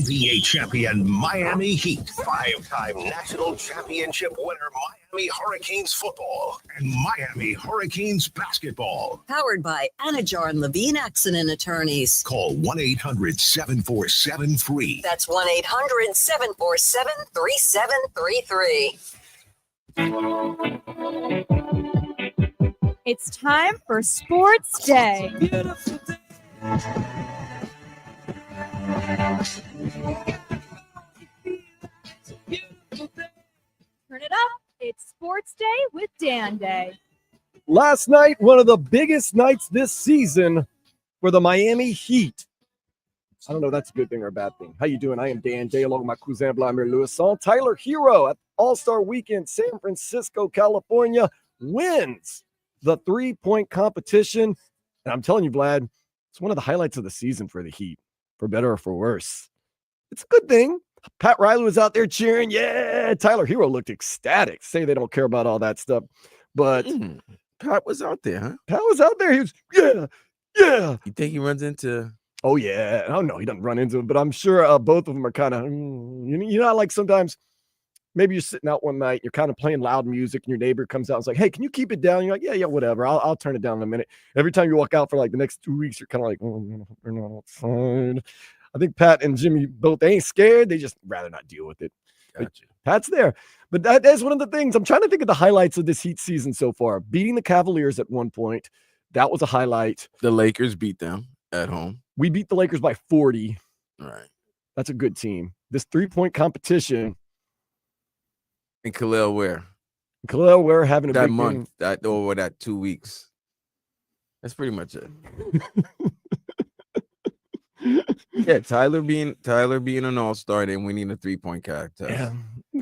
NBA champion Miami Heat, five-time national championship winner Miami Hurricanes football, and Miami Hurricanes basketball. Powered by Anajar and Levine Accident Attorneys. Call 1-800-747-FREE. That's 1-800-747-3733. It's time for Sports Day. Turn it up. It's Sports Day with Dan Day. Last night, one of the biggest nights this season for the Miami Heat. I don't know if that's a good thing or a bad thing. How you doing? I am Dan Day, along with my cousin Vladimir Lewisson. Tyler Hero at All-Star Weekend, San Francisco, California, wins the three-point competition. And I'm telling you, Vlad, it's one of the highlights of the season for the Heat, for better or for worse. It's a good thing. Pat Riley was out there cheering. Yeah, Tyler Hero looked ecstatic. Say they don't care about all that stuff. But Pat was out there, huh? Pat was out there. He was, yeah. You think he runs into... Oh, yeah. Oh, no, he doesn't run into it. But I'm sure both of them are kind of, you know, like sometimes maybe you're sitting out one night, you're kind of playing loud music, and your neighbor comes out and is like, hey, can you keep it down? You're like, yeah, whatever. I'll turn it down in a minute. Every time you walk out for like the next 2 weeks, you're kind of like, oh, they're not outside. I think Pat and Jimmy both, they ain't scared. They just rather not deal with it. Gotcha. Pat's there. But that is one of the things. I'm trying to think of the highlights of this Heat season so far. Beating the Cavaliers at one point. That was a highlight. The Lakers beat them at home. We beat the Lakers by 40. All right. That's a good team. This three-point competition. And Khalil Ware. Khalil Ware having a that big month, game. that 2 weeks. That's pretty much it. Yeah, Tyler being an all-star and winning a three-point contest. Yeah.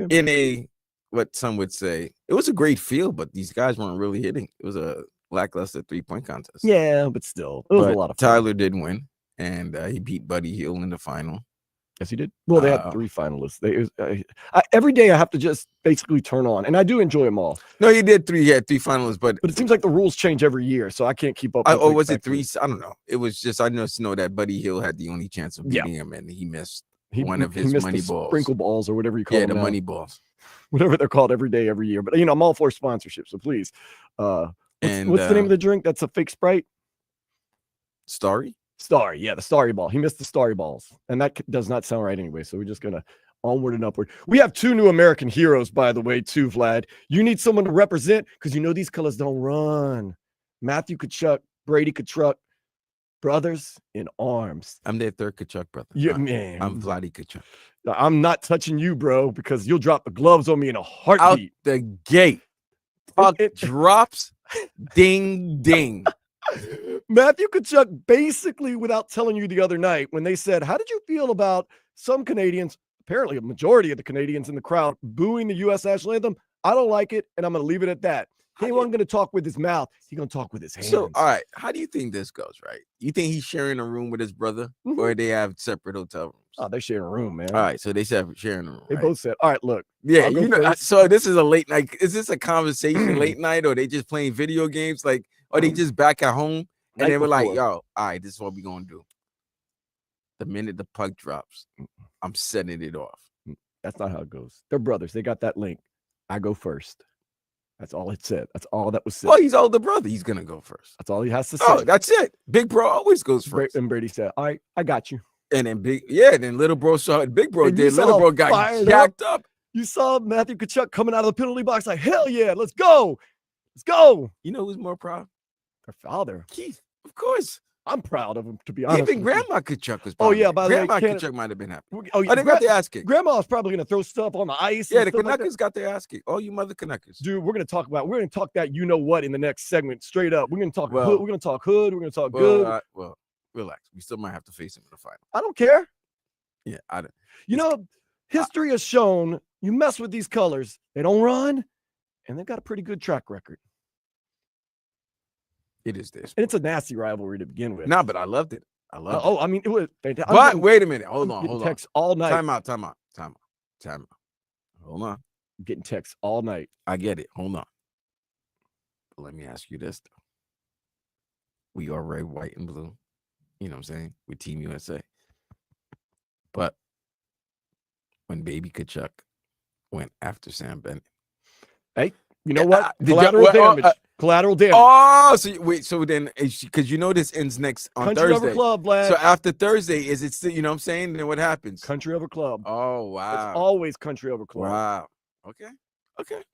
In a, what some would say, it was a great field, but these guys weren't really hitting. It was a lackluster three-point contest. Yeah, but still, it was a lot of fun. Tyler did win, and he beat Buddy Hield in the final. Yes, he did. Well, they had three finalists. Every day I have to just basically turn on, and I do enjoy them all. No, he did three. He had three finalists, but it seems like the rules change every year, so I can't keep up. Or was it three? I don't know. It was just I just know that Buddy Hield had the only chance of beating him, and he missed one of his money balls, sprinkle balls, or whatever you call them. Yeah, the now. Money balls, whatever they're called, every day, every year. But I'm all for sponsorship, so please. What's the name of the drink? That's a fake Sprite. Starry. Starry, yeah, the Starry ball. He missed the Starry balls, and that does not sound right anyway. So we're just gonna onward and upward. We have two new American heroes, by the way, too, Vlad. You need someone to represent because you know these colors don't run. Matthew Tkachuk, Brady Tkachuk, brothers in arms. I'm their third Tkachuk brother. Yeah, man. I'm Vladdy Tkachuk. I'm not touching you, bro, because you'll drop the gloves on me in a heartbeat. Out the gate, puck drops, ding ding. Matthew Tkachuk basically, without telling you the other night, when they said, how did you feel about some Canadians, apparently a majority of the Canadians in the crowd, booing the U.S. national anthem? I don't like it, and I'm going to leave it at that. He wasn't going to talk with his mouth. He's going to talk with his hands. So, all right, how do you think this goes, right? You think he's sharing a room with his brother, or they have separate hotel rooms? Oh, they're sharing a room, man. All right, so they said sharing a room. They both said, all right, look. Yeah, so this is a late night. Is this a conversation late night, or they just playing video games? Like, or they just back at home? And they were like, yo, all right, this is what we're going to do. The minute the puck drops, I'm setting it off. That's not how it goes. They're brothers. They got that link. I go first. That's all it said. That's all that was said. Well, he's older brother. He's going to go first. That's all he has to say. Oh, that's it. Big bro always goes first. And Brady said, all right, I got you. And then then little bro saw it. Big bro did. Little bro got jacked up. You saw Matthew Tkachuk coming out of the penalty box like, hell yeah, let's go. Let's go. You know who's more proud? Their father. Keith. Of course. I'm proud of him, to be honest. Even Grandma Tkachuk was proud. Oh, yeah. By the way, Grandma Tkachuk might have been happy. Oh, they got their ass kicked. Grandma's probably going to throw stuff on the ice. Yeah, the Canuckers got their ass kicked. Oh, you mother Canuckers. Dude, we're going to talk that you know what in the next segment, straight up. We're going to talk hood. We're going to talk hood. We're going to talk good. Well, relax. We still might have to face him in the final. I don't care. Yeah, I don't. You know, history has shown you mess with these colors, they don't run, and they've got a pretty good track record. It is this. And it's a nasty rivalry to begin with. No, but I loved it. I loved it. Oh, I mean, it was fantastic. But wait a minute. Hold on. Texts all night. Time out. Hold on. I'm getting texts all night. I get it. Hold on. But let me ask you this, though. We are red, white, and blue. You know what I'm saying? With Team USA. But Baby Kachuk went after Sam Bennett. Hey, you know what? Did Collateral you- damage. Collateral damage. Oh, so then because this ends next on Country Thursday. over club, Vlad. So after Thursday, is it still, you know what I'm saying? Then what happens? Country over club. Oh, wow. It's always country over club. Wow. Okay.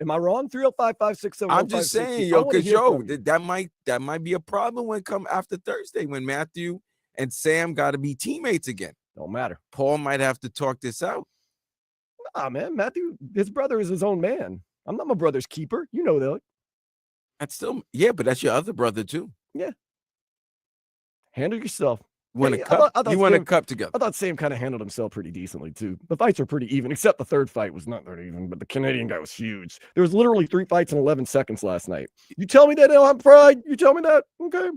Am I wrong? 305-567-1560. I'm just saying, I yo, wanna because hear from you. that might be a problem when come after Thursday when Matthew and Sam got to be teammates again. Don't matter. Paul might have to talk this out. Nah, man. Matthew, his brother is his own man. I'm not my brother's keeper. You know that. That's still, but that's your other brother too. Handle yourself. Win Hey, a I cup. thought You won a Sam- cup together. I thought Sam kind of handled himself pretty decently too. The fights are pretty even, except the third fight was not that even, but the Canadian guy was huge. There was literally 3 fights in 11 seconds last night. You tell me that I don't have pride? You tell me that? Okay.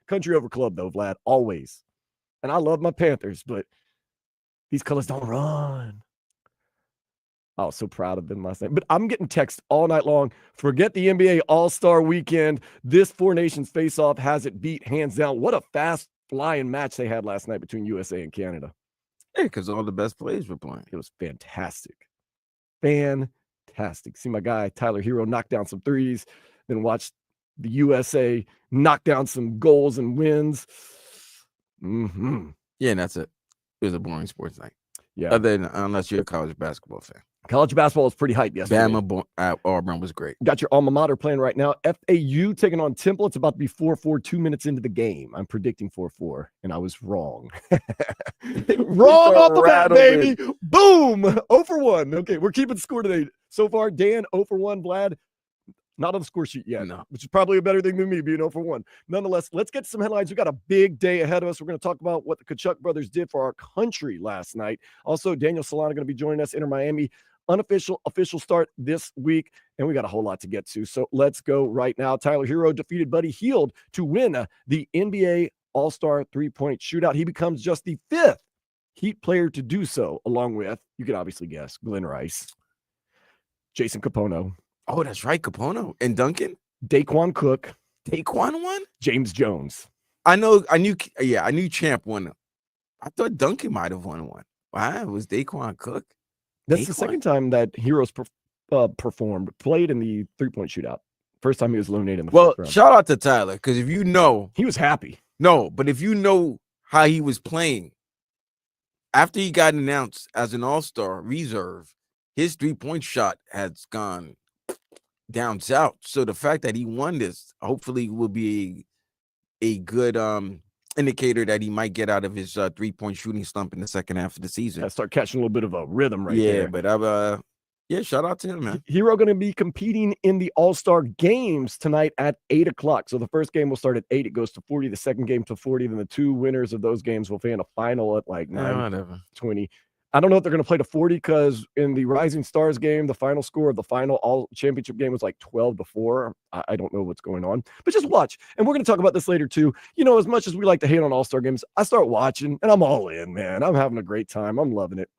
Country over club though, Vlad, always. And I love my Panthers, but these colors don't run. I was so proud of them last night. But I'm getting texts all night long. Forget the NBA All-Star Weekend. This Four Nations face-off has it beat hands down. What a fast flying match they had last night between USA and Canada. Yeah, because all the best players were playing. It was fantastic. Fantastic. See my guy Tyler Hero knock down some threes, then watch the USA knock down some goals and wins. Yeah, and that's it. It was a boring sports night. Yeah. Other than unless you're a college basketball fan. College basketball was pretty hype yesterday. Bama Auburn was great. Got your alma mater playing right now. FAU taking on Temple. It's about to be 4-4 2 minutes into the game. I'm predicting 4-4, and I was wrong. Wrong off the bat, baby. Boom. 0 for 1. Okay, we're keeping score today. So far, Dan 0 for 1. Vlad, not on the score sheet yet, No. which is probably a better thing than me being 0 for 1. Nonetheless, let's get to some headlines. We got a big day ahead of us. We're going to talk about what the Kachuk brothers did for our country last night. Also, Daniel Solana going to be joining us. Inter Miami unofficial, official start this week, and we got a whole lot to get to. So let's go right now. Tyler Hero defeated Buddy Hield to win the NBA All-Star three-point shootout. He becomes just the 5th Heat player to do so, along with, you can obviously guess, Glenn Rice, Jason Capono, Oh, that's right, Capono and Duncan. Daquan Cook, Daquan won. James Jones. I knew Champ won. I thought Duncan might have won one. Wow, it was Daquan Cook. That's the Daquan? second time that Heroes played in the three-point shootout. First time he was eliminated in the Well, first round. shout out to Tyler, because if you know, He was happy. but if you know how he was playing, after he got announced as an all-star reserve, his three-point shot has gone down south. So the fact that he won this hopefully will be a good indicator that he might get out of his three-point shooting slump in the second half of the season. I start catching a little bit of a rhythm right there. But shout out to him, man. Hero going to be competing in the All-Star games tonight at 8 o'clock. So the first game will start at 8. It goes to 40. The second game to 40. Then the two winners of those games will play in a final at like 9:20. I don't know if they're going to play to 40 because in the Rising Stars game, the final score of the final all championship game was like 12-4. I don't know what's going on, but just watch. And we're going to talk about this later too. You know, as much as we like to hate on All-Star games, I start watching and I'm all in, man. I'm having a great time. I'm loving it.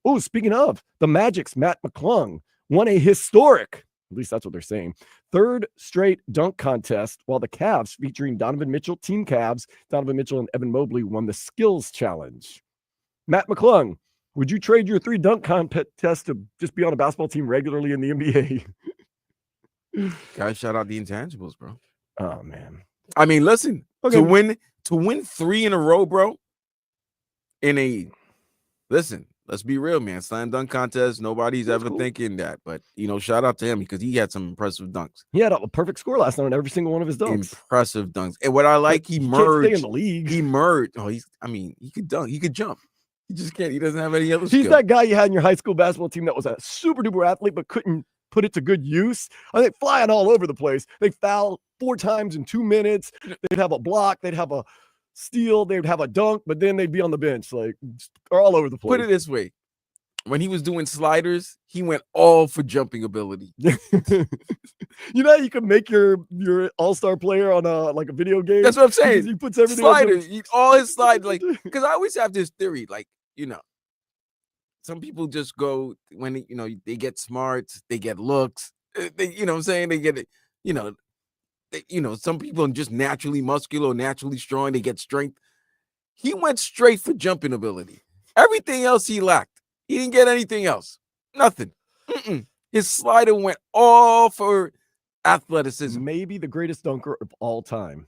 Oh, speaking of, the Magic's Matt McClung won a historic, at least that's what they're saying, 3rd straight dunk contest, while the Cavs, featuring Donovan Mitchell, Team Cavs, Donovan Mitchell and Evan Mobley, won the Skills Challenge. Matt McClung, would you trade your 3 dunk contest to just be on a basketball team regularly in the NBA? Guys, shout out the intangibles, bro. Oh, man. I mean, listen, Okay. to win 3 in a row, bro. Let's be real, man. Slam dunk contest. Nobody's That's ever cool. thinking that, but shout out to him because he had some impressive dunks. He had a perfect score last night on every single one of his dunks. Impressive dunks. And what I like, he He can't stay in merged. the league. He merged. Oh, he could dunk. He could jump. He just can't. He doesn't have any other He's skill. that guy you had in your high school basketball team that was a super duper athlete, but couldn't put it to good use. I think flying all over the place. They foul 4 times in 2 minutes. They'd have a block. They'd have a steal. They'd have a dunk, but then they'd be on the bench, like all over the place. Put it this way. When he was doing sliders, he went all for jumping ability. You know how you can make your all-star player on a video game? That's what I'm saying. He puts everything on Sliders, all his slides, like, because I always have this theory, like, some people just go when they get smarts, they get looks, what I'm saying, they get it, some people are just naturally muscular, naturally strong, they get strength. He went straight for jumping ability. Everything else he lacked. He didn't get anything else. Nothing. His slider went all for athleticism. Maybe the greatest dunker of all time.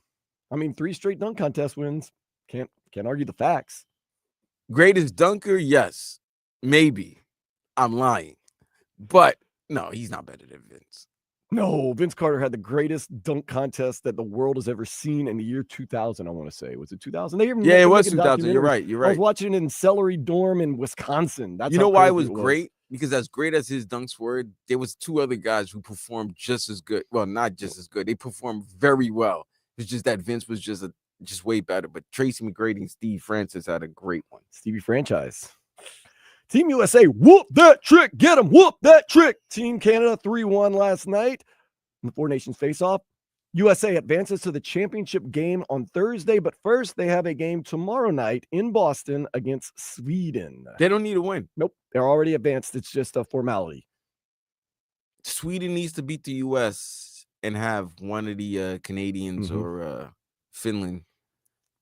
I mean, 3 straight dunk contest wins. Can't argue the facts. Greatest dunker, yes. Maybe. I'm lying. But no, he's not better than Vince. No, Vince Carter had the greatest dunk contest that the world has ever seen in the year 2000, I want to say. Was it 2000? Yeah, it was 2000. You're right. I was watching it in Celery Dorm in Wisconsin. That's you know why it was great? Because as great as his dunks were, there was 2 other guys who performed just as good. Well, not just as good. They performed very well. It's just that Vince was just way better. But Tracy McGrady and Steve Francis had a great one. Stevie Franchise. Team USA, whoop that trick. Get him. Whoop that trick. Team Canada 3-1 last night in the 4 Nations face-off. USA advances to the championship game on Thursday, but first they have a game tomorrow night in Boston against Sweden. They don't need a win. Nope. They're already advanced. It's just a formality. Sweden needs to beat the US and have one of the Canadians or Finland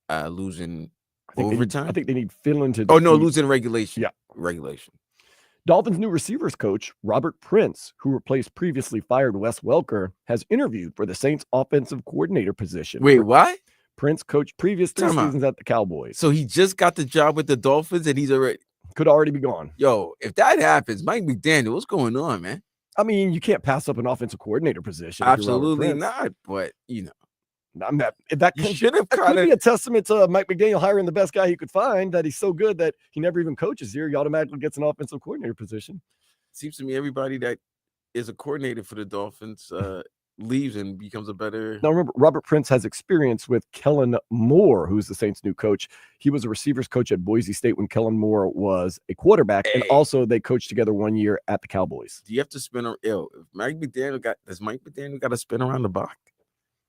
losing overtime. I think they need Finland to. Oh, no, losing regulation. Yeah. Regulation. Dolphins' new receivers coach, Robert Prince, who replaced previously fired Wes Welker, has interviewed for the Saints offensive coordinator position. Wait, what? Prince coached previous 3 seasons at the Cowboys. So he just got the job with the Dolphins and he's already... Could already be gone. Yo, if that happens, Mike McDaniel, what's going on, man? I mean, you can't pass up an offensive coordinator position. Absolutely not, but, you know. That could be a testament to Mike McDaniel hiring the best guy he could find, that he's so good that he never even coaches here. He automatically gets an offensive coordinator position. Seems to me everybody that is a coordinator for the Dolphins leaves and becomes a better... Now, remember, Robert Prince has experience with Kellen Moore, who's the Saints' new coach. He was a receivers coach at Boise State when Kellen Moore was a quarterback, and also they coached together 1 year at the Cowboys. Do you have to spin around? Does Mike McDaniel got to spin around the block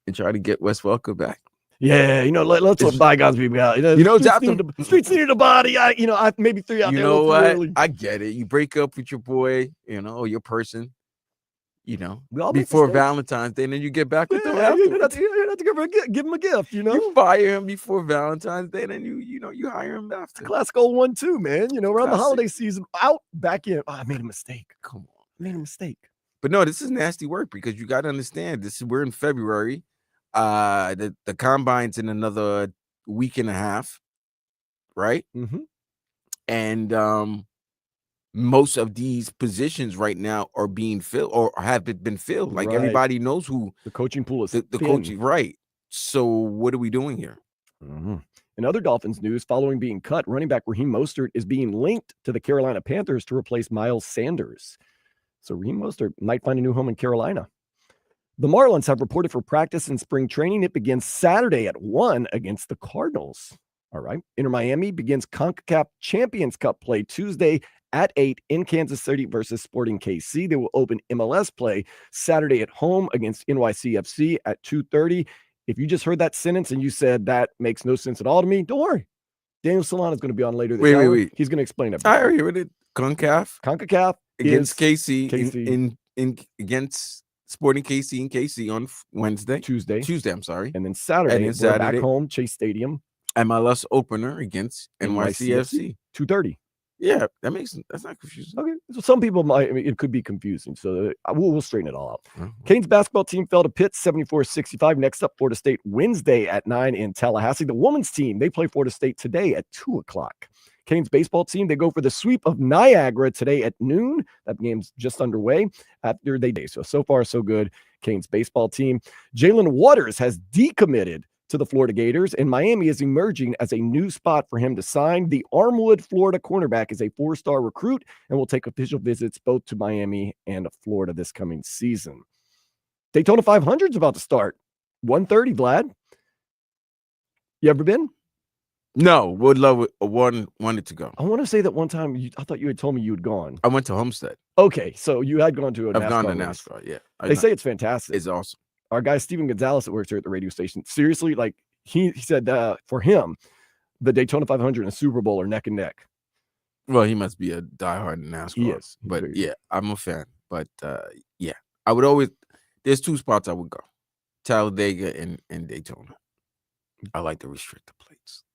and try to get Wes Welker back? Yeah, let's let bygones be bygones. Streets needed a body. I maybe 3 out there. You know what? Early. I get it. You break up with your boy, or your person, before Valentine's Day, and then you get back with them afterwards. You have to give him a gift, You fire him before Valentine's Day, and then you hire him after. Classic old 1-2, man. Around the holiday season, out, back in. Oh, I made a mistake. Come on. I made a mistake. But no, this is nasty work because you got to understand, we're in February. The combine's in another week and a half, right? Mm-hmm. And most of these positions right now are being filled or have been filled. Like everybody knows who the coaching pool is. The coaching, right? So what are we doing here? Mm-hmm. In other Dolphins news, following being cut, running back Raheem Mostert is being linked to the Carolina Panthers to replace Miles Sanders. So Raheem Mostert might find a new home in Carolina. The Marlins have reported for practice in spring training. It begins Saturday at 1 against the Cardinals. All right. Inter Miami begins CONCACAF Champions Cup play Tuesday at 8 in Kansas City versus Sporting KC. They will open MLS play Saturday at home against NYCFC at 2:30. If you just heard that sentence and you said that makes no sense at all to me, don't worry. Daniel Solana is going to be on later this hour. Wait. He's going to explain it. I already heard it. CONCACAF against KC. In against Sporting KC and KC on Tuesday, I'm sorry. And then Saturday, we're back home, Chase Stadium. MLS opener against NYCFC. 2:30. Yeah, that's not confusing. Okay. So some people it could be confusing. So we'll straighten it all out. Mm-hmm. Canes basketball team fell to Pitt 74-65. Next up, Florida State Wednesday at 9 in Tallahassee. The women's team, they play Florida State today at 2:00. Canes baseball team, they go for the sweep of Niagara today at noon. That game's just underway after they day. So far, so good. Canes baseball team. Jalen Waters has decommitted to the Florida Gators, and Miami is emerging as a new spot for him to sign. The Armwood, Florida cornerback is a 4-star recruit and will take official visits both to Miami and Florida this coming season. Daytona 500 is about to start. 1:30, Vlad. You ever been? No, would love it. Wanted to go. I want to say that one time I thought you had told me you had gone. I went to Homestead. Okay, so you had gone to I've gone to NASCAR, yeah. They say it's fantastic. It's awesome. Our guy Steven Gonzalez that works here at the radio station, seriously, like he said for him, the Daytona 500 and the Super Bowl are neck and neck. Well, he must be a diehard NASCAR. He is. But yeah, I'm a fan. But yeah, I would always. There's 2 spots I would go: Talladega and Daytona. I like the restrictor plates.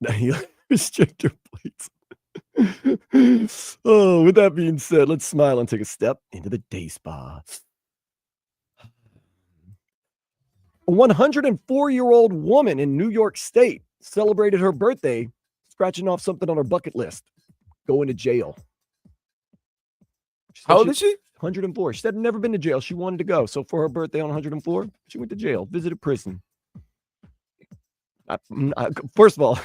Restrictor plates. Oh, with that being said, let's smile and take a step into the day spa. A 104-year-old woman in New York State celebrated her birthday, scratching off something on her bucket list, going to jail. How old is she? 104. She said never been to jail. She wanted to go. So for her birthday on 104, she went to jail, visited prison. First of all,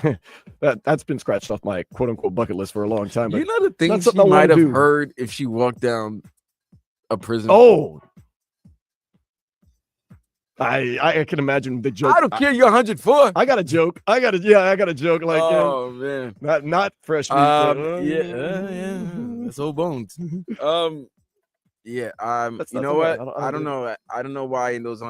that's been scratched off my quote unquote bucket list for a long time. But You know the things something she I wanna might have do. heard if she walked down a prison. Oh, I can imagine the joke. I don't care. You're 104. I got a joke. I got a joke. Like, Oh man. not fresh meat. but, Yeah. That's old bones. Yeah. That's You not know the way. what? I don't know. I don't know why in those.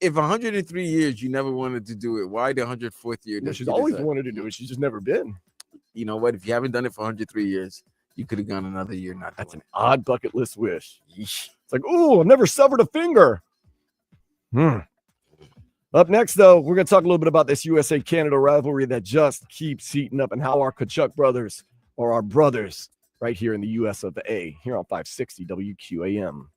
If 103 years you never wanted to do it, why the 104th year? Yeah, did she's you always decide? wanted to do it. She's just never been. You know what? If you haven't done it for 103 years, you could have gone another year. Not That's doing an odd bucket list wish. it. Yeesh. It's like, ooh, I've never severed a finger. Up next, though, we're going to talk a little bit about this USA-Canada rivalry that just keeps heating up and how our Kachuk brothers are our brothers right here in the US of A, here on 560 WQAM.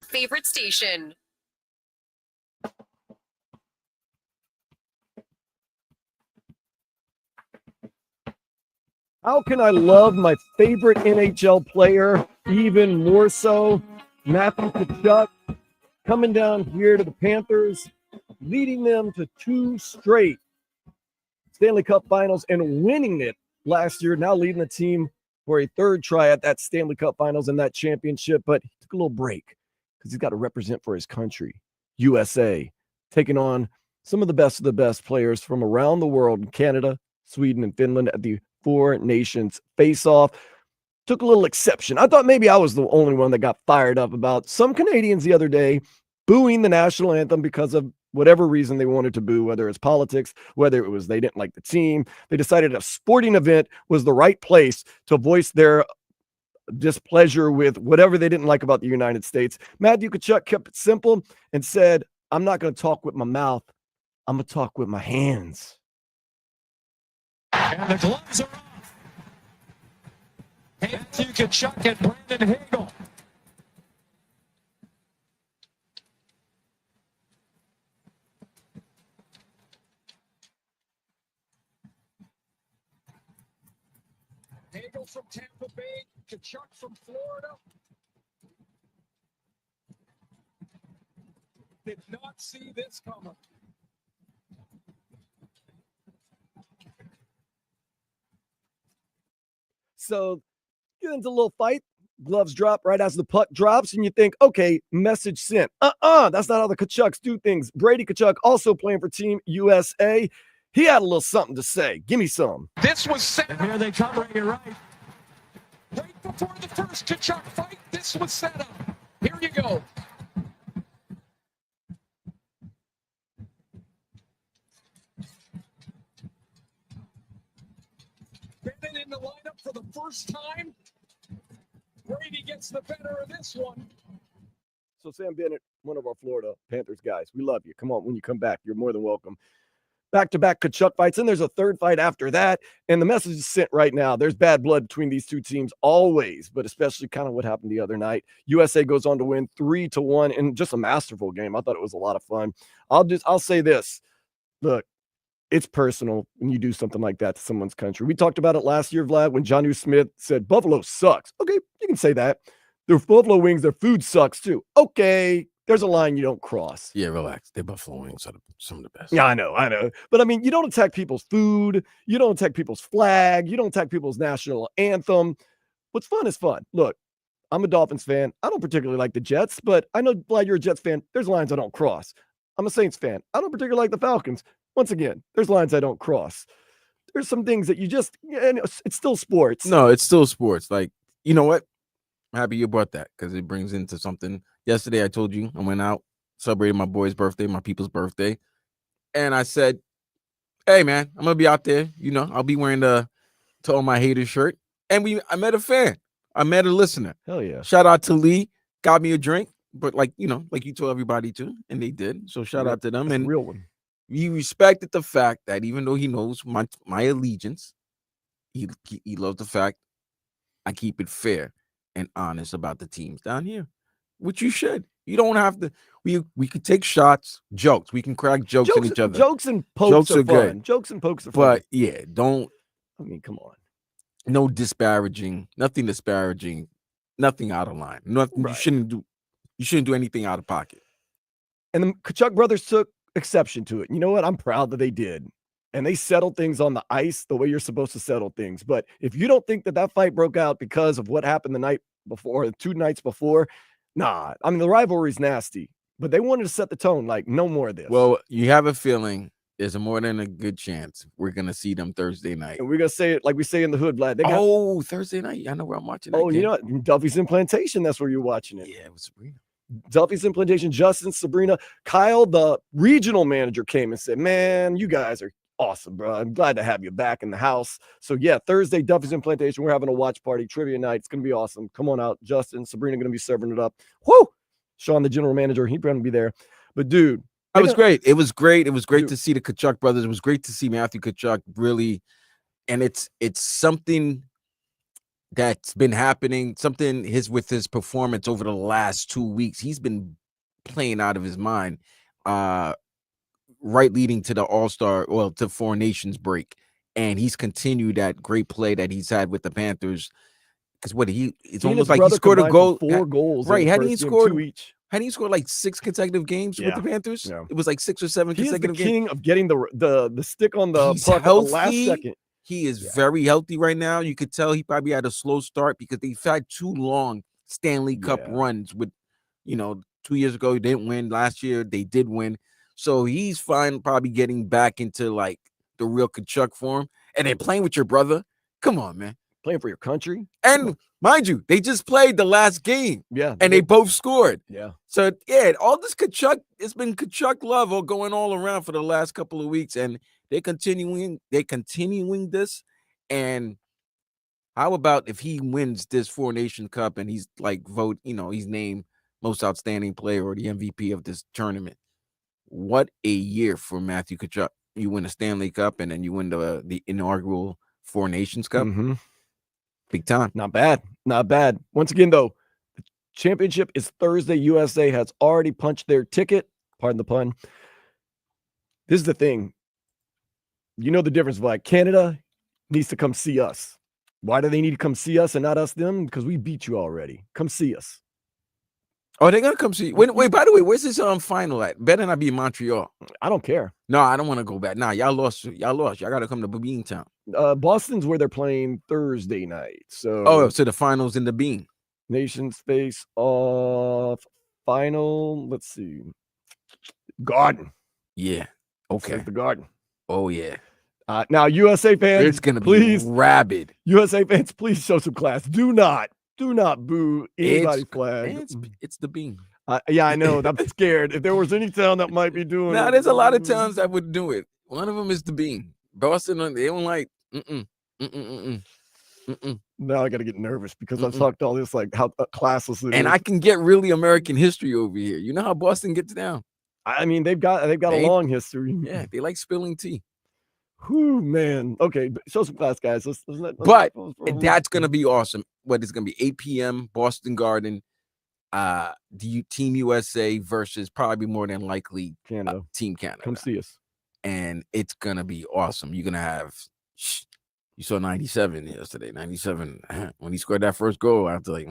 favorite station. How can I love my favorite NHL player even more so? Matthew Tkachuk coming down here to the Panthers, leading them to 2 straight Stanley Cup Finals and winning it last year, now leading the team for a 3rd try at that Stanley Cup Finals and that championship. But he took a little break because he's got to represent for his country, USA, taking on some of the best players from around the world, Canada, Sweden, and Finland at the 4 Nations face-off. Took a little exception. I thought maybe I was the only one that got fired up about some Canadians the other day booing the national anthem because of whatever reason they wanted to boo, whether it's politics, whether it was they didn't like the team. They decided a sporting event was the right place to voice their displeasure with whatever they didn't like about the United States. Matthew Tkachuk kept it simple and said, I'm not going to talk with my mouth. I'm going to talk with my hands. And the gloves are off. Matthew Tkachuk and Brandon Hagel. Hagel from Tampa Bay, Tkachuk from Florida. Did not see this coming. So get into a little fight. Gloves drop right as the puck drops, and you think, okay, message sent. That's not how the Tkachuks do things. Brady Tkachuk, also playing for Team USA. He had a little something to say. Give me some. This was set. And here they come, right, right. Right before the first Tkachuk fight, this was set up. Here you go. Bennett in the lineup for the first time. Brady gets the better of this one. So Sam Bennett, one of our Florida Panthers guys, we love you. Come on, when you come back, you're more than welcome. Back-to-back Tkachuk fights, and there's a 3rd fight after that, and the message is sent right now. There's bad blood between these 2 teams always, but especially kind of what happened the other night. USA goes on to win 3-1 in just a masterful game. I thought it was a lot of fun. I'll say this. Look, it's personal when you do something like that to someone's country. We talked about it last year, Vlad, when Jonnu Smith said, Buffalo sucks. Okay, you can say that. Their Buffalo wings, their food sucks too. Okay, there's a line you don't cross. Yeah, relax. Their Buffalo wings are some of the best. Yeah, I know. But I mean, you don't attack people's food. You don't attack people's flag. You don't attack people's national anthem. What's fun is fun. Look, I'm a Dolphins fan. I don't particularly like the Jets, but I know, Vlad, you're a Jets fan. There's lines I don't cross. I'm a Saints fan. I don't particularly like the Falcons. Once again, there's lines I don't cross. There's some things that you just, it's still sports. No, it's still sports. Like, you know what? I'm happy you brought that because it brings into something. Yesterday, I told you I went out, celebrated my boy's birthday, my people's birthday. And I said, hey, man, I'm going to be out there. You know, I'll be wearing the To All My Haters shirt. And I met a fan. I met a listener. Hell yeah. Shout out to Lee. Got me a drink. But like you told everybody to. And they did. So shout out to them. That's and a real one. He respected the fact that even though he knows my allegiance, he loves the fact I keep it fair and honest about the teams down here, which you should. You don't have to. We could take shots, jokes. We can crack jokes at each other. Jokes and pokes are fun. Good. Jokes and pokes are fun. But yeah, don't. I mean, come on. No disparaging. Nothing disparaging. Nothing out of line. Nothing. Right. You shouldn't do anything out of pocket. And the Tkachuk brothers took exception to it. You know what? I'm proud that they did. And they settled things on the ice the way you're supposed to settle things. But if you don't think that fight broke out because of what happened the night before, or 2 nights before, nah. I mean, the rivalry's nasty, but they wanted to set the tone like no more of this. Well, you have a feeling there's more than a good chance we're going to see them Thursday night. And we're going to say it like we say in the hood, Vlad. Thursday night. I know where I'm watching. Oh, you know what? Duffy's Implantation. That's where you're watching it. Yeah, it was Sabrina. Duffy's Implantation, Justin, Sabrina, Kyle, the regional manager, came and said, man, you guys are awesome, bro. I'm glad to have you back in the house. So yeah, Thursday, Duffy's Implantation. We're having a watch party, trivia night. It's going to be awesome. Come on out. Justin, Sabrina going to be serving it up. Whoo! Sean, the general manager, he's going to be there. But dude, it was great. It was great. It was great to see the Tkachuk brothers. It was great to see Matthew Tkachuk really. And it's something that's been happening. Something with his performance over the last 2 weeks. He's been playing out of his mind. Right leading to the All-Star, to Four Nations break. And he's continued that great play that he's had with the Panthers. Because it's almost like he scored a goal. 4 goals. Right. Hadn't he scored 2 each? Hadn't he scored like 6 consecutive games with the Panthers? Yeah. It was like 6 or 7 He is the consecutive games. king of getting the stick on the He's puck at the last healthy. second. He is very healthy right now. You could tell he probably had a slow start because they've had 2 long Stanley Cup runs with, 2 years ago, he didn't win. Last year, they did win. So he's fine probably getting back into like the real Tkachuk form. And then playing with your brother. Come on, man. Playing for your country. And mind you, they just played the last game. Yeah. And they both scored. Yeah. So, yeah, all this Tkachuk, it's been Tkachuk love going all around for the last couple of weeks. And they're continuing this. And how about if he wins this Four Nation Cup and he's like he's named most outstanding player or the MVP of this tournament? What a year for Matthew Tkachuk. You win a Stanley Cup and then you win the inaugural Four Nations Cup. Mm-hmm. Big time. Not bad. Not bad. Once again, though, the championship is Thursday. USA has already punched their ticket. Pardon the pun. This is the thing. You know the difference. Like Canada needs to come see us. Why do they need to come see us and not us them? Because we beat you already. Come see us. Oh, they're gonna come see. Wait. By the way, where's this final at? Better not be in Montreal. I don't care. No, I don't want to go back. Nah, y'all lost. Y'all got to come to Beantown. Boston's where they're playing Thursday night. So the finals in the Bean. Nations face off. Final. Let's see. Garden. Yeah. Okay. The Garden. Oh yeah. Now USA fans, it's gonna be rabid. USA fans, please show some class. Do not boo anybody's flag. It's the Bean. Yeah, I know. I'm scared. If there was any town that might be doing it. There's a lot of towns that would do it. One of them is the Bean. Boston, they don't like. Now I got to get nervous because I've talked all this like how classless it is. And I can get really American history over here. You know how Boston gets down. I mean, they've got a long history. Yeah, they like spilling tea. Whew, man. Okay, show some class, guys. But that's gonna be awesome. What is gonna be 8 p.m. Boston Garden. Team USA versus probably more than likely Canada. Team Canada. Come see us. And it's gonna be awesome. You're gonna have. You saw 97 yesterday. 97 when he scored that first goal. I was like,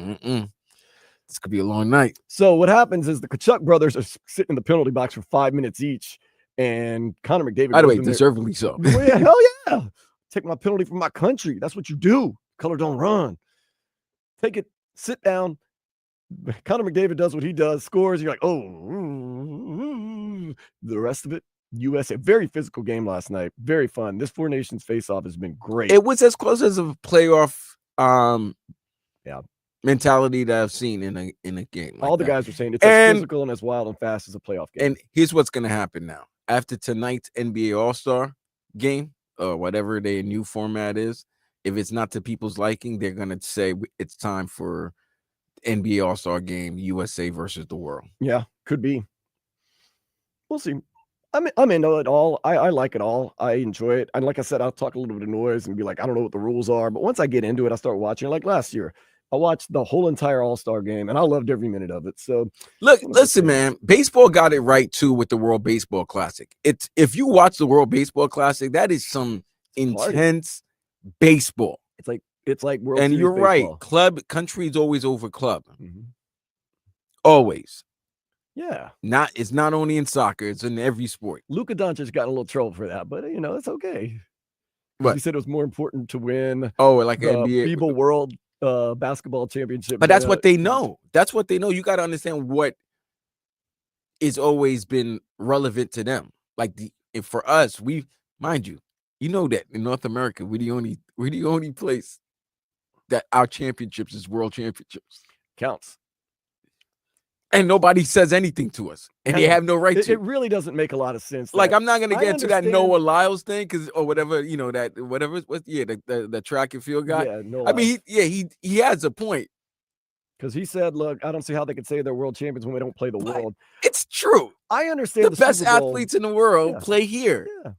this could be a long night. So what happens is the Tkachuk brothers are sitting in the penalty box for 5 minutes each. And Connor McDavid. By the way, deservedly so. Yeah, hell yeah. Take my penalty from my country. That's what you do. Color don't run. Take it, sit down. Connor McDavid does what he does, scores. You're like, oh. The rest of it, USA. Very physical game last night. Very fun. This Four Nations face-off has been great. It was as close as a playoff mentality that I've seen in a game. All the guys are saying it's as physical and as wild and fast as a playoff game. And here's what's going to happen now. After tonight's NBA All-Star game, or whatever their new format is, if it's not to people's liking, they're going to say it's time for NBA All-Star game, USA versus the world. Yeah, could be. We'll see. I'm into it all. I like it all. I enjoy it. And like I said, I'll talk a little bit of noise and be like, I don't know what the rules are. But once I get into it, I start watching. Like last year, I watched the whole entire All-Star game, and I loved every minute of it. So, listen, man, baseball got it right, too, with the World Baseball Classic. If you watch the World Baseball Classic, that is some intense baseball. It's like World And Series you're baseball. right. Country is always over club. Mm-hmm. Always. Yeah. It's not only in soccer, it's in every sport. Luka Doncic got a little trouble for that, but, it's okay. What? He said it was more important to win the NBA FIBA World basketball championship. But that's what they know. That's what they know. You got to understand what is always been relevant to them. For us, mind you, that in North America, we're the only place that our championships is world championships. Counts. And nobody says anything to us, and they have no right to. It really doesn't make a lot of sense. I'm not going to get into that Noah Lyles thing or whatever, the track and field guy. Yeah, I mean, he has a point. Because he said, look, I don't see how they could say they're world champions when we don't play the world. It's true. I understand the best athletes in the world play here. Yeah.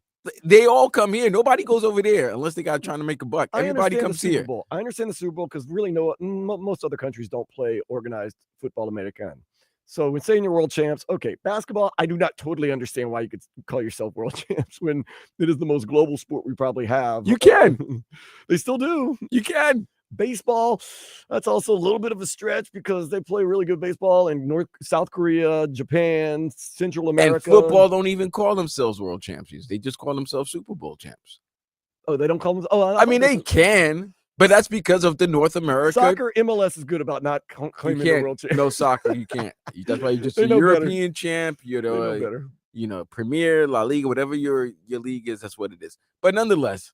They all come here. Nobody goes over there unless they got trying to make a buck. I Everybody understand comes the Super here. Bowl. I understand the Super Bowl because really most other countries don't play organized football American. So when saying you're world champs, okay, basketball, I do not totally understand why you could call yourself world champs when it is the most global sport we probably have. You can. They still do. You can. Baseball, that's also a little bit of a stretch because they play really good baseball in South Korea, Japan, Central America. And football don't even call themselves world champions. They just call themselves Super Bowl champs. Oh, they don't call them. Oh, I mean, they can, but that's because of the North America. Soccer, MLS is good about not claiming the world champ. No soccer, you can't. That's why you're just They a know European champ. You're They know the, better. Premier, La Liga, whatever your league is. That's what it is. But nonetheless,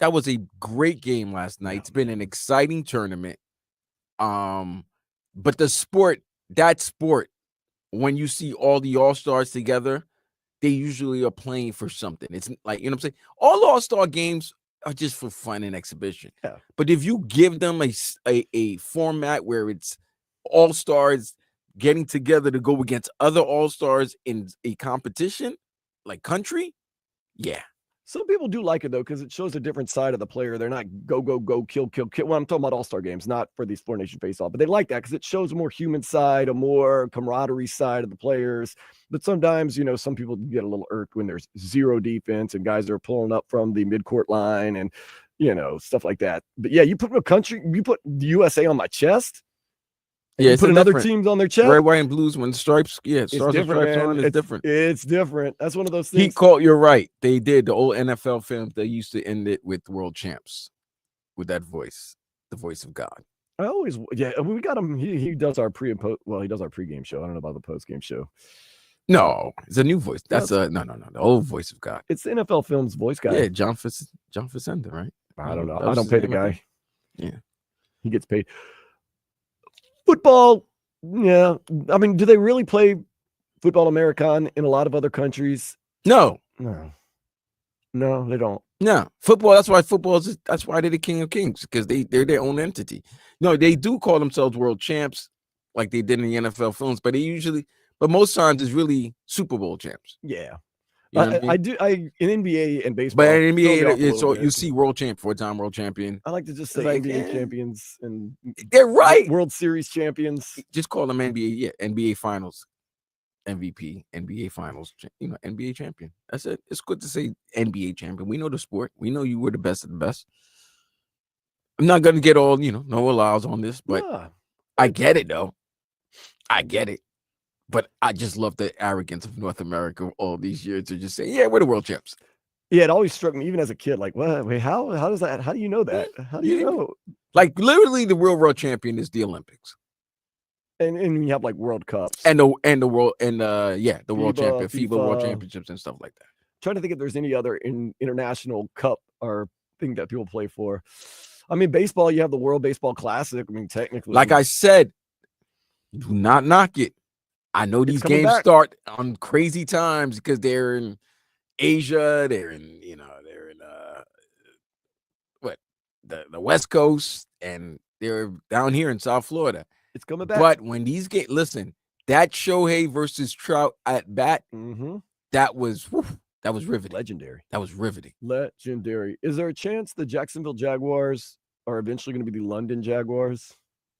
that was a great game last night. It's been an exciting tournament. But that sport, when you see all the all-stars together, they usually are playing for something. It's like, you know what I'm saying? All all-star games are just for fun and exhibition. Yeah. But if you give them a format where it's all-stars getting together to go against other all-stars in a competition, like country, yeah. Some people do like it though because it shows a different side of the player. They're not go, kill. Well, I'm talking about all-star games, not for these Four Nation face-off, but they like that because it shows a more human side, a more camaraderie side of the players. But sometimes, some people get a little irked when there's zero defense and guys are pulling up from the midcourt line and, stuff like that. But yeah, you put the USA on my chest. Yeah, you put another different. team's on their chest. Red, white, and blues when stripes. Yeah, It's stars and different, stripes man. on. It's different. It's different. That's one of those things. You're right. They did the old NFL films. They used to end it with world champs, with that voice, the voice of God. We got him. He does our pre and post. Well, he does our pregame show. I don't know about the postgame show. No, it's a new voice. That's no. The old voice of God. It's the NFL Films voice guy. Yeah, John Facenda, right? I don't know. I don't pay the guy. Yeah, he gets paid. Football. Yeah, I mean, do they really play football American in a lot of other countries? No, they don't. No, football. That's why they're the king of kings because they're their own entity. No, they do call themselves world champs, like they did in the NFL films, but most times it's really Super Bowl champs. Yeah, you know I do. In NBA and baseball, but in NBA, so you see world champ, 4-time world champion. I like to just say NBA champions and they're right. World Series champions. Just call them NBA. Yeah, NBA Finals MVP, NBA Finals, NBA champion. That's it. It's good to say NBA champion. We know the sport. We know you were the best of the best. I'm not gonna get all no allows on this, but I get it though. I get it. But I just love the arrogance of North America all these years to just say, yeah, we're the world champs. Yeah, it always struck me, even as a kid, like, what? Wait, how does that? How do you know that? How do you know? Like, literally, the real world champion is the Olympics, and you have like World Cups the world world champion, FIBA World Championships and stuff like that. I'm trying to think if there's any other international cup or thing that people play for. I mean, baseball, you have the World Baseball Classic. I mean, technically, like I said, do not knock it. I know these games start on crazy times because they're in Asia, they're in the West Coast, and they're down here in South Florida. It's coming back. But when these games, listen, that Shohei versus Trout at bat, that was riveting. Legendary. That was riveting. Legendary. Is there a chance the Jacksonville Jaguars are eventually going to be the London Jaguars?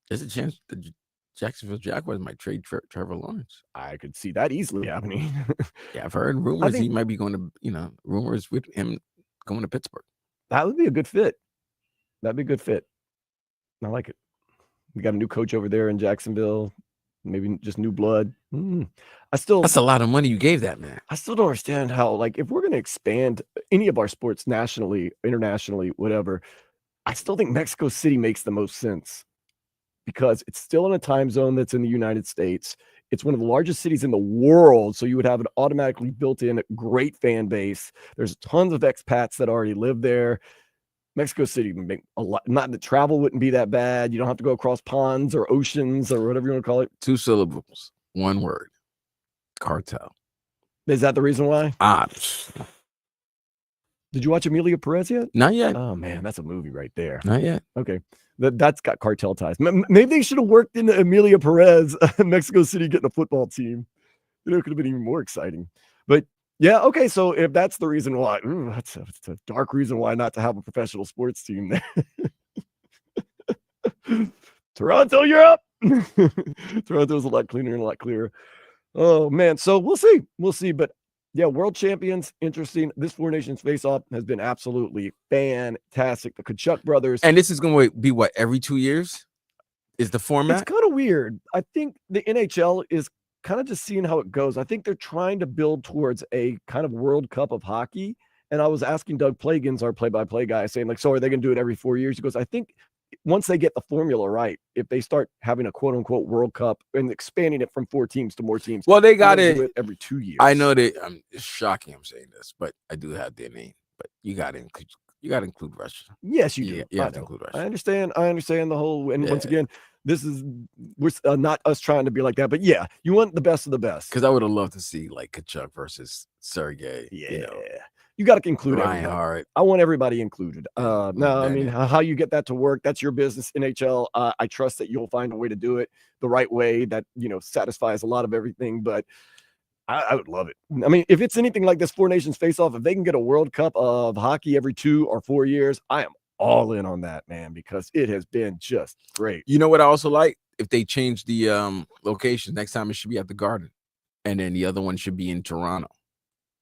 There's a chance the Jacksonville Jaguars might trade Trevor Lawrence. I could see that easily happening. Yeah, I've heard rumors he might be going to, rumors with him going to Pittsburgh. That would be a good fit. That'd be a good fit. I like it. We got a new coach over there in Jacksonville. Maybe just new blood. That's a lot of money you gave that man. I still don't understand how, like, if we're going to expand any of our sports nationally, internationally, whatever, I still think Mexico City makes the most sense. Because it's still in a time zone that's in the United States. It's one of the largest cities in the world, so you would have an automatically built-in great fan base. There's tons of expats that already live there. Mexico City would make a lot. Not the travel wouldn't be that bad. You don't have to go across ponds or oceans or whatever you want to call it. 2 syllables, 1 word. Cartel. Is that the reason why? Did you watch Emilia Perez yet? Not yet. Oh man, that's a movie right there. Not yet. Okay. That's got cartel ties. Maybe they should have worked into Emilia Perez, Mexico City, getting a football team. It could have been even more exciting. But Yeah. Okay. So if that's the reason why, that's a dark reason why not to have a professional sports team there. Toronto, you're up. Toronto's a lot cleaner and a lot clearer. Oh man. So we'll see. We'll see. But yeah, world champions, interesting. This Four Nations face-off has been absolutely fantastic. The Kachuk brothers. And this is going to be what, every 2 years? Is the It's format? kind of weird. I think the NHL is kind of just seeing how it goes. I think they're trying to build towards a kind of World Cup of hockey. And I was asking Doug Plagans, our play-by-play guy, saying like, so are they going to do it every 4 years? He goes, I think once they get the formula right, if they start having a quote unquote World Cup and expanding it from 4 teams to more teams, Well, they they're got gonna do it. it every 2 years. I know that it's shocking I'm saying this, but I do have their name. But you got to include Russia. Yes, you do. Yeah, you I have to know. include I Russia. understand. I understand the whole. And once Yeah. again, this is we're not us trying to be like that, but yeah, you want the best of the best. Because I would have loved to see like Kachuk versus Sergey. Yeah, you got to include Ryan everybody. Hart. I want everybody included. Now, I mean, Bennett. how you get that to work, that's your business, NHL. I trust that you'll find a way to do it the right way that, satisfies a lot of everything, but I would love it. I mean, if it's anything like this Four Nations face-off, if they can get a World Cup of hockey every 2 or 4 years, I am all in on that, man, because it has been just great. You know what I also like? If they change the location, next time it should be at the Garden. And then the other one should be in Toronto.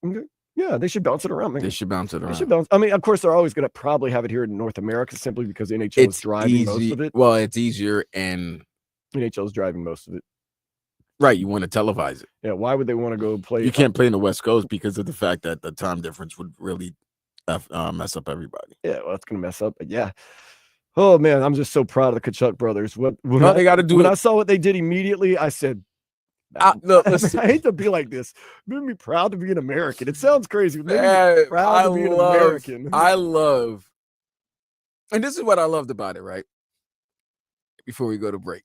Okay. Yeah, they should bounce it around, man. They should bounce it They around. should bounce. I mean, of course, they're always going to probably have it here in North America simply because NHL is driving most of it. Well, it's easier and NHL is driving most of it. right. You want to televise it. Yeah, why would they want to go play? You can't play in the West Coast because of the fact that the time difference would really mess up everybody. Yeah, well, that's going to mess up. But yeah. Oh, man, I'm just so proud of the Kachuk brothers. When they got to do when it. I saw what they did immediately, I said, Look, I listen. hate to be like this. Made me proud to be an American. It sounds crazy. But made me Man, proud to be an American. I love, and this is what I loved about it, right? Before we go to break,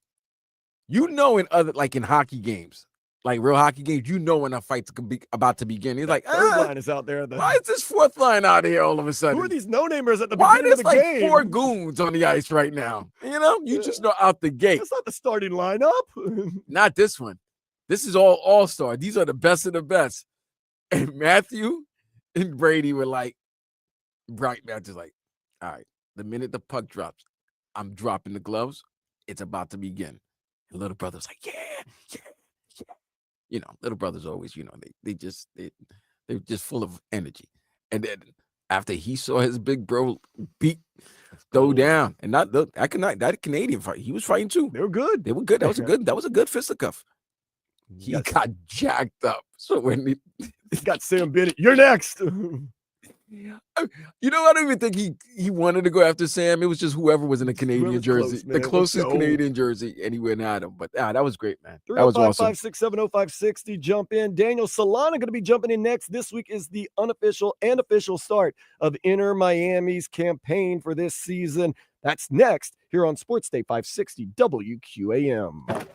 in other, like in hockey games, like real hockey games, when a fight's about to begin. He's like, Third line is out there. why is this fourth line out here all of a sudden? Who are these no-namers at the Why beginning of there's the like game? 4 goons on the ice right now? You just know out the gate. That's not the starting lineup. Not this one. This is all-star. These are the best of the best. And Matthew and Brady were like, Matthew's like, all right, the minute the puck drops, I'm dropping the gloves. It's about to begin. And little brother's like, yeah. Little brothers always, they're just full of energy. And then after he saw his big bro throw down, and that Canadian fight, he was fighting too. They were good. They were good. That was a good fisticuff. He got jacked up. So when he got Sam Bennett, you're next. I don't even think he wanted to go after Sam. It was just whoever was in a Canadian jersey, the closest Canadian jersey, and he went at him. But that was great, man. That was awesome. 305-567-0560. Jump in. Daniel Solana going to be jumping in next. This week is the unofficial and official start of Inter Miami's campaign for this season. That's next here on Sports Day 560 WQAM.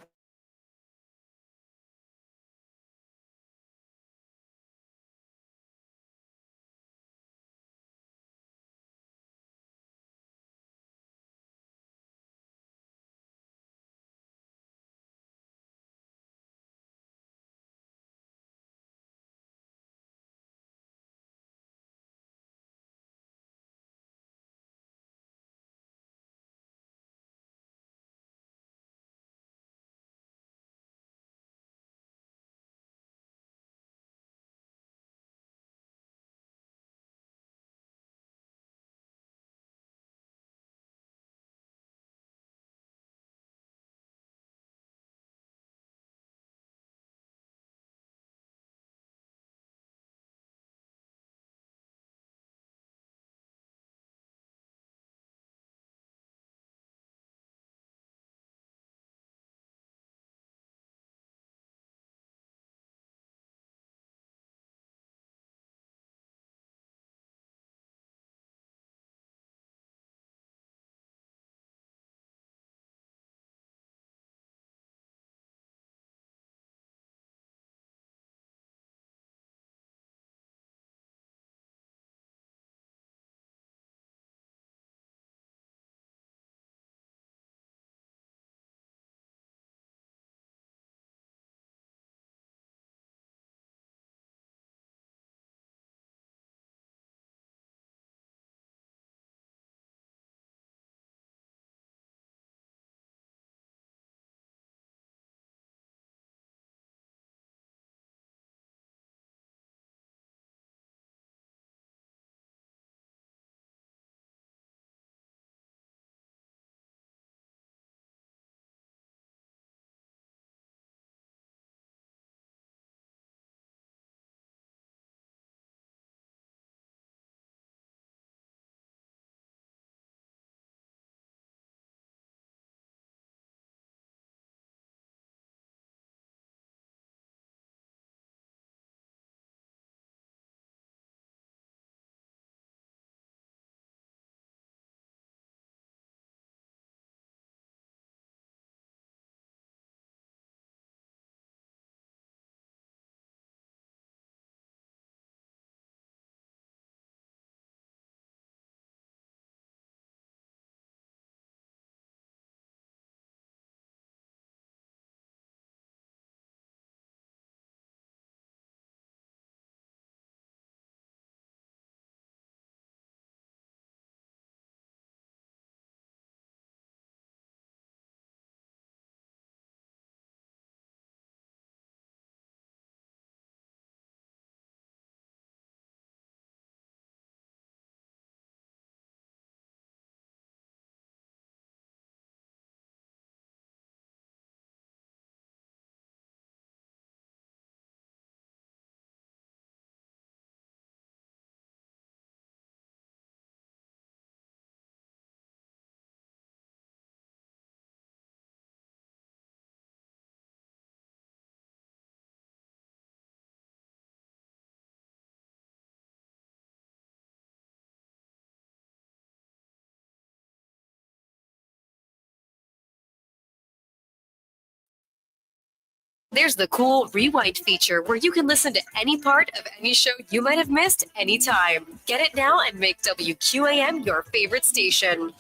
There's the cool Rewind feature where you can listen to any part of any show you might have missed anytime. Get it now and make WQAM your favorite station.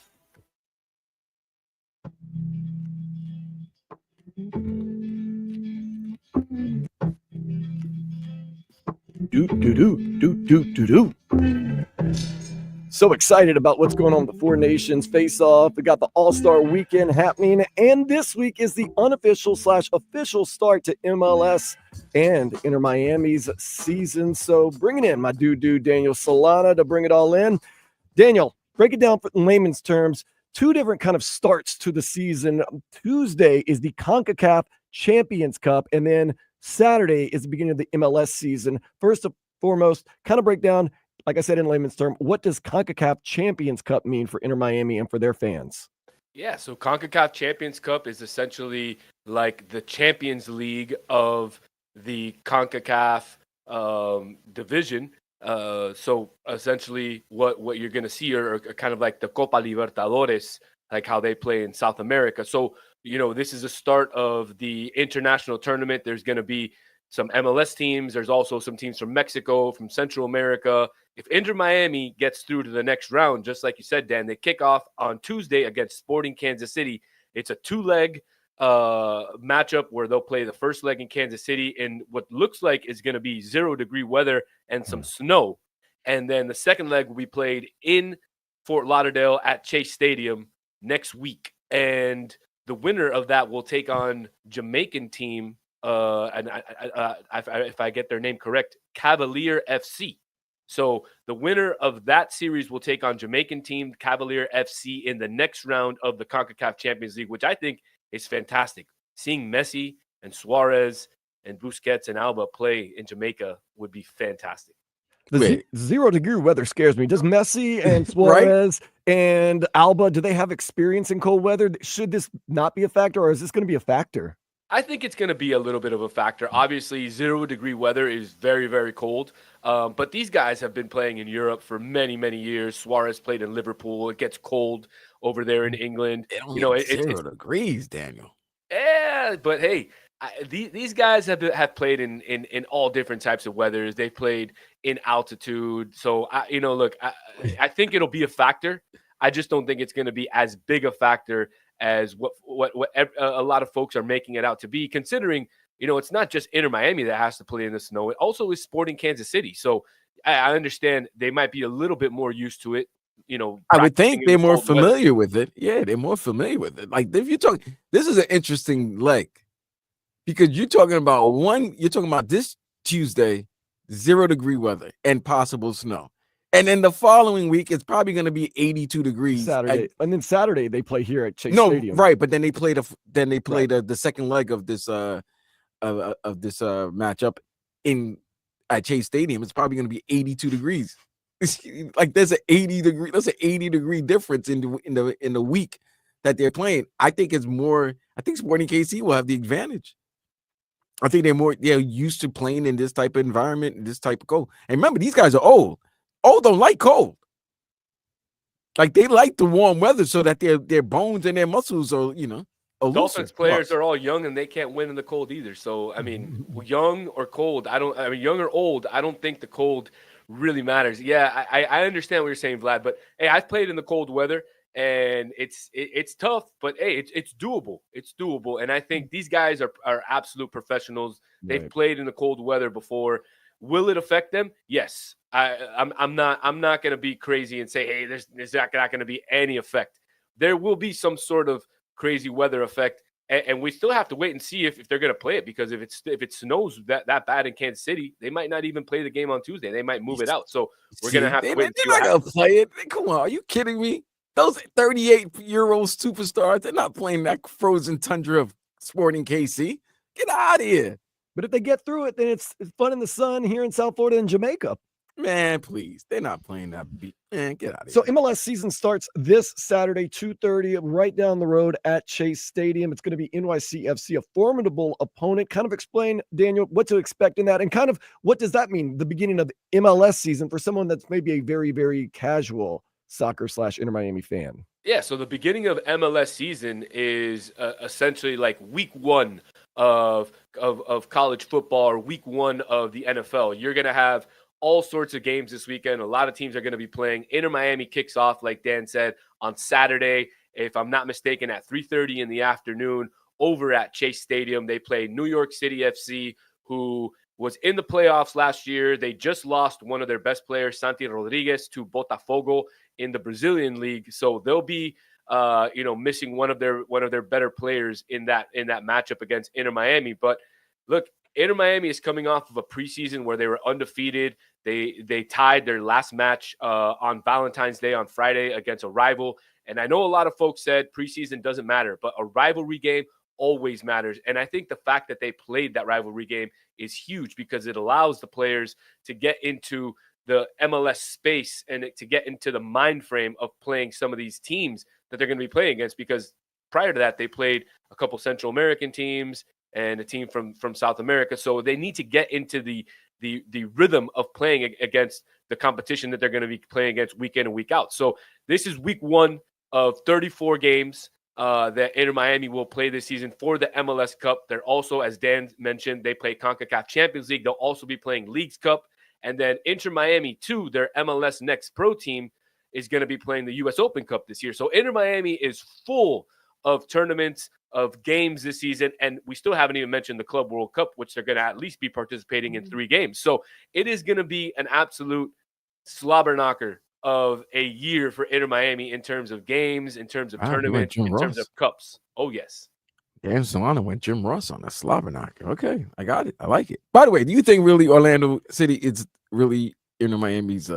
So excited about what's going on with the Four Nations face-off. We got the All-Star Weekend happening, and this week is the unofficial/official start to MLS and Inter Miami's season. So bringing in my dude Daniel Solana to bring it all in. Daniel, break it down in layman's terms. Two different kind of starts to the season. Tuesday is the CONCACAF Champions Cup, and then Saturday is the beginning of the MLS season. First and foremost, kind of break down, like I said in layman's term, what does CONCACAF Champions Cup mean for Inter Miami and for their fans? Yeah, so CONCACAF Champions Cup is essentially like the Champions League of the CONCACAF division. So essentially what you're going to see are kind of like the Copa Libertadores, like how they play in South America. So, this is the start of the international tournament. There's going to be some MLS teams. There's also some teams from Mexico, from Central America. If Inter Miami gets through to the next round, just like you said, Dan, they kick off on Tuesday against Sporting Kansas City. It's a two-leg matchup where they'll play the first leg in Kansas City in what looks like is going to be 0-degree weather and some snow. And then the second leg will be played in Fort Lauderdale at Chase Stadium next week. And the winner of that will take on Jamaican team, and if I get their name correct, Cavalier FC. So the winner of that series will take on Jamaican team Cavalier FC in the next round of the CONCACAF Champions League, which I think is fantastic. Seeing Messi and Suarez and Busquets and Alba play in Jamaica would be fantastic. The 0-degree weather scares me. Does Messi and Suarez and Alba, do they have experience in cold weather? Should this not be a factor, or is this going to be a factor? I think it's going to be a little bit of a factor. Obviously, 0-degree weather is very, very cold. But these guys have been playing in Europe for many, many years. Suarez played in Liverpool. It gets cold over there in England. It's 0 degrees, Daniel. Yeah, but hey, these guys have played in all different types of weathers. They've played in altitude. So, I think it'll be a factor. I just don't think it's going to be as big a factor as what a lot of folks are making it out to be, considering, it's not just Inter Miami that has to play in the snow. It also is Sporting Kansas City. So I understand they might be a little bit more used to it. I would think they're more familiar with it. Yeah, they're more familiar with it. Like, if you talk, this is an interesting leg because you're talking about this Tuesday, 0-degree weather and possible snow. And then the following week, it's probably going to be 82 degrees. And then Saturday they play here at Chase Stadium. Right, but then they play the second leg of this matchup at Chase Stadium. It's probably going to be 82 degrees. Like there's an 80-degree difference in the week that they're playing. I think Sporting KC will have the advantage. I think they're used to playing in this type of environment and this type of cold. And remember, these guys are old. Old don't like cold. Like they like the warm weather so that their bones and their muscles are, Dolphins players are all young and they can't win in the cold either. So, young or cold, young or old, I don't think the cold really matters. Yeah, I understand what you're saying, Vlad, but hey, I've played in the cold weather and it's tough, but hey, it's doable. It's doable. And I think these guys are absolute professionals. They've played in the cold weather before. Will it affect them? Yes. I'm not going to be crazy and say, hey, there's not going to be any effect. There will be some sort of crazy weather effect, and we still have to wait and see if they're going to play it, because if it snows that bad in Kansas City, they might not even play the game on Tuesday. They might move it out. So we're going to have to wait. They're not going to play it. Come on, are you kidding me? Those 38-year-old superstars, they're not playing that frozen tundra of Sporting KC. Get out of here. But if they get through it, then it's fun in the sun here in South Florida and Jamaica. Man, please. They're not playing that beat. Man, get out of here. So MLS season starts this Saturday, 2:30, right down the road at Chase Stadium. It's going to be NYCFC, a formidable opponent. Kind of explain, Daniel, what to expect in that, and kind of what does that mean, the beginning of the MLS season, for someone that's maybe a very, very casual soccer / Inter Miami fan? Yeah, so the beginning of MLS season is essentially like week one of college football or week one of the NFL. You're going to have all sorts of games this weekend. A lot of teams are going to be playing. Inter Miami kicks off, like Dan said, on Saturday, if I'm not mistaken, at 3:30 in the afternoon over at Chase Stadium. They play New York City FC, who was in the playoffs last year. They just lost one of their best players, Santi Rodriguez, to Botafogo in the Brazilian league. So they'll be missing one of their better players in that matchup against Inter Miami. But look, Inter Miami is coming off of a preseason where they were undefeated. They tied their last match on Valentine's Day on Friday against a rival. And I know a lot of folks said preseason doesn't matter, but a rivalry game always matters. And I think the fact that they played that rivalry game is huge because it allows the players to get into the MLS space and to get into the mind frame of playing some of these teams that they're going to be playing against, because prior to that, they played a couple Central American teams and a team from South America. So they need to get into the rhythm of playing against the competition that they're going to be playing against week in and week out. So this is week one of 34 games that Inter Miami will play this season for the MLS Cup. They're also, as Dan mentioned, they play CONCACAF Champions League. They'll also be playing Leagues Cup. And then Inter Miami, too, their MLS Next Pro team, is going to be playing the U.S. Open Cup this year. So Inter Miami is full of tournaments, of games this season. And we still haven't even mentioned the Club World Cup, which they're going to at least be participating in 3 games. So it is going to be an absolute slobber knocker of a year for Inter Miami in terms of games, in terms of tournaments, in terms of cups. Oh, yes. Dan Solana went Jim Ross on a slobber knocker. Okay, I got it. I like it. By the way, do you think really Orlando City is really Inter Miami's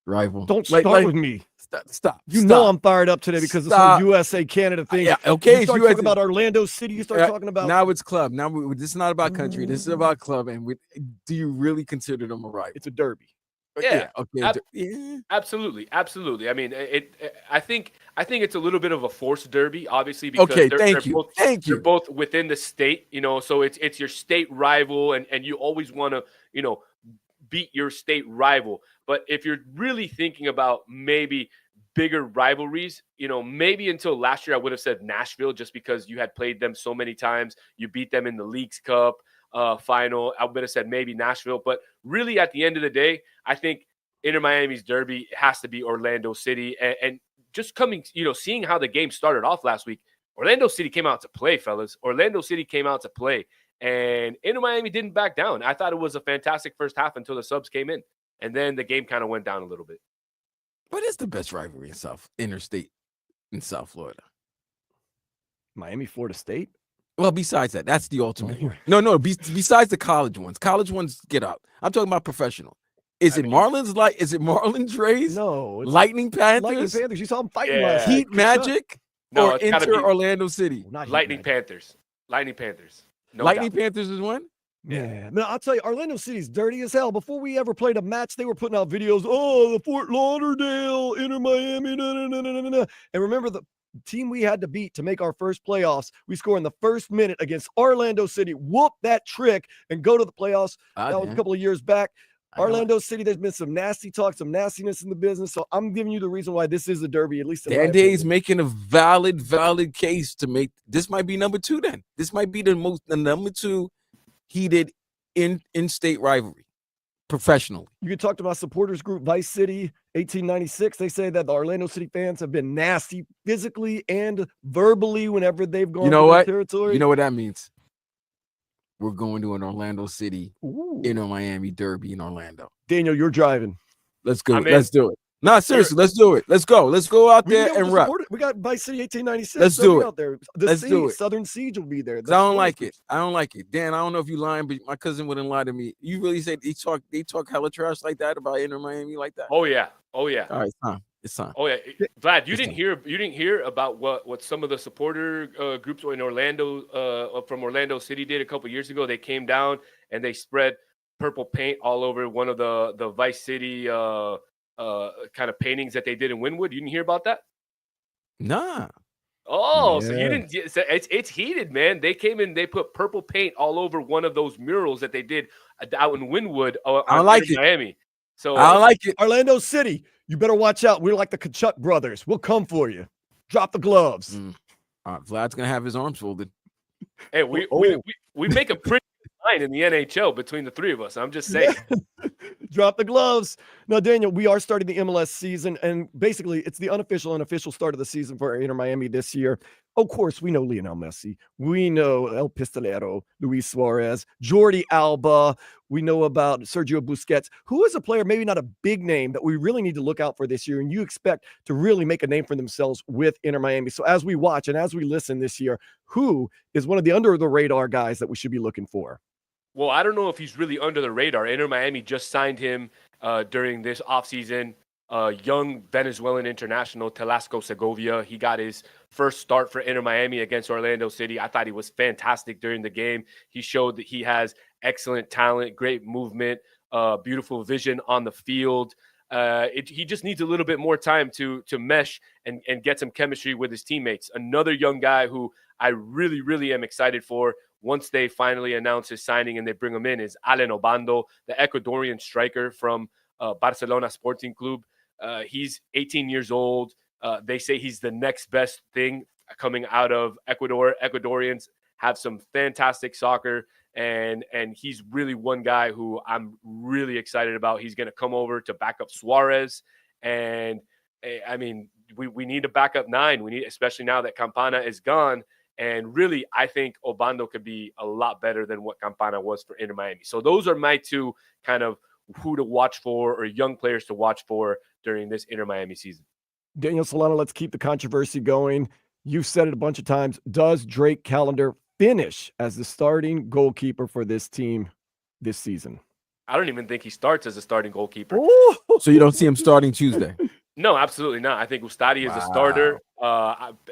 rival? Don't start with me. Stop. You know I'm fired up today because it's the USA Canada thing. Yeah, okay. You start talking about Orlando City. You start talking about now it's club. Now this is not about country. This is about club. And do you really consider them a rival? It's a derby. Yeah. Okay. Absolutely. I mean, I think it's a little bit of a forced derby, obviously, because they're both within the state, so it's your state rival, and you always want to, beat your state rival. But if you're really thinking about maybe bigger rivalries, maybe until last year I would have said Nashville, just because you had played them so many times. You beat them in the Leagues Cup final. I would have said maybe Nashville, but really at the end of the day, I think Inter Miami's derby has to be Orlando City. And just coming, seeing how the game started off last week, Orlando City came out to play, fellas. Orlando City came out to play, and Inter Miami didn't back down. I thought it was a fantastic first half until the subs came in, and then the game kind of went down a little bit. What is the best rivalry in interstate in South Florida? Miami, Florida State. Well, besides that, that's the ultimate. No. Besides the college ones get out. I'm talking about professional. Is it Marlins Rays? No. Lightning Panthers? Lightning Panthers. You saw them fighting last Heat Magic? No, or Inter Orlando City? Lightning Panthers. Lightning Panthers. No Lightning doubt. Panthers is one? Yeah. No, I'll tell you, Orlando City's dirty as hell. Before we ever played a match, they were putting out videos. Oh, the Fort Lauderdale, Inter Miami, And remember the team we had to beat to make our first playoffs. We scored in the first minute against Orlando City. Whoop that trick and go to the playoffs. That was a couple of years back. Orlando City, there's been some nasty talk, some nastiness in the business. So I'm giving you the reason why this is a derby, at least. Dan Day's making a valid case to make this might be number 2 then. This might be the number 2 heated in-state rivalry professionally. You can talk to my supporters group, Vice City 1896. They say that the Orlando City fans have been nasty physically and verbally whenever they've gone to their territory. You know what that means? We're going to an Orlando City Inter Miami derby in Orlando. Daniel, you're driving. Let's go. Let's do it. No, seriously, let's do it. Let's go. Let's go out there and rep. We got Vice City 1896. Let's do it. Out there. Let's do it. Southern Siege will be there. I don't like it. Dan, I don't know if you lying, but my cousin wouldn't lie to me. You really say they talk hella trash like that about Inter Miami like that? Oh yeah. All right, it's time. Oh yeah, Vlad, you didn't hear about what some of the supporter groups in Orlando from Orlando City did a couple years ago. They came down and they spread purple paint all over one of the Vice City kind of paintings that they did in Wynwood. You didn't hear about that? Nah. Oh, yeah. So you didn't? It's heated, man. They came in, they put purple paint all over one of those murals that they did out in Wynwood. I like it, Miami. So I like it. Orlando City. You better watch out. We're like the Kachuk brothers. We'll come for you. Drop the gloves. All right, Vlad's gonna have his arms folded. Hey, we make a pretty good line in the NHL between the three of us. I'm just saying. Drop the gloves. Now, Daniel, we are starting the MLS season, and basically it's the unofficial and official start of the season for Inter Miami this year. Of course, we know Lionel Messi. We know El Pistolero, Luis Suarez, Jordi Alba. We know about Sergio Busquets, who is a player, maybe not a big name, that we really need to look out for this year, and you expect to really make a name for themselves with Inter Miami. So as we watch and as we listen this year, who is one of the under-the-radar guys that we should be looking for? Well, I don't know if he's really under the radar. Inter Miami just signed him during this offseason. Young Venezuelan international, Telasco Segovia. He got his first start for Inter Miami against Orlando City. I thought he was fantastic during the game. He showed that he has excellent talent, great movement, beautiful vision on the field. He just needs a little bit more time to mesh and get some chemistry with his teammates. Another young guy who I really, really am excited for once they finally announce his signing and they bring him in is Allen Obando, the Ecuadorian striker from Barcelona Sporting Club. He's 18 years old. They say he's the next best thing coming out of Ecuador. Ecuadorians have some fantastic soccer, and he's really one guy who I'm really excited about. He's going to come over to back up Suarez, and I mean, we need a backup nine. We need, especially now that Campana is gone. And really, I think Obando could be a lot better than what Campana was for Inter Miami. So those are my two kind of who to watch for or young players to watch for during this Inter Miami season. Daniel Solano, let's keep the controversy going. You've said it a bunch of times. Does Drake Callender finish as the starting goalkeeper for this team this season? I don't even think he starts as a starting goalkeeper. Ooh. So you don't see him starting Tuesday? No, absolutely not. I think Ustadi is a starter.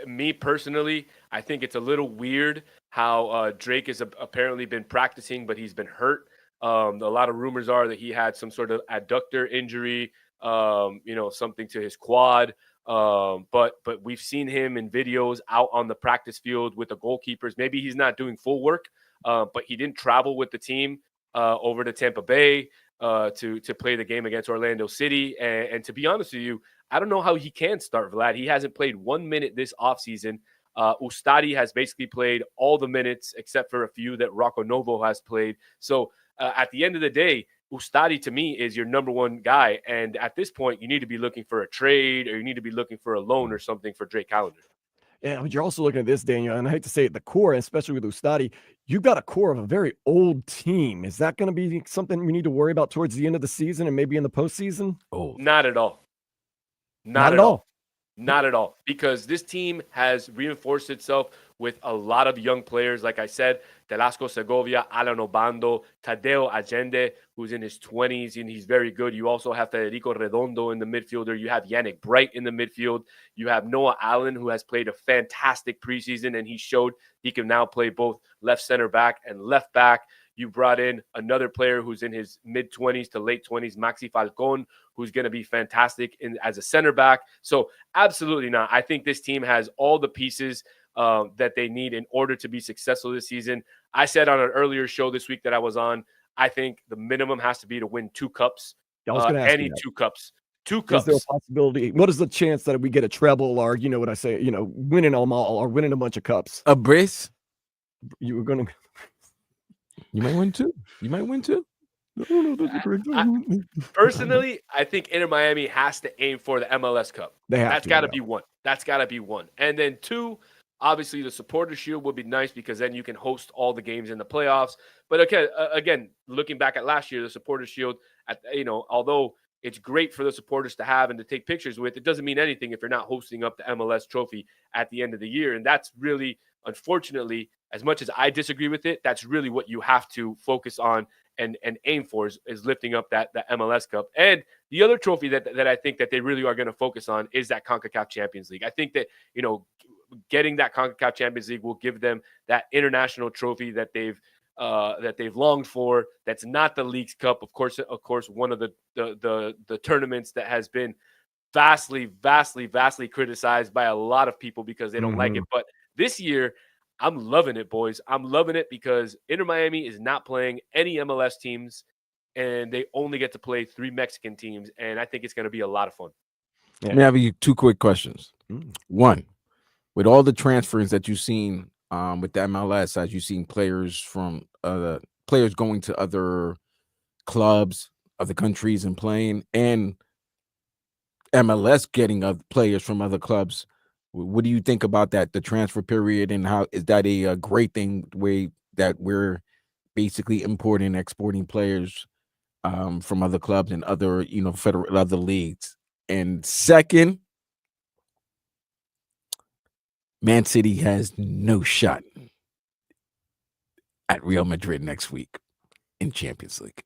Me personally, I think it's a little weird how Drake has apparently been practicing, but he's been hurt. A lot of rumors are that he had some sort of adductor injury, something to his quad. But we've seen him in videos out on the practice field with the goalkeepers. Maybe he's not doing full work, but he didn't travel with the team over to Tampa Bay to play the game against Orlando City. And to be honest with you, I don't know how he can start, Vlad. He hasn't played 1 minute this offseason. Ustadi has basically played all the minutes except for a few that Rocco Novo has played. So at the end of the day, Ustadi to me is your number one guy. And at this point, you need to be looking for a trade or you need to be looking for a loan or something for Drake Callender. Yeah, but you're also looking at this, Daniel, and I hate to say it, the core, especially with Ustadi, you've got a core of a very old team. Is that going to be something we need to worry about towards the end of the season and maybe in the postseason? Oh, not at all. Not at all. Not at all. Because this team has reinforced itself with a lot of young players. Like I said, Telasco Segovia, Alan Obando, Tadeo Allende, who's in his 20s, and he's very good. You also have Federico Redondo in the midfielder. You have Yannick Bright in the midfield. You have Noah Allen, who has played a fantastic preseason, and he showed he can now play both left center back and left back. You brought in another player who's in his mid-20s to late 20s, Maxi Falcon, who's going to be fantastic as a center back. So absolutely not. I think this team has all the pieces that they need in order to be successful this season. I said on an earlier show this week that I was on, I think the minimum has to be to win 2 cups. Any 2 cups. 2 cups. Is there a possibility? What is the chance that we get a treble or, you know what I say, winning them all or winning a bunch of cups? A brace? You were going to... You might win 2. You might win 2. Personally, I think Inter Miami has to aim for the MLS Cup. That's got to be one. That's got to be one. And then 2, obviously the Supporters Shield would be nice because then you can host all the games in the playoffs. But okay, again, looking back at last year, the Supporters Shield, although it's great for the supporters to have and to take pictures with, it doesn't mean anything if you're not hosting up the MLS trophy at the end of the year. And that's really, unfortunately, as much as I disagree with it, that's really what you have to focus on and aim for is lifting up that MLS Cup. And the other trophy that I think that they really are going to focus on is that CONCACAF Champions League. I think that, getting that CONCACAF Champions League will give them that international trophy that they've longed for. That's not the Leagues Cup. Of course, one of the tournaments that has been vastly criticized by a lot of people because they don't like it. But this year, I'm loving it, boys. I'm loving it because Inter Miami is not playing any MLS teams, and they only get to play 3 Mexican teams, and I think it's going to be a lot of fun. Let me have you 2 quick questions. One, with all the transfers that you've seen with the MLS, as you've seen players from players going to other clubs, other countries and playing, and MLS getting other players from other clubs. What do you think about that? The transfer period, and how is that a great thing? The way that we're basically importing, and exporting players from other clubs and other, federal other leagues. And second, Man City has no shot at Real Madrid next week in Champions League.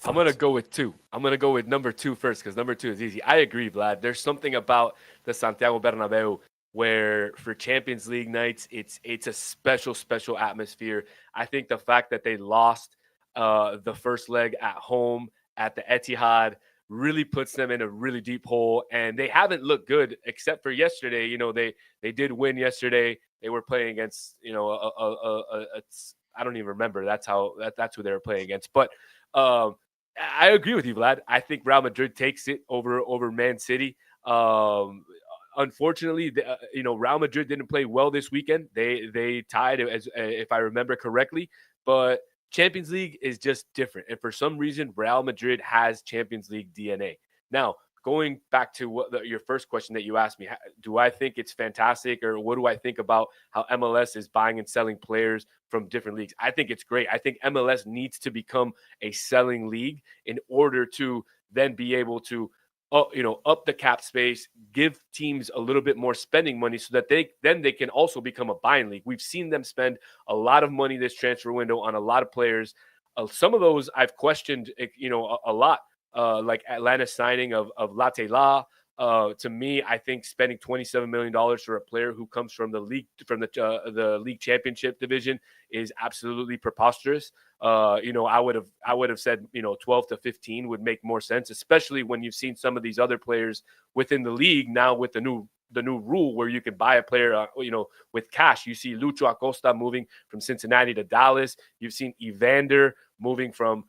I'm going to go with 2. I'm going to go with number 2 first because number 2 is easy. I agree, Vlad. There's something about the Santiago Bernabeu where for Champions League nights, it's a special atmosphere. I think the fact that they lost the first leg at home at the Etihad really puts them in a really deep hole, and they haven't looked good except for yesterday. They did win yesterday. They were playing against, I don't even remember. That's who they were playing against. But I agree with you, Vlad. I think Real Madrid takes it over Man City. Unfortunately, Real Madrid didn't play well this weekend. They tied, as if I remember correctly. But Champions League is just different, and for some reason, Real Madrid has Champions League DNA. Now, going back to your first question that you asked me, do I think it's fantastic, or what do I think about how MLS is buying and selling players from different leagues? I think it's great. I think MLS needs to become a selling league in order to then be able to up the cap space, give teams a little bit more spending money so that they can also become a buying league. We've seen them spend a lot of money this transfer window on a lot of players. Some of those I've questioned, a lot, like Atlanta signing of Latela. To me, I think spending $27 million for a player who comes from the league, from the league championship division, is absolutely preposterous. I would have said 12 to 15 would make more sense, especially when you've seen some of these other players within the league now with the new rule where you can buy a player with cash. You see Lucho Acosta moving from Cincinnati to Dallas. You've seen Evander moving from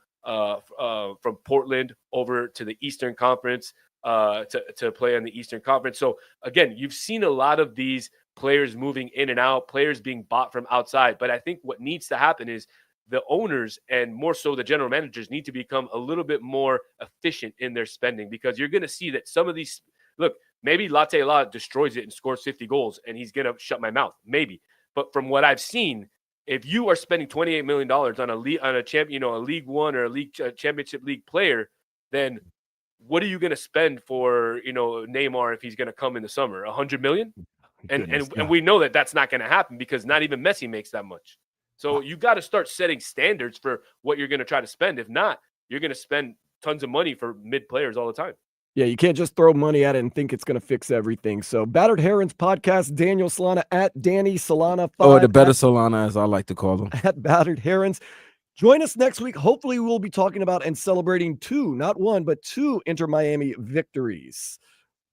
Portland over to the Eastern Conference to play in the Eastern Conference. So again, you've seen a lot of these players moving in and out, players being bought from outside. But I think what needs to happen is the owners, and more so the general managers, need to become a little bit more efficient in their spending, because you're going to see that some of these, look, maybe Latela destroys it and scores 50 goals and he's going to shut my mouth, maybe. But from what I've seen, if you are spending $28 million on a League One or a league championship league player, then what are you going to spend for, Neymar if he's going to come in the summer? $100 million? And we know that that's not going to happen, because not even Messi makes that much. So you got to start setting standards for what you're going to try to spend. If not, you're going to spend tons of money for mid players all the time. Yeah, you can't just throw money at it and think it's going to fix everything. So Battered Herons podcast, Daniel Solana at Danny Solana 5. Oh, the better Solana, as I like to call them. At Battered Herons. Join us next week. Hopefully we'll be talking about and celebrating 2, not 1, but 2 Inter Miami victories.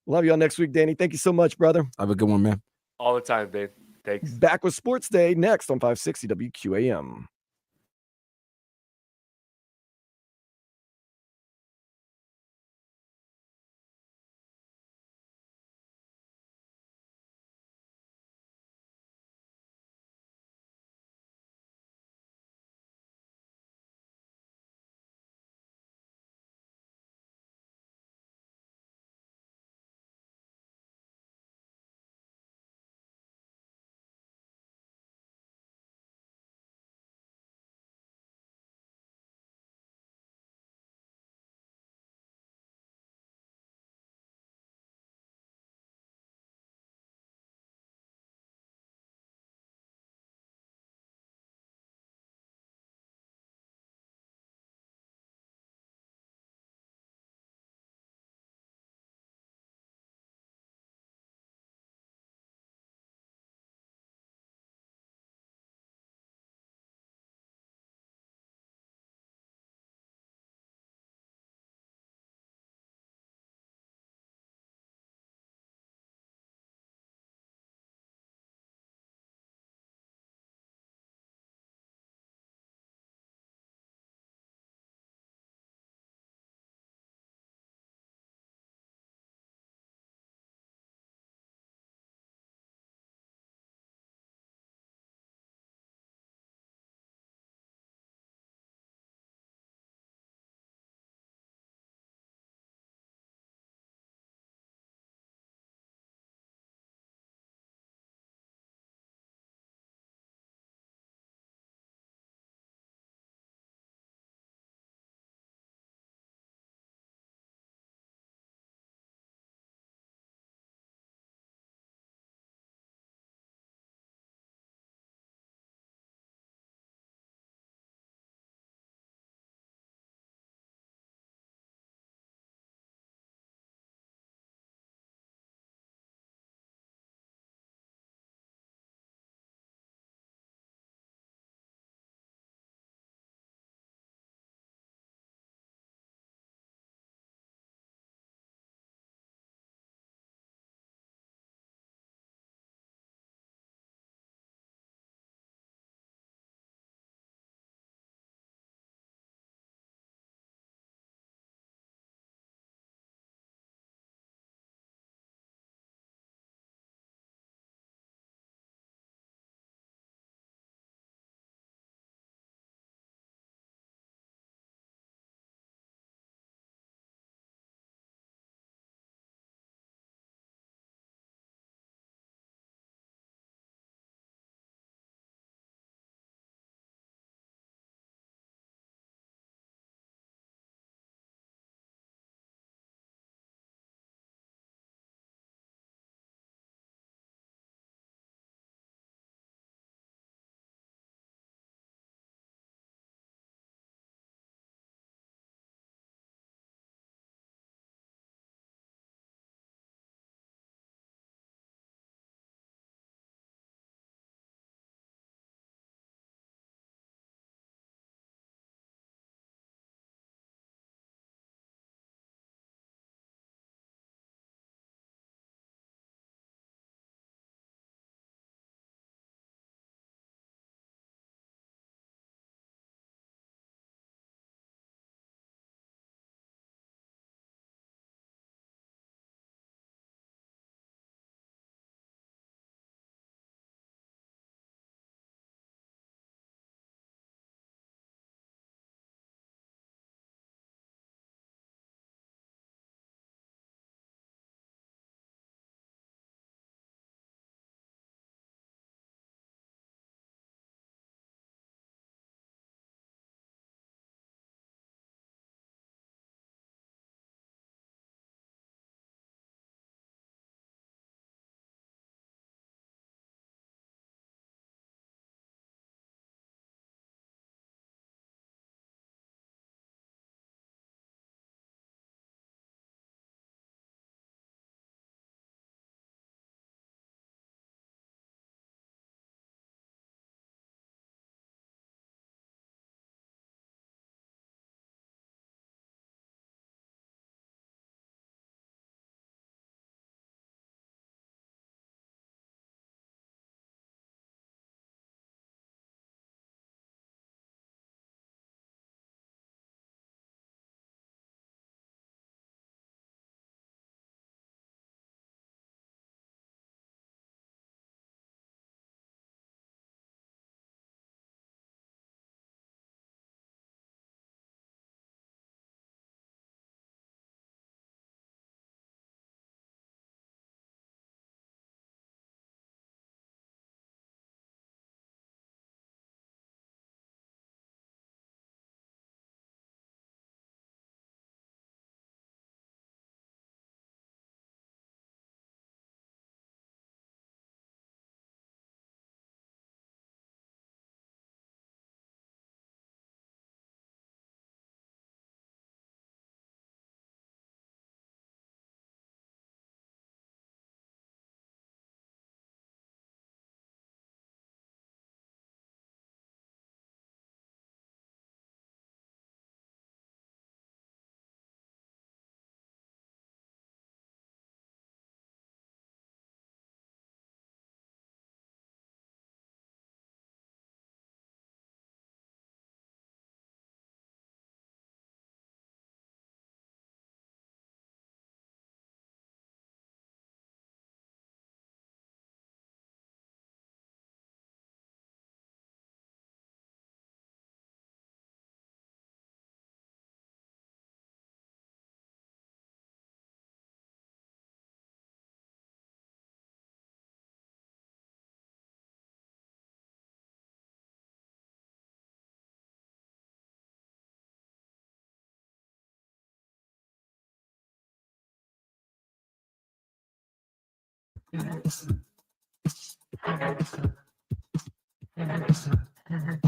We'll have you on next week, Danny. Thank you so much, brother. Have a good one, man. All the time, Dave. Thanks. Back with Sports Day next on 560 WQAM.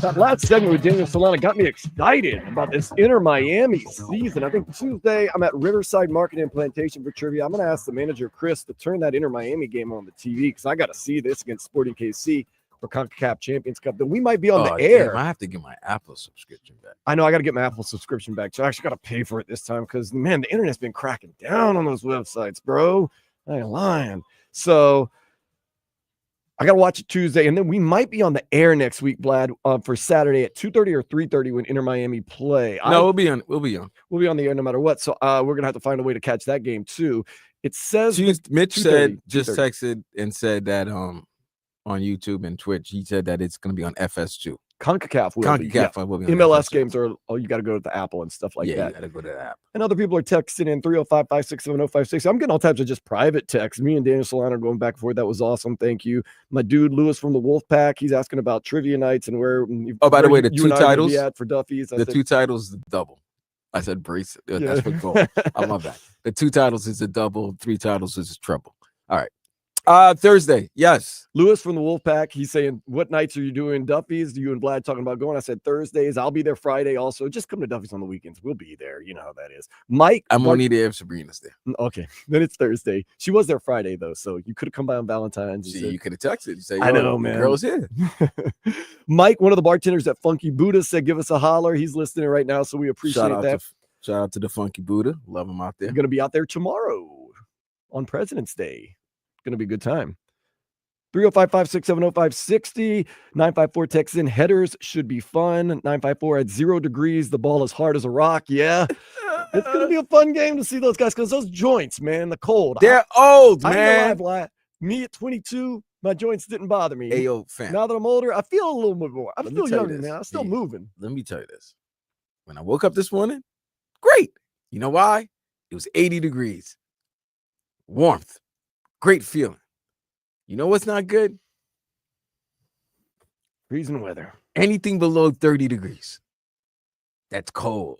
That last segment with Daniel Solana got me excited about this Inter Miami season. I think Tuesday I'm at Riverside Market and Plantation for trivia. I'm going to ask the manager, Chris, to turn that Inter Miami game on the TV because I got to see this against Sporting KC for CONCACAF Champions Cup. Then we might be on the air. Damn, I have to get my Apple subscription back. I know I got to get my Apple subscription back. So I actually got to pay for it this time because, man, the internet's been cracking down on those websites, bro. I ain't lying. So I got to watch it Tuesday, and then we might be on the air next week, Vlad, for Saturday at 2:30 or 3:30 when Inter Miami play. No, we'll be on. We'll be on the air no matter what. So we're gonna have to find a way to catch that game too. It says Mitch said just texted and said that on YouTube and Twitch, he said that it's gonna be on FS2. CONCACAF will be. MLS games are you got to go to the Apple and stuff like that. Yeah, you got to go to the app. And other people are texting in 305-567-0560. I'm getting all types of just private texts. Me and Daniel Solana are going back and forth. That was awesome. Thank you. My dude Lewis from the Wolfpack. He's asking about trivia nights and where. Oh, by the way, the two titles for Duffy's. The two titles is double. I said brace. That's what goal. I love that. The two titles is a double. 3 titles is a treble. All right. Thursday, yes. Lewis from the Wolfpack, he's saying, what nights are you doing Duffy's? You and Vlad talking about going? I said Thursdays. I'll be there Friday also. Just come to Duffy's on the weekends. We'll be there. You know how that is. Mike. I'm only there if Sabrina's there. Okay. Then it's Thursday. She was there Friday, though, so you could have come by on Valentine's. You could have texted. You say, I know, man. Girl's here. Mike, one of the bartenders at Funky Buddha, said, give us a holler. He's listening right now, so we appreciate that. Shout out to the Funky Buddha. Love him out there. You're going to be out there tomorrow on President's Day. Going to be a good time. 305-567-0560. 954 text in. Headers should be fun. 954 at 0 degrees. The ball is hard as a rock. Yeah. It's going to be a fun game to see those guys because those joints, man, the cold. They're old, man. Me at 22, my joints didn't bother me. Ayo, fam. Now that I'm older, I feel a little bit more. I'm still young, man. I'm still moving. Let me tell you this. When I woke up this morning, great. You know why? It was 80 degrees. Warmth. Great feeling. You know what's not good? Freezing weather. Anything below 30 degrees. That's cold.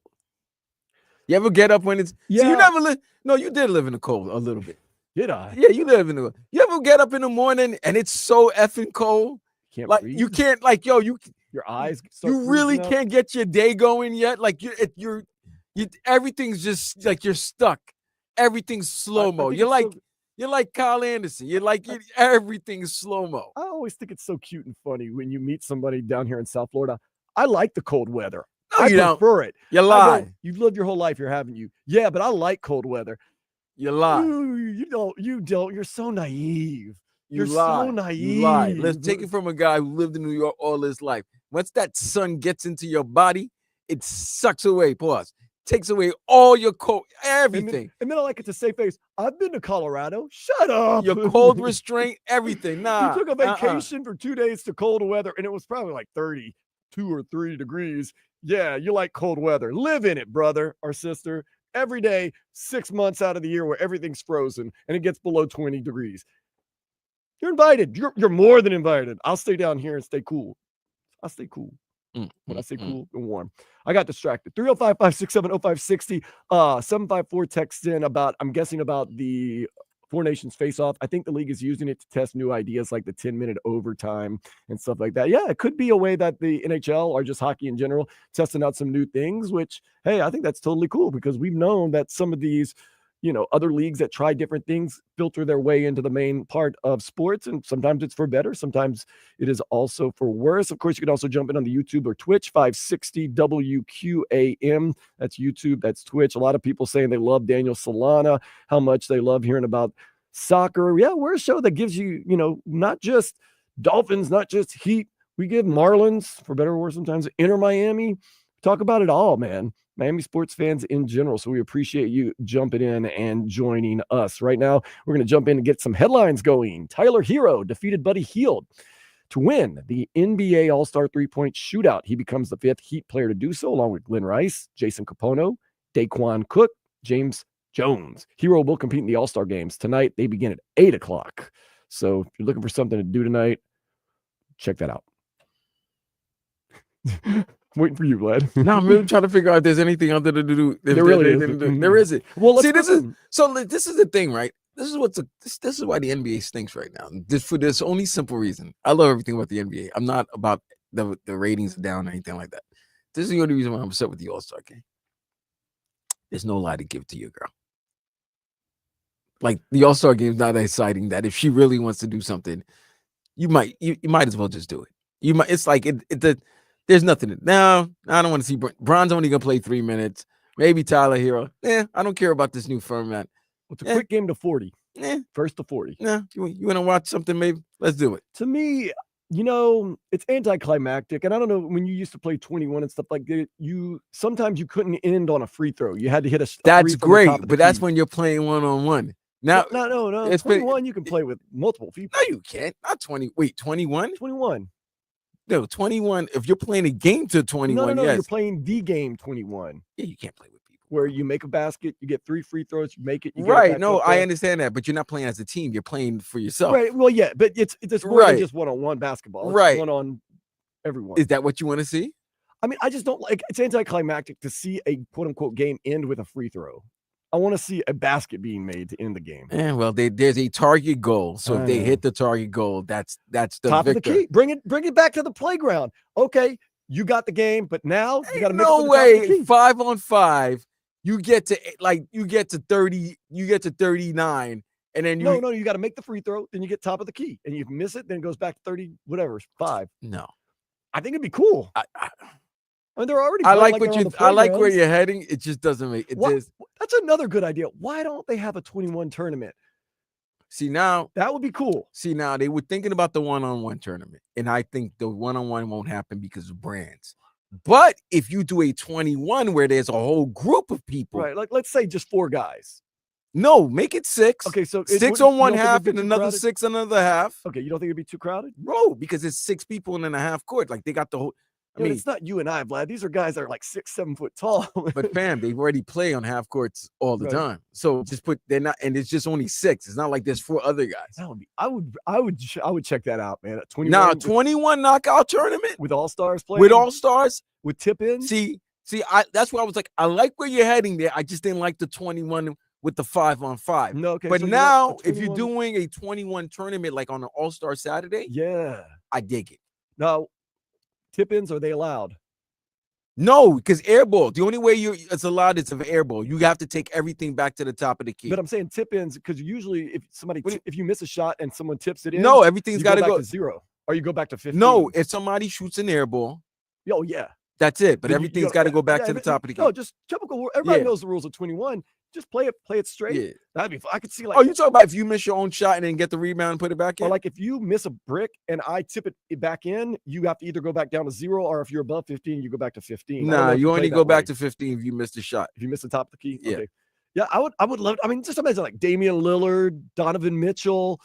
You ever get up when it's... Yeah. So you never live... No, you did live in the cold a little bit. Did I? Yeah, you live in the... You ever get up in the morning and it's so effing cold? Can't like, breathe? you can't... Like, yo, you... Your eyes start You really freezing up? can't get your day going yet. Like, you're everything's just... Like, you're stuck. Everything's slow-mo. You're like Kyle Anderson. Everything's slow-mo. I always think it's so cute and funny when you meet somebody down here in South Florida. I like the cold weather. No, I you don't. prefer it. You lie. You've lived your whole life here, haven't you? Yeah, but I like cold weather. You lie. You don't. You're so naive. You're lie. so naive. You lie. Let's take it from a guy who lived in New York all his life. Once that sun gets into your body, it sucks away. Pause. Takes away all your cold, everything. And then I like it to say face. I've been to Colorado. Shut up. Your cold restraint, everything. Nah. You took a vacation for 2 days to cold weather, and it was probably like 32 or 3 degrees. Yeah, you like cold weather. Live in it, brother or sister. Every day, 6 months out of the year where everything's frozen and it gets below 20 degrees. You're invited. You're more than invited. I'll stay down here and stay cool. I'll stay cool. When I say cool and warm. I got distracted. 305-567-0560. 754 text in about, I'm guessing about the Four Nations face-off. I think the league is using it to test new ideas like the 10-minute overtime and stuff like that. Yeah, it could be a way that the NHL or just hockey in general testing out some new things, which, hey, I think that's totally cool because we've known that some of these, other leagues that try different things filter their way into the main part of sports. And sometimes it's for better. Sometimes it is also for worse. Of course, you can also jump in on the YouTube or Twitch, 560 WQAM. That's YouTube. That's Twitch. A lot of people saying they love Daniel Solana, how much they love hearing about soccer. Yeah, we're a show that gives you, not just Dolphins, not just Heat. We give Marlins, for better or worse sometimes, Inter Miami. Talk about it all, man. Miami sports fans in general. So we appreciate you jumping in and joining us. Right now, we're going to jump in and get some headlines going. Tyler Hero defeated Buddy Hield to win the NBA All-Star three-point shootout. He becomes the 5th Heat player to do so, along with Glenn Rice, Jason Capono, Daquan Cook, James Jones. Hero will compete in the All-Star games tonight. They begin at 8 o'clock. So if you're looking for something to do tonight, check that out. Waiting for you, Vlad. No, I'm really trying to figure out if there's anything other to do. There really isn't. There isn't. Well, see, this is the thing, right? this is why the NBA stinks right now. For this only simple reason. I love everything about the NBA. I'm not about the ratings are down or anything like that. This is the only reason why I'm upset with the All-Star game. There's no lie to give to your girl. Like the All-Star game is not that exciting that if she really wants to do something, you might as well just do it. It's like there's nothing. No, I don't want to see Bron's only gonna play 3 minutes. Maybe Tyler Hero. I don't care about this new format. It's a quick game to 40. First to 40. Yeah, you want to watch something? Maybe let's do it. To me, it's anticlimactic, and I don't know when you used to play 21 and stuff like that. Sometimes you couldn't end on a free throw. You had to hit a. That's great, but that's when you're playing 1-on-1. Now, no. It's 21. You can play with multiple people. No, you can't. Not 20. Wait, 21? 21. No, 21. If you're playing a game to 21, no, yes. You're playing the game 21. Yeah, you can't play with people. Where you make a basket, you get 3 free throws, you make it. You right. No, I understand that, but you're not playing as a team. You're playing for yourself. Right. Well, yeah, but it's more than just one-on-one basketball. It's right. One-on everyone. Is that what you want to see? I mean, I just don't like. It's anticlimactic to see a quote-unquote game end with a free throw. I want to see a basket being made to end the game. Well, there's a target goal. So if they hit the target goal, that's the top victor. Of the key. Bring it back to the playground. Okay, you got the game, but now you got to make no way. 5-on-5, you get to 30, you get to 39, and then no, you got to make the free throw, then you get top of the key, and you miss it, then it goes back to 30, whatever, 5. No, I think it'd be cool. I mean, they're already. I like where you're heading. It just doesn't make it. That's another good idea. Why don't they have a 21 tournament? See, now that would be cool. See, now they were thinking about the 1-on-1 tournament, and I think the 1-on-1 won't happen because of brands. But if you do a 21 where there's a whole group of people, right? Like let's say just 4 guys. No, make it 6. Okay, so 6 on one half and another 6 on another half. Okay, you don't think it'd be too crowded? No, because it's 6 people in a half court. Like they got the whole. I mean, it's not you and I, Vlad. These are guys that are like 6-7 foot tall. But fam, they already play on half courts all the time. So just they're not, and it's just only 6. It's not like there's 4 other guys. That would be. I would check that out, man. 21 knockout tournament with all stars playing. With all stars with tip ins. See, that's why I was like, I like where you're heading there. I just didn't like the 21 with the 5-on-5. No, okay. But so now, if you're doing a 21 tournament like on an All-Star Saturday, I dig it. Now, tip ins, are they allowed? No, because airball. The only way it's allowed is of airball. You have to take everything back to the top of the key. But I'm saying tip ins because usually if you miss a shot and someone tips it in, no, everything's got to go to 0 or you go back to 15. No, if somebody shoots an airball, yeah, that's it. But everything's got to go back to the top of the key. No, just typical. Everybody knows the rules of 21. Just play it straight. Yeah. That'd be fun. I could see you talking about if you miss your own shot and then get the rebound and put it back in? Or like if you miss a brick and I tip it back in, you have to either go back down to 0 or if you're above 15, you go back to 15. Nah, you only go back to 15 if you miss the shot. If you miss the top of the key. Yeah. Okay. Yeah, I would love. I mean, just imagine like Damian Lillard, Donovan Mitchell,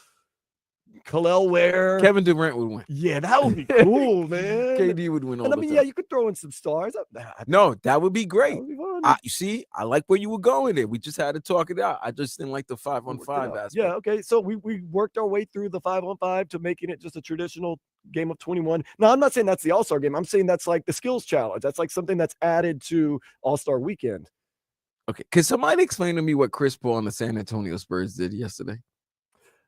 Khalil Ware. Kevin Durant would win. Yeah, that would be cool, man. KD would win all and I mean, the time. you could throw in some stars. No, that would be great. That would be fun. You see, I like where you were going there. We just had to talk it out. I just didn't like the 5-on-5 aspect. Yeah, okay. So we worked our way through the 5-on-5 to making it just a traditional game of 21. Now, I'm not saying that's the All-Star game. I'm saying that's like the skills challenge. That's like something that's added to All-Star weekend. Okay. Can somebody explain to me what Chris Paul and the San Antonio Spurs did yesterday?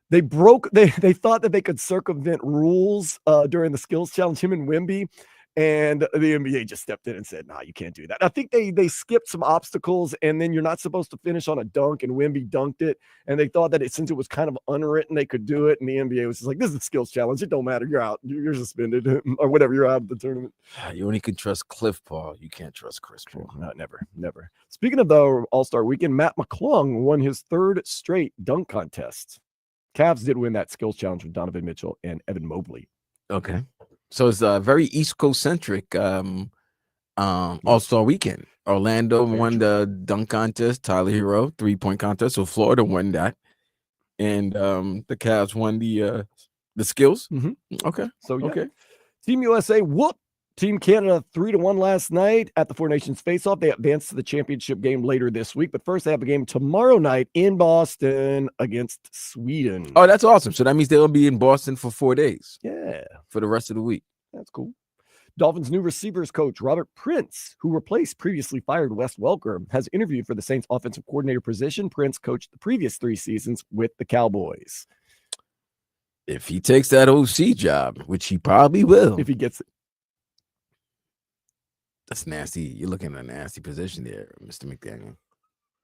They thought that they could circumvent rules during the skills challenge, him and Wemby, and the NBA just stepped in and said, nah, you can't do that. I think they skipped some obstacles, and then you're not supposed to finish on a dunk, and Wemby dunked it, and they thought that since it was kind of unwritten, they could do it, and the NBA was just like, this is a skills challenge. It don't matter. You're out. You're suspended or whatever. You're out of the tournament. You only can trust Cliff Paul. You can't trust Chris Paul. No, never. Speaking of the All-Star weekend, Matt McClung won his 3rd straight dunk contest. Cavs did win that skills challenge with Donovan Mitchell and Evan Mobley. Okay. So it's a very East Coast centric All-Star weekend. Orlando won the dunk contest, Tyler Hero 3-point contest. So Florida won that. And the Cavs won the skills. Mm-hmm. Okay. So okay. Team USA whooped Team Canada 3-1 last night at the Four Nations Face-Off. They advanced to the championship game later this week, but first they have a game tomorrow night in Boston against Sweden. Oh, that's awesome. So that means they'll be in Boston for 4 days. Yeah. For the rest of the week. That's cool. Dolphins' new receivers coach, Robert Prince, who replaced previously fired Wes Welker, has interviewed for the Saints offensive coordinator position. Prince coached the previous 3 seasons with the Cowboys. If he takes that OC job, which he probably will, If he gets it. That's nasty. You're looking at a nasty position there, Mr. McDaniel.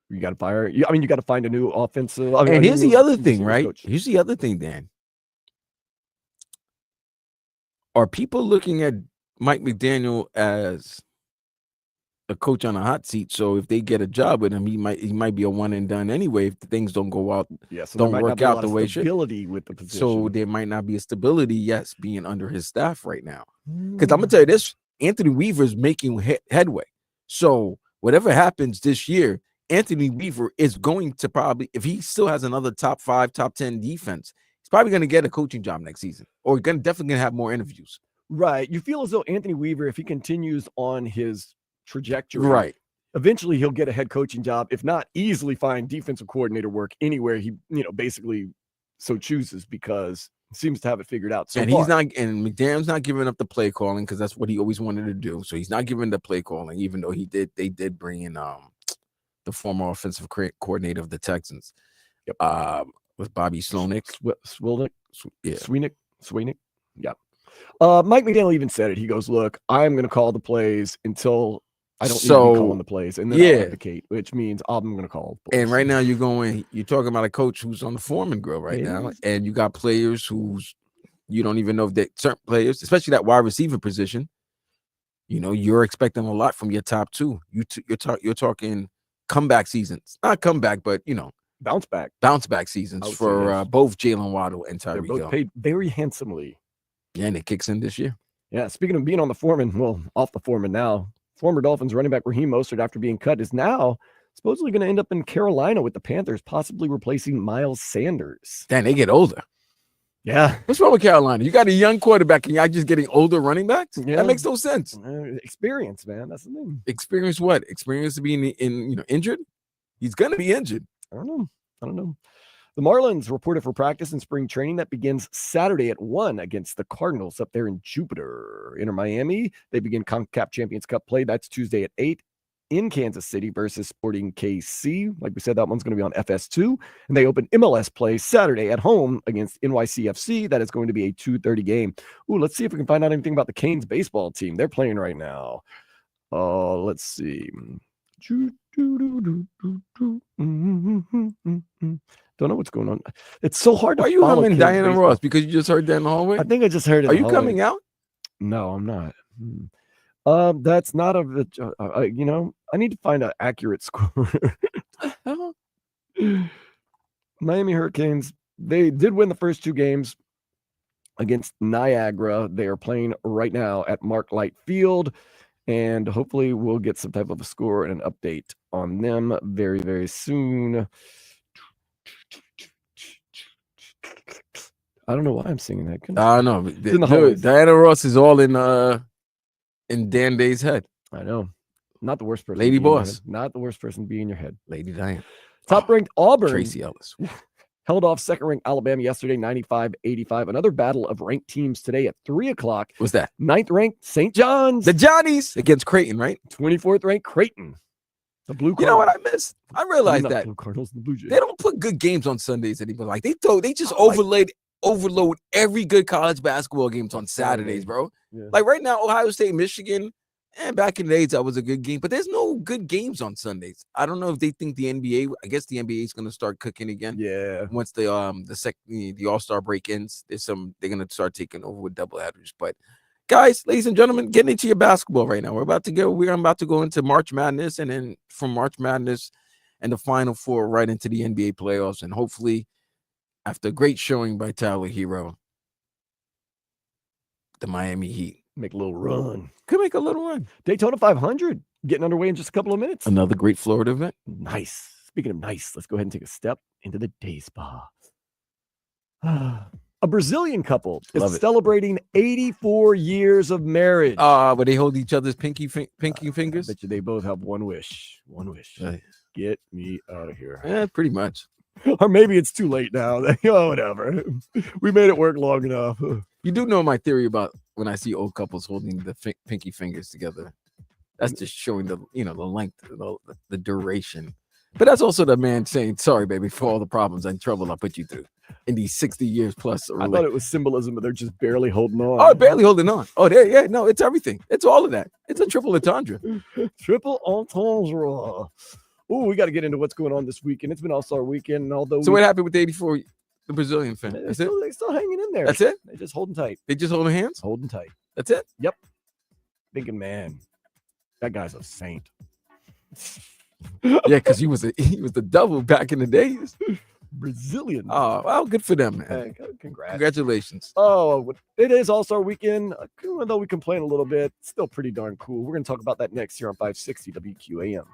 You got to fire. You got to find a new offensive. And here's the other thing, receivers right? coach. Here's the other thing, Dan. Are people looking at Mike McDaniel as a coach on a hot seat? So if they get a job with him, he might be a one and done anyway if things don't go out. Yes, don't work out the way it should. Stability with the position. So there might not be a stability, yes, being under his staff right now. Because I'm gonna tell you this: Anthony Weaver is making headway. So whatever happens this year, Anthony Weaver is going to probably, if he still has another top 5, top 10 defense, he's probably going to get a coaching job next season, or definitely going to have more interviews. Right. You feel as though Anthony Weaver, if he continues on his trajectory, Right. eventually he'll get a head coaching job, if not easily find defensive coordinator work anywhere he, basically so chooses, because he seems to have it figured out. So and far. he's not, and McDaniel's not giving up the play calling because that's what he always wanted to do. So he's not giving the play calling, even though they did bring in the former offensive coordinator of the Texans, with Bobby Slowick. Sweeney. Yeah. Mike McDaniel even said it. He goes, "Look, I'm going to call the plays until I don't need to be calling the plays, and then I'll advocate, which means I'm going to call the plays." And right now you're talking about a coach who's on the Foreman grill right now, and you got players who's you don't even know if they certain players, especially that wide receiver position. You're expecting a lot from your top 2. You're talking comeback seasons, not comeback, but bounce back seasons for both Jalen Waddle and Tyreek Hill. They're both paid very handsomely. Yeah, and it kicks in this year. Yeah, speaking of being on the Foreman, well, off the Foreman now, former Dolphins running back Raheem Mostert, after being cut, is now supposedly going to end up in Carolina with the Panthers, possibly replacing Miles Sanders. Damn, they get older. Yeah. What's wrong with Carolina? You got a young quarterback and y'all just getting older running backs? Yeah. That makes no sense. Experience, man. That's the thing. Experience what? Experience to being injured? He's going to be injured. I don't know. The Marlins reported for practice and spring training that begins Saturday at 1 against the Cardinals up there in Jupiter. In Miami, they begin CONCACAF Champions Cup play. That's Tuesday at 8 in Kansas City versus Sporting KC. Like we said, that one's going to be on FS2. And they open MLS play Saturday at home against NYCFC. That is going to be a 2:30 game. Ooh, let's see if we can find out anything about the Canes baseball team. They're playing right now. Let's see. Don't know what's going on. It's so hard to follow. Are you humming Diana baseball. Ross because you just heard that in the hallway? I think I just heard it. Are you coming out? No, I'm not. That's not I need to find an accurate score. Miami Hurricanes, they did win the first 2 games against Niagara. They are playing right now at Mark Light Field, and hopefully we'll get some type of a score and an update on them very, very soon. I don't know why I'm singing that. I know. Diana Ross is all in Dan Day's head. I know. Not the worst person. Lady Boss. Not the worst person to be in your head. Lady Diana. Top-ranked Auburn. Tracy Ellis. Held off second-ranked Alabama yesterday, 95-85. Another battle of ranked teams today at 3 o'clock. What's that? 9th-ranked St. John's. The Johnnies against Creighton, right? 24th-ranked Creighton. The Blue Cardinals. You know what I missed? I realized that Blue Cardinals, the Blue Jays. They don't put good games on Sundays anymore. Like they just overload every good college basketball games on Saturdays, bro. Yeah. Like right now, Ohio State, Michigan, and back in the days that was a good game, but there's no good games on Sundays. I don't know if they think the NBA. I guess the NBA is going to start cooking again. Yeah. Once the All-Star break ends, they're going to start taking over with doubleheaders. But guys, ladies and gentlemen, getting into your basketball right now. We're about to go into March Madness, and then from March Madness and the Final Four right into the NBA playoffs, and hopefully, after a great showing by Tyler Hero, the Miami Heat make a little run. Could make a little run. Daytona 500 getting underway in just a couple of minutes. Another great Florida event. Nice. Speaking of nice, let's go ahead and take a step into the day spa. A Brazilian couple is celebrating 84 years of marriage. Where they hold each other's pinky fingers? I bet you they both have one wish. One wish. Get me out of here. Yeah, pretty much. Or maybe it's too late now. Oh, whatever. We made it work long enough. You do know my theory about when I see old couples holding the pinky fingers together. That's just showing the length, the duration. But that's also the man saying, sorry, baby, for all the problems and trouble I put you through in these 60 years plus. I thought it was symbolism, but they're just barely holding on. Oh, barely holding on. Oh, yeah, no, it's everything. It's all of that. It's a triple entendre. Triple entendre. Oh, we got to get into what's going on this weekend. It's been All-Star Weekend. Although So what happened with the 84, the Brazilian fan? they're That's it? still hanging in there. That's it? They're just holding tight. They just holding hands? Holding tight. That's it? Yep. Thinking, man, that guy's a saint. Yeah, because he was the double back in the days. Brazilian. Oh, well, good for them, man. Hey, congrats. Congratulations. Oh, it is All-Star Weekend. Even though we complain a little bit, it's still pretty darn cool. We're going to talk about that next here on 560 WQAM.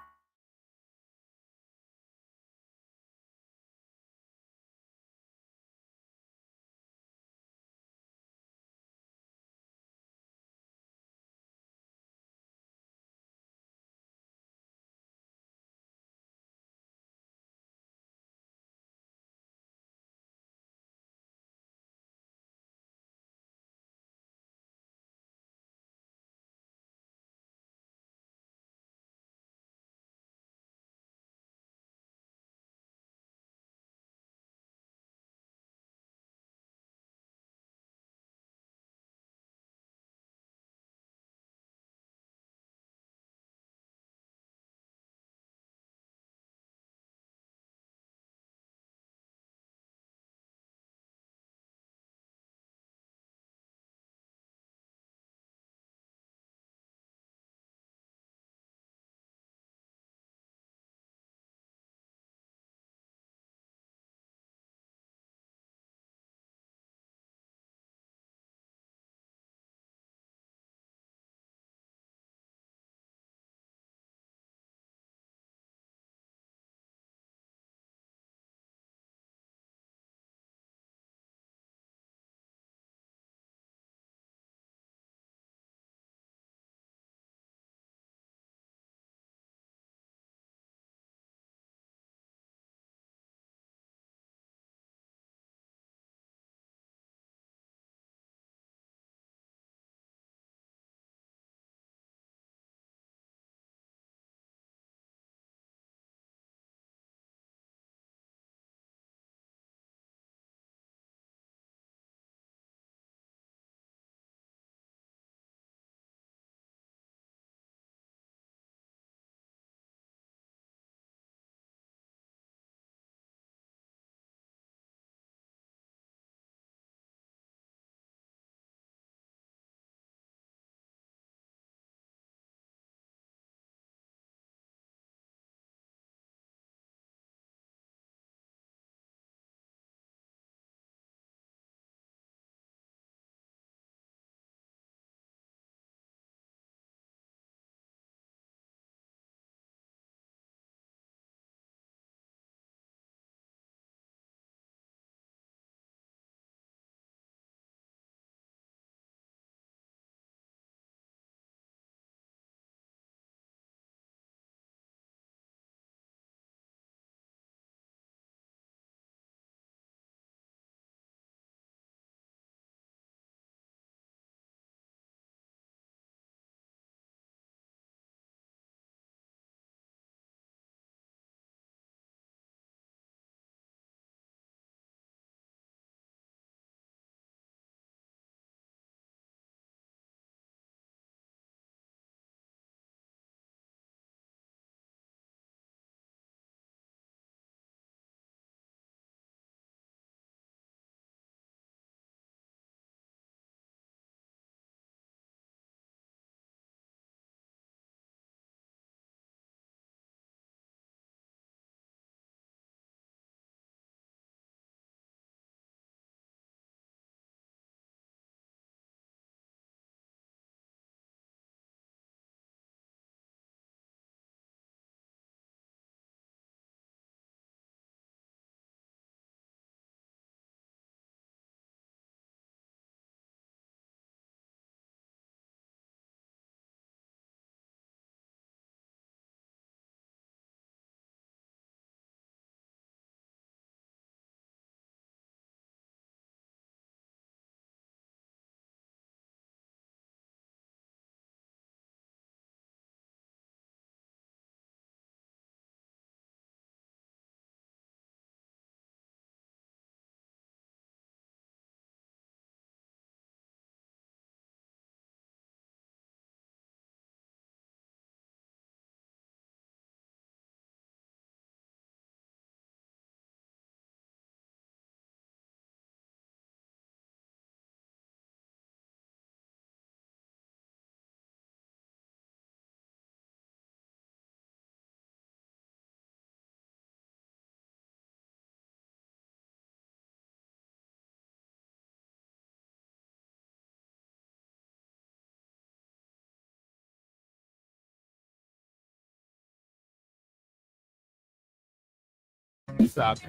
Stop.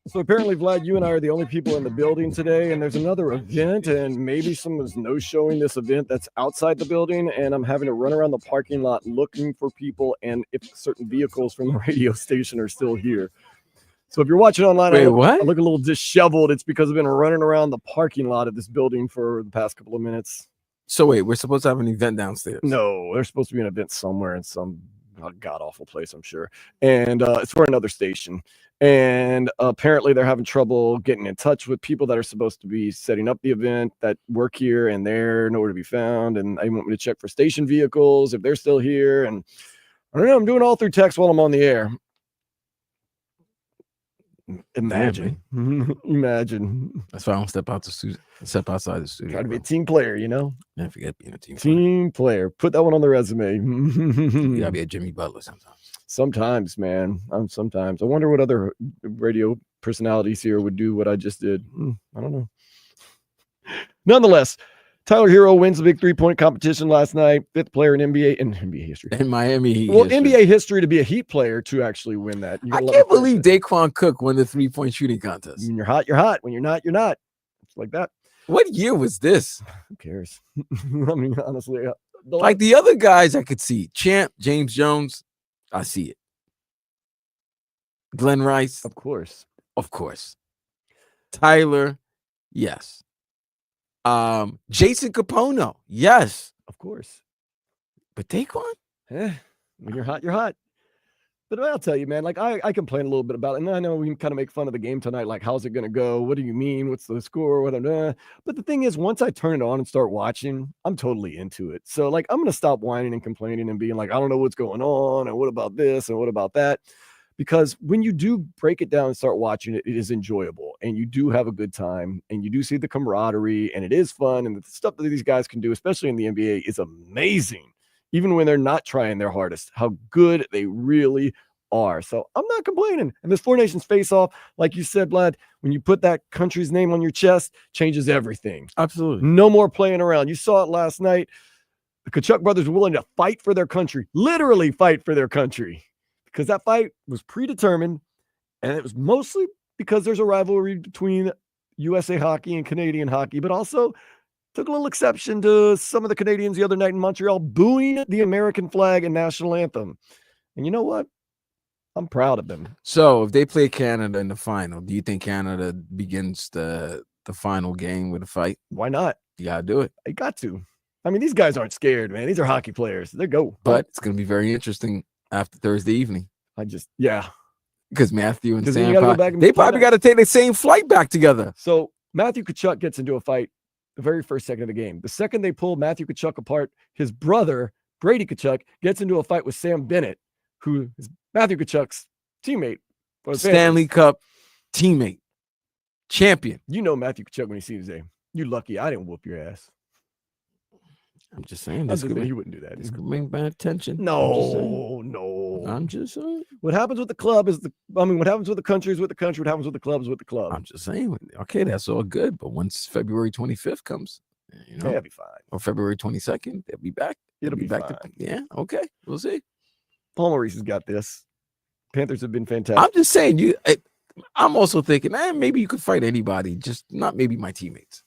So apparently, Vlad, you and I are the only people in the building today, and there's another event, and maybe someone's no-showing this event that's outside the building, and I'm having to run around the parking lot looking for people and if certain vehicles from the radio station are still here. So if you're watching online, Wait, I what? look a little disheveled. It's because I've been running around the parking lot of this building for the past couple of minutes. So wait, we're supposed to have an event downstairs. No, there's supposed to be an event somewhere in some god-awful place, I'm sure. And it's for another station. And apparently they're having trouble getting in touch with people that are supposed to be setting up the event that work here, and they're nowhere to be found. And they want me to check for station vehicles if they're still here. And I don't know, I'm doing all through text while I'm on the air. Imagine. Imagine. That's why I don't step outside the studio. Try to be a team player, you know? Man, forget being a team player. Put that one on the resume. You gotta be a Jimmy Butler sometimes. Sometimes, man. Sometimes. I wonder what other radio personalities here would do what I just did. I don't know. Nonetheless, Tyler Hero wins the big 3-point competition last night. 5th player in NBA history. In Miami Heat. Well, history. NBA history to be a Heat player to actually win that. I can't believe Daquan Cook won the 3-point shooting contest. When you're hot, you're hot. When you're not, you're not. It's like that. What year was this? Who cares? I mean, honestly. Like the other guys I could see. Champ, James Jones, I see it. Glenn Rice. Of course. Of course. Tyler, yes. Jason Capono, yes. Of course. But Daquan? When you're hot, you're hot. But I'll tell you, man, like I complain a little bit about it. And I know we can kind of make fun of the game tonight. Like, how's it going to go? What do you mean? What's the score? What? But the thing is, once I turn it on and start watching, I'm totally into it. So, like, I'm going to stop whining and complaining and being like, I don't know what's going on. And what about this? And what about that? Because when you do break it down and start watching it, it is enjoyable and you do have a good time and you do see the camaraderie and it is fun. And the stuff that these guys can do, especially in the NBA, is amazing. Even when they're not trying their hardest, how good they really are. So I'm not complaining. And this Four Nations face-off, like you said, Vlad, when you put that country's name on your chest, changes everything. Absolutely. No more playing around. You saw it last night. The Kachuk brothers were willing to fight for their country, literally fight for their country, because that fight was predetermined. And it was mostly because there's a rivalry between USA hockey and Canadian hockey, but also took a little exception to some of the Canadians the other night in Montreal booing the American flag and national anthem. And you know what? I'm proud of them. So if they play Canada in the final, do you think Canada begins the final game with a fight? Why not? You gotta do it. They got to. I mean, these guys aren't scared, man. These are hockey players. They go. But it's gonna be very interesting after Thursday evening. Because Matthew and Sam, they probably got to take the same flight back together. So Matthew Tkachuk gets into a fight the very first second of the game. The second they pull Matthew Tkachuk apart, his brother, Brady Tkachuk, gets into a fight with Sam Bennett, who is Matthew Tkachuk's teammate. Stanley Cup teammate. Champion. You know Matthew Tkachuk when you see his name. You lucky I didn't whoop your ass. I'm just saying. He wouldn't do that. This could bring bad attention. No. I'm just saying. What happens with the club is what happens with the country is with the country. What happens with the club is with the club. I'm just saying. Okay, that's all good. But once February 25th comes, they'll be fine. Or February 22nd, they'll be back. It'll be back. Yeah. Okay. We'll see. Paul Maurice has got this. Panthers have been fantastic. I'm just saying. I'm also thinking, maybe you could fight anybody, just not maybe my teammates.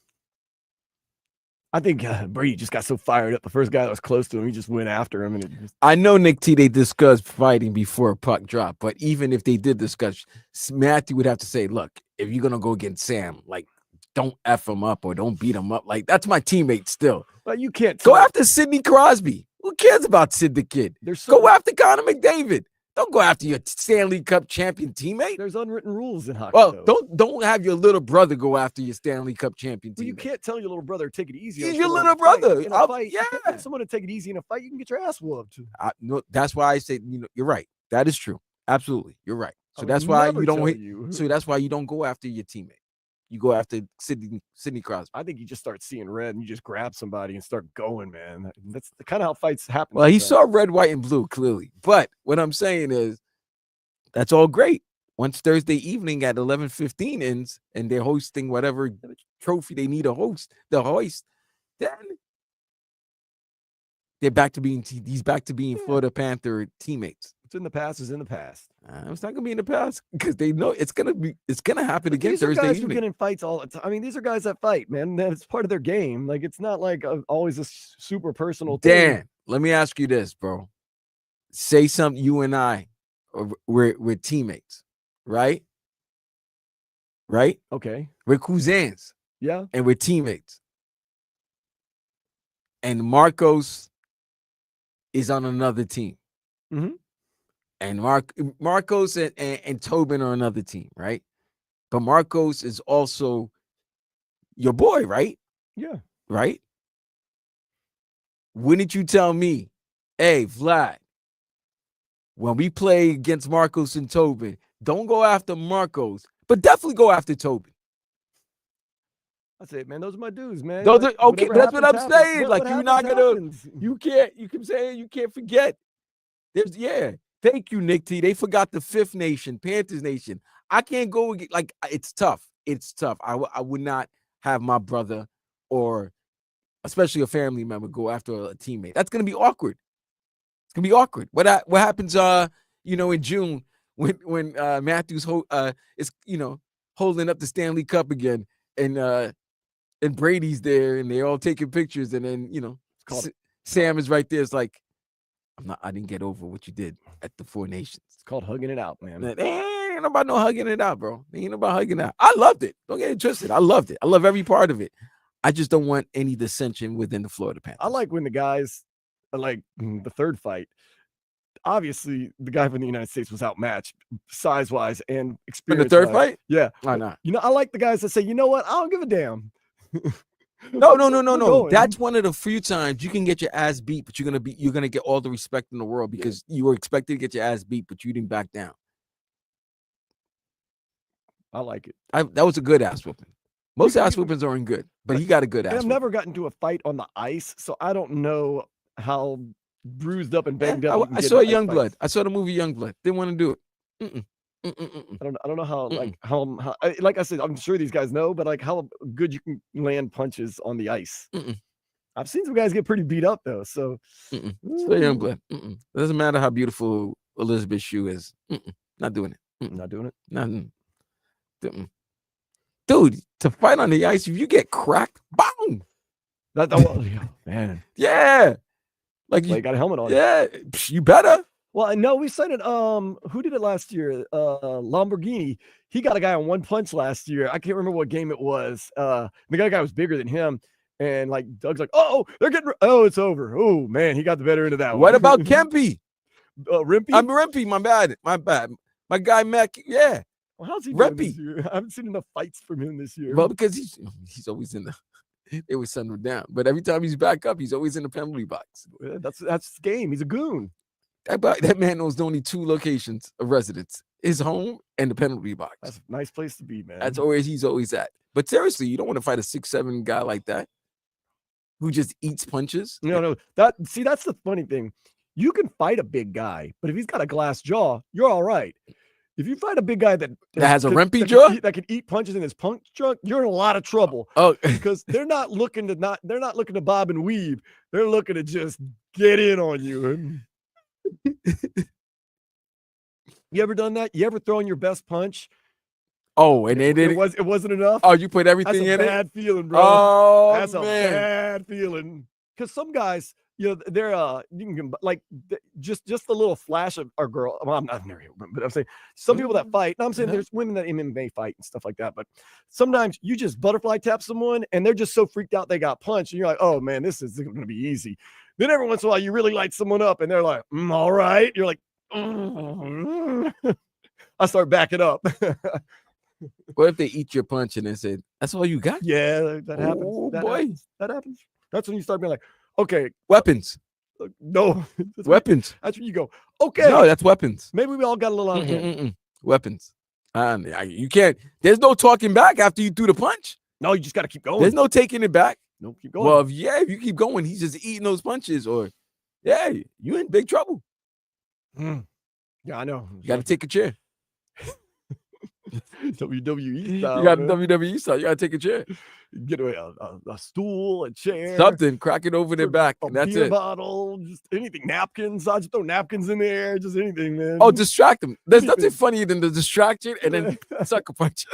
I think Brady just got so fired up. The first guy that was close to him, he just went after him. I know, Nick T, they discussed fighting before a puck drop, but even if they did discuss, Matthew would have to say, look, if you're going to go against Sam, like, don't F him up or don't beat him up. Like, that's my teammate still. But you can't go after Sidney Crosby. Who cares about Sid the Kid? Go after Connor McDavid. Don't go after your Stanley Cup champion teammate. There's unwritten rules in hockey. Well, don't have your little brother go after your Stanley Cup champion teammate. Well, you can't tell your little brother to take it easy. He's your little brother. Yeah. Someone to take it easy in a fight, you can get your ass whooped. No, that's why I say, you're right. That is true. Absolutely. You're right. So that's why you don't So that's why you don't go after your teammate. You go after Sidney Crosby. I think you just start seeing red and you just grab somebody and start going, man. That's kind of how fights happen. Well, he saw red, white, and blue, clearly. But what I'm saying is, that's all great. Once Thursday evening at 11:15 ends and they're hosting whatever trophy they need to hoist, then he's back to being Florida Panther teammates. What's in the past is in the past. It's not gonna be in the past because they know it's gonna happen But again these are Thursday guys who evening. get in fights all the time. I mean, these are guys that fight, man. It's part of their game. Like, it's not like always a super personal thing. Dan, let me ask you this, bro. Say something. You and I, we're teammates, right? Right? Okay. We're cousins Yeah. and we're teammates. And Marcos is on another team. Mhm. And Marcos and Tobin are another team, right? But Marcos is also your boy, right? Yeah. Right? Wouldn't you tell me, hey, Vlad, when we play against Marcos and Tobin, don't go after Marcos, but definitely go after Tobin. That's it, man. Those are my dudes, man. Those are, okay, Whatever that's what I'm happens, saying. happens. Like, What you're not happens, gonna, happens. you keep saying you can't forget. Thank you, Nick T. They forgot the Fifth Nation, Panthers Nation. I can't go like it's tough. It's tough. I would not have my brother or especially a family member go after a teammate. That's gonna be awkward. It's gonna be awkward. What happens in June when Matthews is holding up the Stanley Cup again and Brady's there and they're all taking pictures and then Sam is right there. It's like I didn't get over what you did at the Four Nations. It's called hugging it out, man. Ain't about no hugging it out, bro. Ain't about hugging it out. I loved it. Don't get it twisted. I loved it. I love every part of it. I just don't want any dissension within the Florida Panthers. I like when the guys, like the third fight, obviously the guy from the United States was outmatched size-wise and In experience. the third fight? Yeah. Why not? I like the guys that say, you know what? I don't give a damn. No. going. That's one of the few times you can get your ass beat, but you're gonna get all the respect in the world because you were expected to get your ass beat, but you didn't back down. I like it. That was a good ass whooping. Most ass whoopings aren't good, but he got a good ass. And I've whooping. never gotten into a fight on the ice, so I don't know how bruised up and banged up. I saw Youngblood. I saw the movie Youngblood. Didn't want to do it. I don't know how like I said, I'm sure these guys know, but like how good you can land punches on the ice. I've seen some guys get pretty beat up though. So Still Youngblood. It doesn't matter how beautiful Elizabeth Shue is. Not doing it. Not doing it. Nothing. Dude, to fight on the ice, if you get cracked, boom. Man. Yeah. Like you got a helmet on. Yeah, you better. Well, I know we cited who did it last year? Lamborghini. He got a guy on one punch last year. I can't remember what game it was. The guy was bigger than him. And like Doug's like, it's over. Oh man, he got the better end of that one. What about Kempy? Rimpy? I'm Rimpy, my bad. My guy Mac, yeah. Well, how's he doing Rimpy? this year? I haven't seen enough fights from him this year. Well, because he's always in the they always send him down. But every time he's back up, he's always in the penalty box. That's the game. He's a goon. That man knows only two locations of residence: his home and the penalty box. That's a nice place to be, man. That's always he's always at. But seriously, you don't want to fight a 6'7" guy like that who just eats punches. No. That's the funny thing. You can fight a big guy, but if he's got a glass jaw, you're all right. If you fight a big guy that has a rimpy jaw that can eat punches in his punch truck, you're in a lot of trouble. Oh, because they're not looking to bob and weave. They're looking to just get in on you. You ever done that? You ever thrown your best punch? Oh, and it wasn't enough. Oh, you put everything in it. That's a bad feeling, bro. Oh, that's man. a bad feeling. Because some guys, they're you can like just a little flash of a girl. Well, I've never, but I'm saying some people that fight. I'm saying there's women that MMA fight and stuff like that. But sometimes you just butterfly tap someone and they're just so freaked out they got punched, and you're like, oh man, this is going to be easy. Then every once in a while you really light someone up and they're like, all right. You're like, I start backing up. What if they eat your punch and they said, that's all you got? Yeah, that happens. Oh, that boy. happens. That happens. That's when you start being like, okay, weapons. No, weapons. That's when you go, okay. No, that's weapons. Maybe we all got a little out of hand. Weapons. You can't. There's no talking back after you threw the punch. No, you just got to keep going. There's no taking it back. No, keep going. Well, if you keep going, he's just eating those punches, or you in big trouble. Yeah, I know. You got to take a chair. WWE You style. got man. WWE style. You got to take a chair. Get a stool, a chair, Something. Crack it over their put back. a And that's beer it. bottle, just anything. Napkins. I just throw napkins in there. Just anything, man. Oh, distract them. There's nothing Anything. funnier than the distraction and then sucker punch.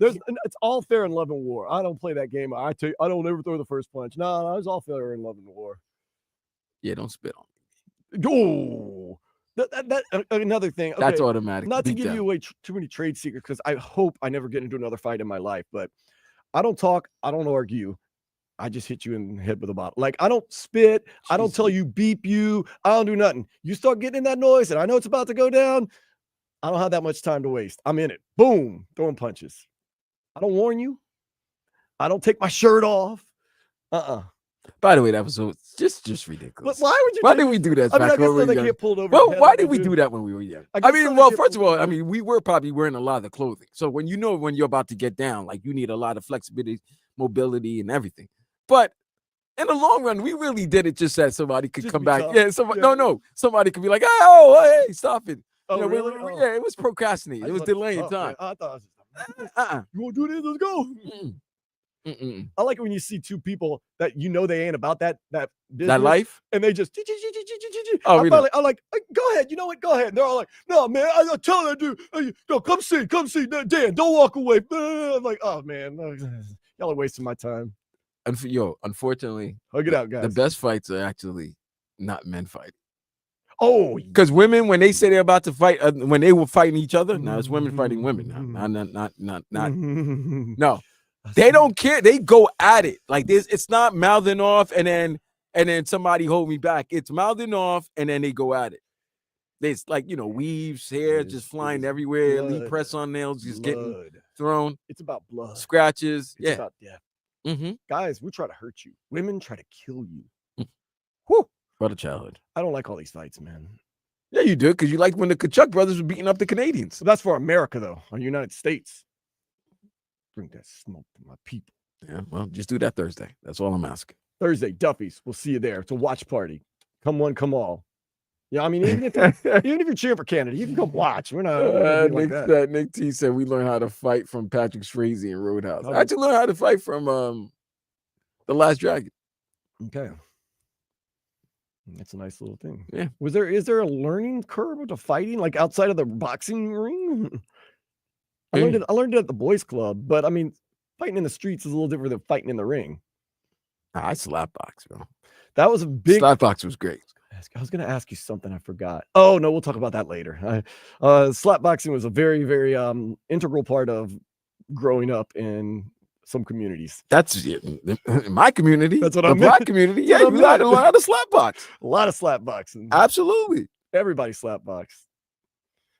It's all fair in love and war. I don't play that game. I don't ever throw the first punch. No, it's all fair in love and war. Yeah, don't spit on me. Oh, another thing. Okay, That's automatic. not to Beat give down. you away too many trade secrets, because I hope I never get into another fight in my life. But I don't talk. I don't argue. I just hit you in the head with a bottle. Like, I don't spit. I don't tell you beep you. I don't do nothing. You start getting in that noise, and I know it's about to go down. I don't have that much time to waste. I'm in it. Boom, throwing punches. I don't warn you. I don't take my shirt off. By the way, that was just But ridiculous. why would you? Why did we do that? I mean, I back guess when we so they were young? can't pull it over. Well, your head why like did they we do that when we were young? I I guess so mean, they well, can't first of pull it all, I over. mean, we were probably wearing a lot of clothing. So when when you're about to get down, like you need a lot of flexibility, mobility, and everything. But in the long run, we really did it just that somebody could Just come be back. tough. Yeah, somebody, Yeah. no, somebody could be like, oh, hey, stop it. Oh, You know, really? yeah, it was procrastinating. I It was thought it delaying tough, man. time. I thought, you Uh-uh. want to do this? Let's go. Mm-mm. Mm-mm. I like it when you see two people that they ain't about that business, That life? and they just. Oh, I'm we know. finally, I'm like, go ahead. You know what? Go ahead. And they're all like, no, man. I tell that dude, no, come see, Dan. Don't walk away. I'm like, oh man, y'all are wasting my time. Unfortunately, Hug it out, guys. the best fights are actually not men fighting. Oh, Because women, when they say they're about to fight, when they were fighting each other, now it's women fighting women. Not. No, they don't care. They go at it like this. It's not mouthing off and then somebody hold me back. It's mouthing off and then they go at it. It's like, weaves, hair It is- just it flying is everywhere. Elite blood. press on nails just getting Blood. thrown. It's about blood. Scratches. It's Yeah. about death. Mm-hmm. Guys, we try to hurt you. Women try to kill you. Whew. What a childhood. I don't like all these fights, man. Yeah, you do, because you like when the Kachuk brothers were beating up the Canadians. So that's for America, though, or United States. Bring that smoke to my people. Yeah, well, just do that Thursday. That's all I'm asking. Thursday, Duffy's. We'll see you there. It's a watch party. Come one, come all. Yeah, I mean, even if you're cheering for Canada, you can come watch. We're not gonna be like that. Nick T said we learned how to fight from Patrick Swayze in Roadhouse. Oh. I actually learned how to fight from The Last Dragon. Okay. That's a nice little thing. Yeah. Is there a learning curve to fighting, like outside of the boxing ring? I learned it at the boys club, but I mean, fighting in the streets is a little different than fighting in the ring. I slap box, bro. That was a big Slap box was great. I was going to ask you something I forgot. Oh no, we'll talk about that later. Slapboxing was a very, very integral part of growing up in some communities. That's in my community. That's what the I meant. black community. Yeah, That's you what I got to meant. learn how to slap box. A lot of slapboxing. Absolutely. Everybody slapbox.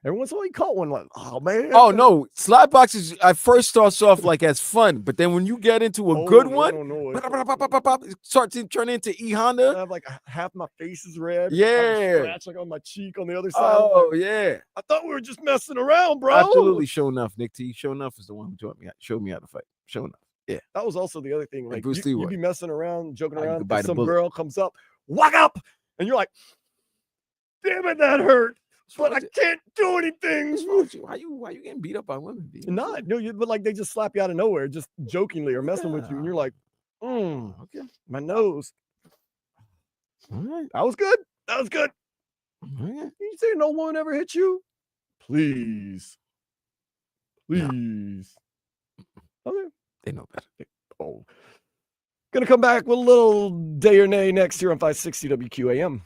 Every once in a while you caught one like, oh man. Oh no, slap boxes at first starts off like as fun, but then when you get into a good one, it starts to turn into E I Honda. have like half my face is red. I have a Yeah. scratch like on my cheek on the other side. Oh yeah. I thought we were just messing around, bro. Absolutely. Show enough, Nick T. Show enough is the one who showed me how to fight. Show enough. Yeah. That was also the other thing. Like Bruce you Lee be would. messing around, joking You around, could bite and a some bullet. girl comes up, whack up, and you're like, damn it, that hurt. But I can't do anything. Why you getting beat up by women? B? Not, no, but like they just slap you out of nowhere, just jokingly or messing with you, and you're like, Okay. my nose. All right. That was good. That was good. All right. You say no one ever hit you? Please. Please. Okay. They know better. Oh. Gonna come back with a little day or nay next here on 560 WQAM.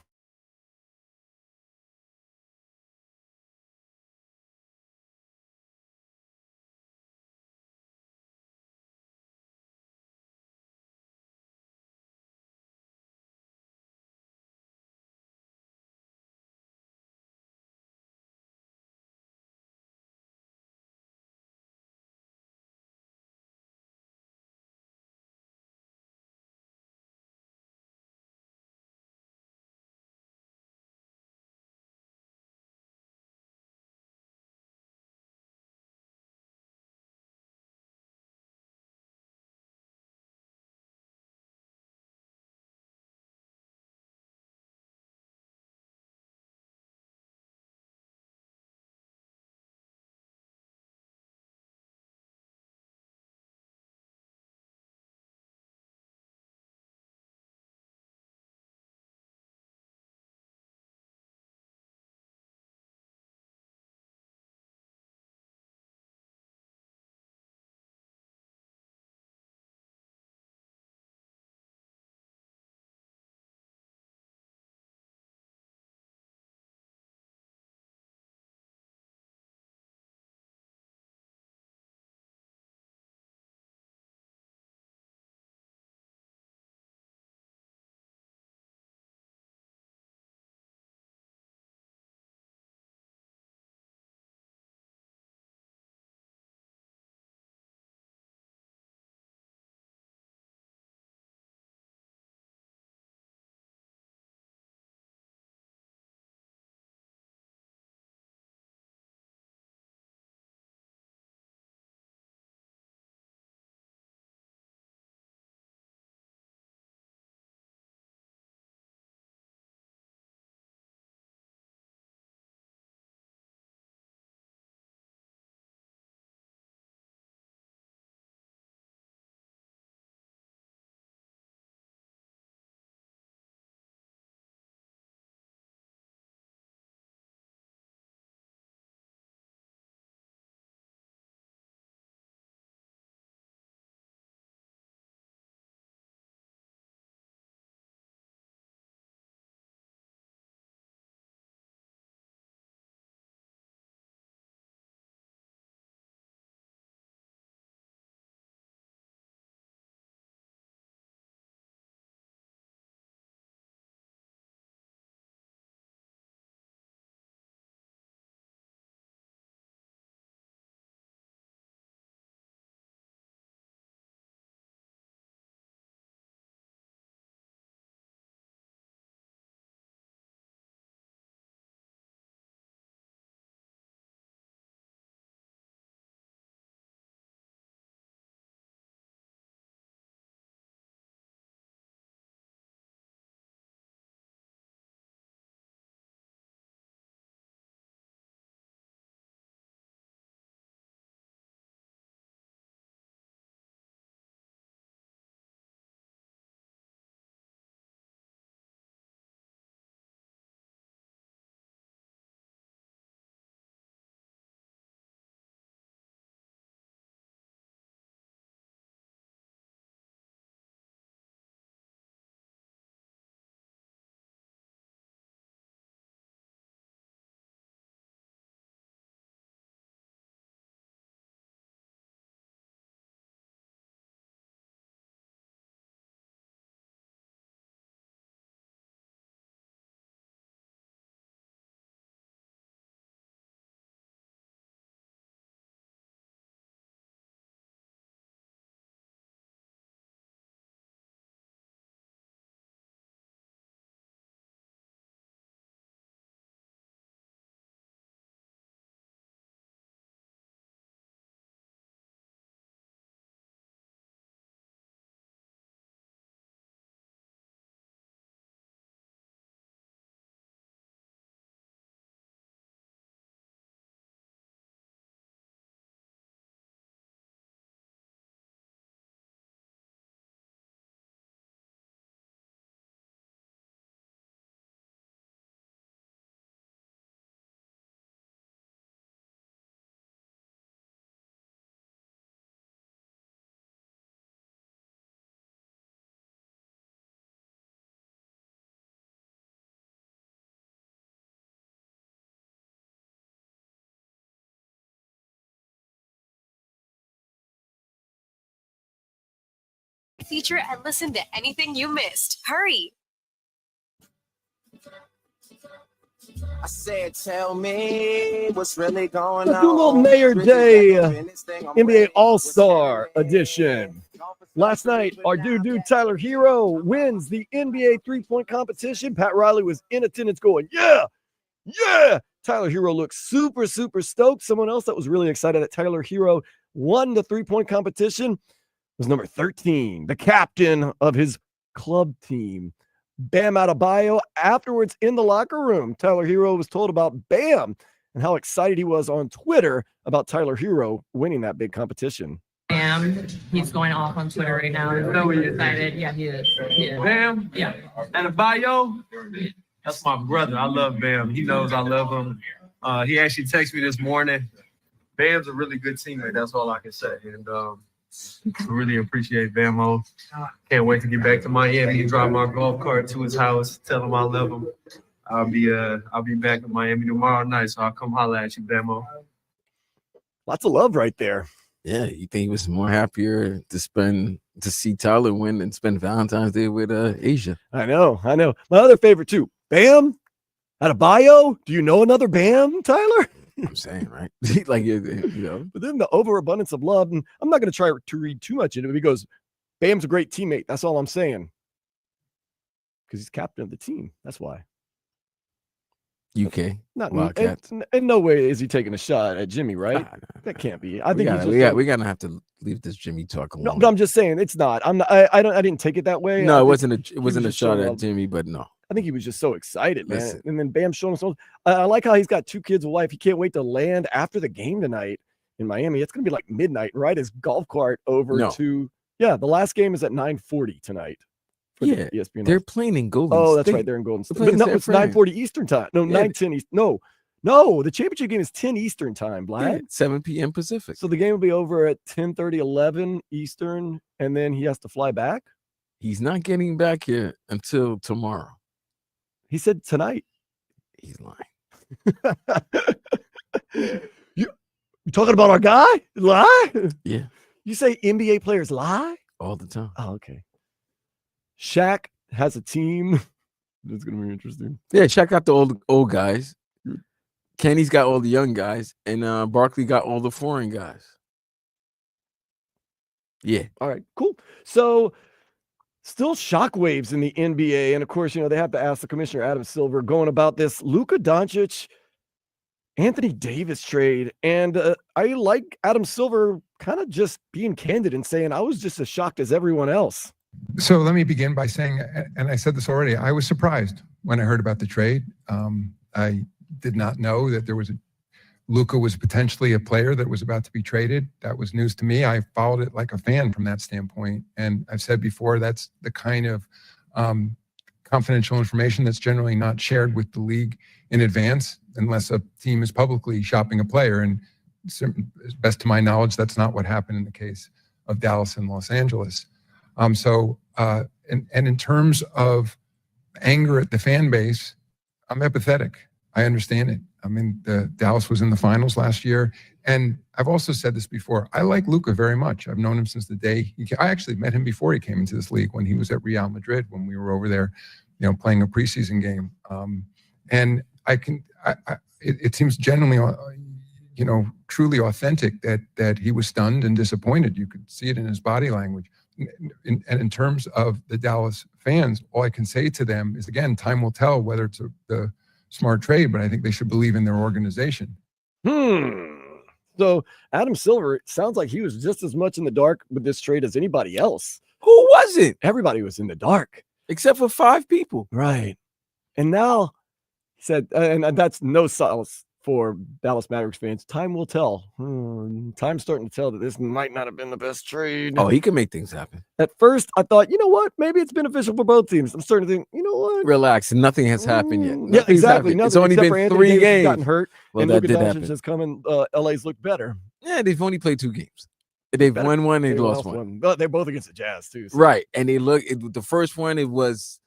feature and listen to anything you missed. Hurry! I said, tell me what's really going Let's do a little Mayor Day NBA All-Star edition. Last night, our dude Tyler Hero wins the NBA three-point competition. Pat Riley was in attendance going, yeah. Tyler Hero looks super stoked. Someone else that was really excited that Tyler Hero won the three-point competition was number 13, the captain of his club team, Bam Adebayo. Afterwards in the locker room, Tyler Hero was told about Bam and how excited he was on Twitter about Tyler Hero winning that big competition. Bam, he's going off on Twitter right now. He's so excited. Yeah, he is. Bam? Yeah. Adebayo? That's my brother. I love Bam. He knows I love him. He actually texted me this morning. Bam's a really good teammate. That's all I can say. And I really appreciate Bamo. Can't wait to get back to Miami and drive my golf cart to his house. Tell him I love him. I'll be back in Miami tomorrow night, so I'll come holler at you, Bamo. Lots of love right there. Yeah, you think he was more happier to see Tyler win and spend Valentine's Day with Asia? I know. My other favorite too, Bam Adebayo. Do you know another Bam, Tyler? I'm saying, right? Like, you know. But then the overabundance of love, and I'm not going to try to read too much into it. He goes, Bam's a great teammate. That's all I'm saying. Because he's captain of the team. That's why. UK. Not Wildcats. in no way is he taking a shot at Jimmy, right? Nah. That can't be. I think we're gonna have to leave this Jimmy talk alone. No, but I'm just saying it's not. I didn't take it that way. No, it wasn't a shot at Jimmy, but no. I think he was just so excited, man. Listen. And then Bam showing us. I like how he's got 2 kids, a wife. He can't wait to land after the game tonight in Miami. It's gonna be like midnight, and ride his golf cart over to the last game is at 9:40 tonight. Yeah, ESPN. They're playing in Golden State. Oh, that's State. right. They're in Golden State. But no, it's 9:40 Eastern time. No, 9:10 Eastern. No, the championship game is 10 Eastern time, Black. Yeah, 7 p.m. Pacific. So the game will be over at 10:30, 11 Eastern, and then he has to fly back? He's not getting back here until tomorrow. He said tonight. He's lying. You talking about our guy? Lie? Yeah. You say NBA players lie? All the time. Oh, okay. Shaq has a team. That's going to be interesting. Yeah, Shaq got the old guys. Kenny's got all the young guys. And Barkley got all the foreign guys. Yeah. All right, cool. So still shockwaves in the NBA. And of course, they have to ask the commissioner, Adam Silver, going about this Luka Doncic, Anthony Davis trade. And I like Adam Silver kind of just being candid and saying, I was just as shocked as everyone else. So let me begin by saying, and I said this already, I was surprised when I heard about the trade. I did not know that Luka was potentially a player that was about to be traded. That was news to me. I followed it like a fan from that standpoint. And I've said before, that's the kind of confidential information that's generally not shared with the league in advance unless a team is publicly shopping a player. And best to my knowledge, that's not what happened in the case of Dallas and Los Angeles. And in terms of anger at the fan base, I'm empathetic. I understand it. I mean, Dallas was in the finals last year. And I've also said this before. I like Luka very much. I've known him since the day I actually met him before he came into this league when he was at Real Madrid, when we were over there, playing a preseason game. And it seems genuinely, truly authentic that he was stunned and disappointed. You could see it in his body language. And in terms of the Dallas fans, all I can say to them is, again, time will tell whether it's the smart trade, but I think they should believe in their organization. So Adam Silver, it sounds like he was just as much in the dark with this trade as anybody else. Who was it? Everybody was in the dark. Except for 5 people. Right. And now he said, and that's no solace for Dallas Mavericks fans. Time will tell. Time's starting to tell that this might not have been the best trade. Oh, he can make things happen. At first, I thought, you know what? Maybe it's beneficial for both teams. I'm starting to think, you know what? Relax. Nothing has happened yet. Yeah, exactly. It's only been 3 games. Gotten hurt, well, and that Luka did Doncic happen. has come and LA's looked better. Yeah, they've only played 2 games. They've won one and they lost one. But they're both against the Jazz, too. So. Right. And the first one, it was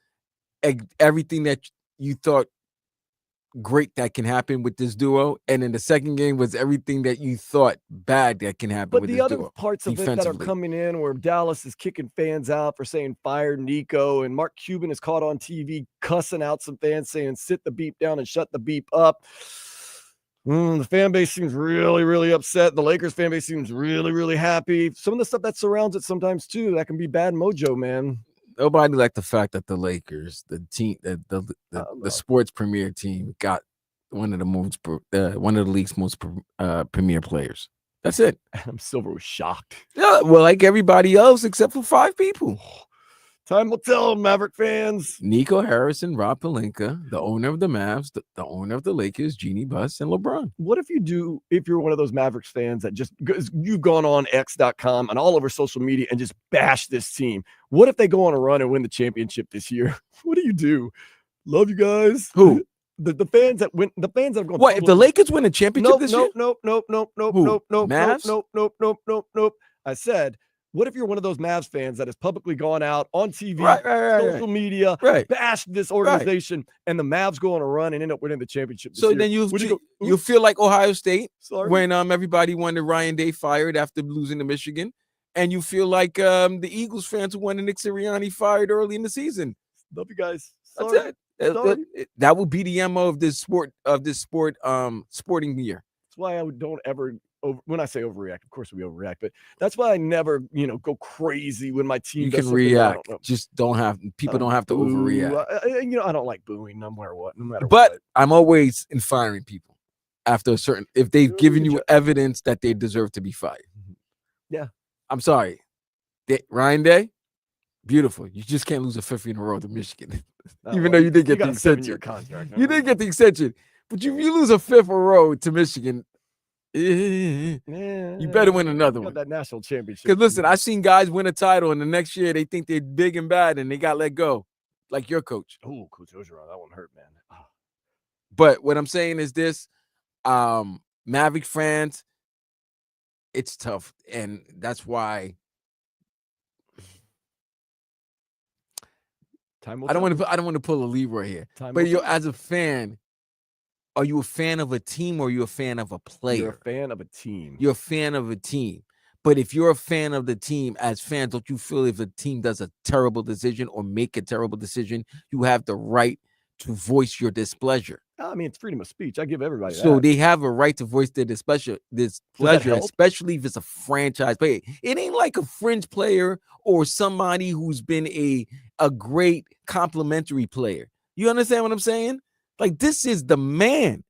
everything that you thought great that can happen with this duo, and then the second game was everything that you thought bad that can happen But with the this other duo. parts of it that are coming in where Dallas is kicking fans out for saying fire Nico, and Mark Cuban is caught on TV cussing out some fans saying sit the beep down and shut the beep up. The fan base seems really, really upset. The Lakers fan base seems really, really happy. Some of the stuff that surrounds it sometimes too, that can be bad mojo, man. Nobody liked the fact that the Lakers, the team, the sports premier team, got one of the league's most premier players. That's it. Adam Silver was shocked. Yeah, well, like everybody else except for 5 people. Time will tell, Maverick fans. Nico Harrison, Rob Pelinka, the owner of the Mavs, the owner of the Lakers, Jeannie Buss, and LeBron. What if you're one of those Mavericks fans that you've gone on X.com and all over social media and just bash this team? What if they go on a run and win the championship this year? What do you do? Love you guys. Who? The fans that win, the fans that have gone. What if the Lakers win a championship this year? Nope. I said, what if you're one of those Mavs fans that has publicly gone out on TV, social media, bashed this organization, and the Mavs go on a run and end up winning the championship this So year? then you feel like Ohio State when everybody wanted Ryan Day fired after losing to Michigan, and you feel like the Eagles fans who wanted Nick Sirianni fired early in the season. Love you guys. That's it. That would be the MO of this sporting year. That's why I don't ever. When I say overreact, of course we overreact, but that's why I never, go crazy when my team. You does can something react. that Just don't have to overreact. I don't like booing no matter what. But I'm always firing people after if they've given you evidence that they deserve to be fired. Yeah, I'm sorry, Ryan Day, beautiful. You just can't lose a 5th in a row to Michigan, even though you did get the extension. Contract, you did get the extension, but you lose a 5th in a row to Michigan. You better win another one. That national championship. Because listen, I've seen guys win a title, and the next year they think they're big and bad, and they got let go, like your coach. Oh, Coach Ogeron, that one hurt, man. Oh. But what I'm saying is this: Maverick fans, it's tough, and that's why I don't want to pull a Leroy here. But as a fan. Are you a fan of a team or are you a fan of a player? You're a fan of a team. You're a fan of a team. But if you're a fan of the team, as fans, don't you feel if a team does a terrible decision or make a terrible decision, you have the right to voice your displeasure? I mean, it's freedom of speech. I give everybody that. So they have a right to voice their displeasure, especially if it's a franchise player. It ain't like a fringe player or somebody who's been a great complimentary player. You understand what I'm saying? Like, this is the man.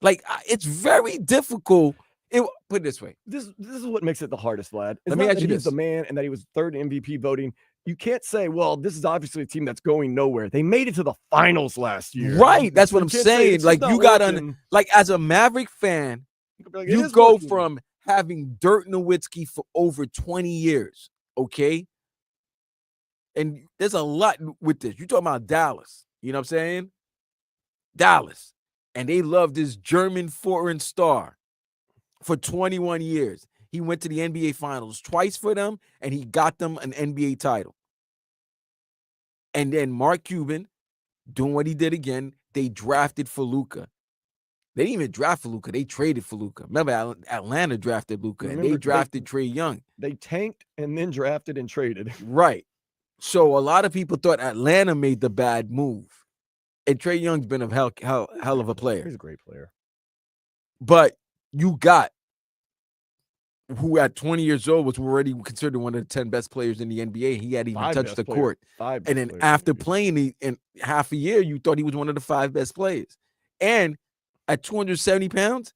Like, it's very difficult. Put it this way. This is what makes it the hardest, Vlad. Let me ask you this. He's the man and that he was 3rd in MVP voting. You can't say, well, this is obviously a team that's going nowhere. They made it to the finals last year. Right. That's what I'm saying. Like, you got to, like, as a Maverick fan, you go from having Dirk Nowitzki for over 20 years, okay? And there's a lot with this. You're talking about Dallas. You know what I'm saying? Dallas, and they love this German foreign star for 21 years. He went to the NBA Finals twice for them, and he got them an NBA title. And then Mark Cuban doing what he did again. They drafted for Luka. They didn't even draft for Luka. They traded for Luka. Remember, Atlanta drafted Luka, and they drafted Trae Young. They tanked and then drafted and traded. Right. So a lot of people thought Atlanta made the bad move. And Trae Young's been a hell of a player. He's a great player. But you got who at 20 years old was already considered one of the 10 best players in the NBA. He hadn't even touched the court. And then after playing in half a year, you thought he was one of the 5 best players. And at 270 pounds,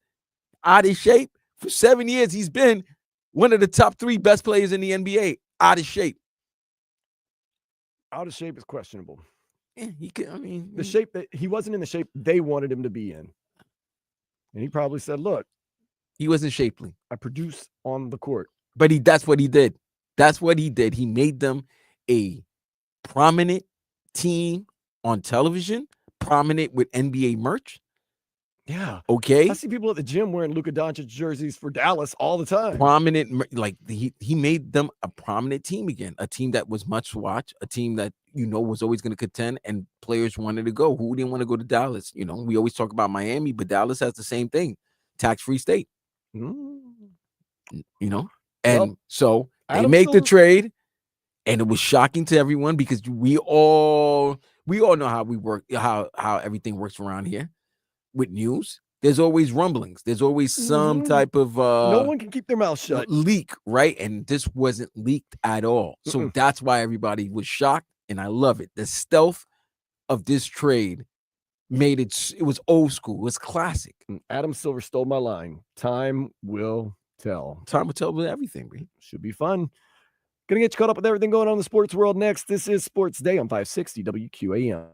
out of shape, for 7 years, he's been one of the top 3 best players in the NBA. Out of shape. Out of shape is questionable. Yeah, he could. I mean, the shape that he wasn't in the shape they wanted him to be in, and he probably said, "Look, he wasn't shapely. I produce on the court." But that's what he did. That's what he did. He made them a prominent team on television, prominent with NBA merch. Yeah. Okay. I see people at the gym wearing Luka Doncic jerseys for Dallas all the time. Prominent, like he made them a prominent team again, a team that was much watched, a team that was always going to contend, and players wanted to go. Who didn't want to go to Dallas? We always talk about Miami, but Dallas has the same thing, tax-free state. And so they make the trade, and it was shocking to everyone because we all know how we work, how everything works around here with news. There's always rumblings. There's always some type of no one can keep their mouth shut. Leak, right? And this wasn't leaked at all. So that's why everybody was shocked, and I love it. The stealth of this trade made it was old school. It was classic. Adam Silver stole my line. Time will tell. Time will tell with everything, man. Should be fun. Gonna get you caught up with everything going on in the sports world next. This is Sports Day on 560 WQAM.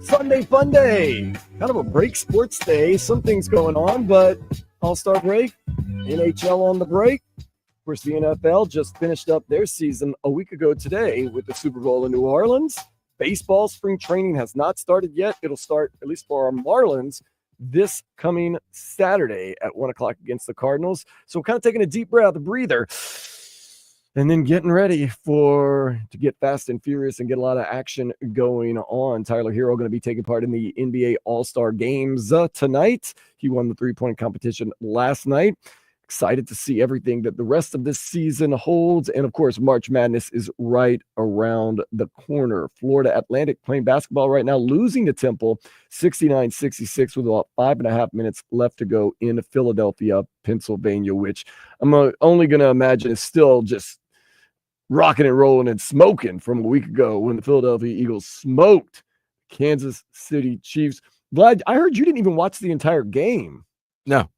Sunday fun day. Kind of a break sports day. Some things going on, but All-Star break, NHL on the break. Of course, the NFL just finished up their season a week ago today with the Super Bowl in New Orleans. Baseball spring training has not started yet. It'll start, at least for our Marlins, this coming Saturday at 1 o'clock against the Cardinals. So we're kind of taking a deep breath, a breather, and then getting ready to get fast and furious and get a lot of action going on. Tyler Hero going to be taking part in the NBA All-Star Games tonight. He won the three-point competition last night. Excited to see everything that the rest of this season holds. And of course, March Madness is right around the corner. Florida Atlantic playing basketball right now, losing to Temple 69-66 with about 5.5 minutes left to go in Philadelphia, Pennsylvania, which I'm only going to imagine is still just rocking and rolling and smoking from a week ago when the Philadelphia Eagles smoked Kansas City Chiefs. Vlad, I heard you didn't even watch the entire game. No.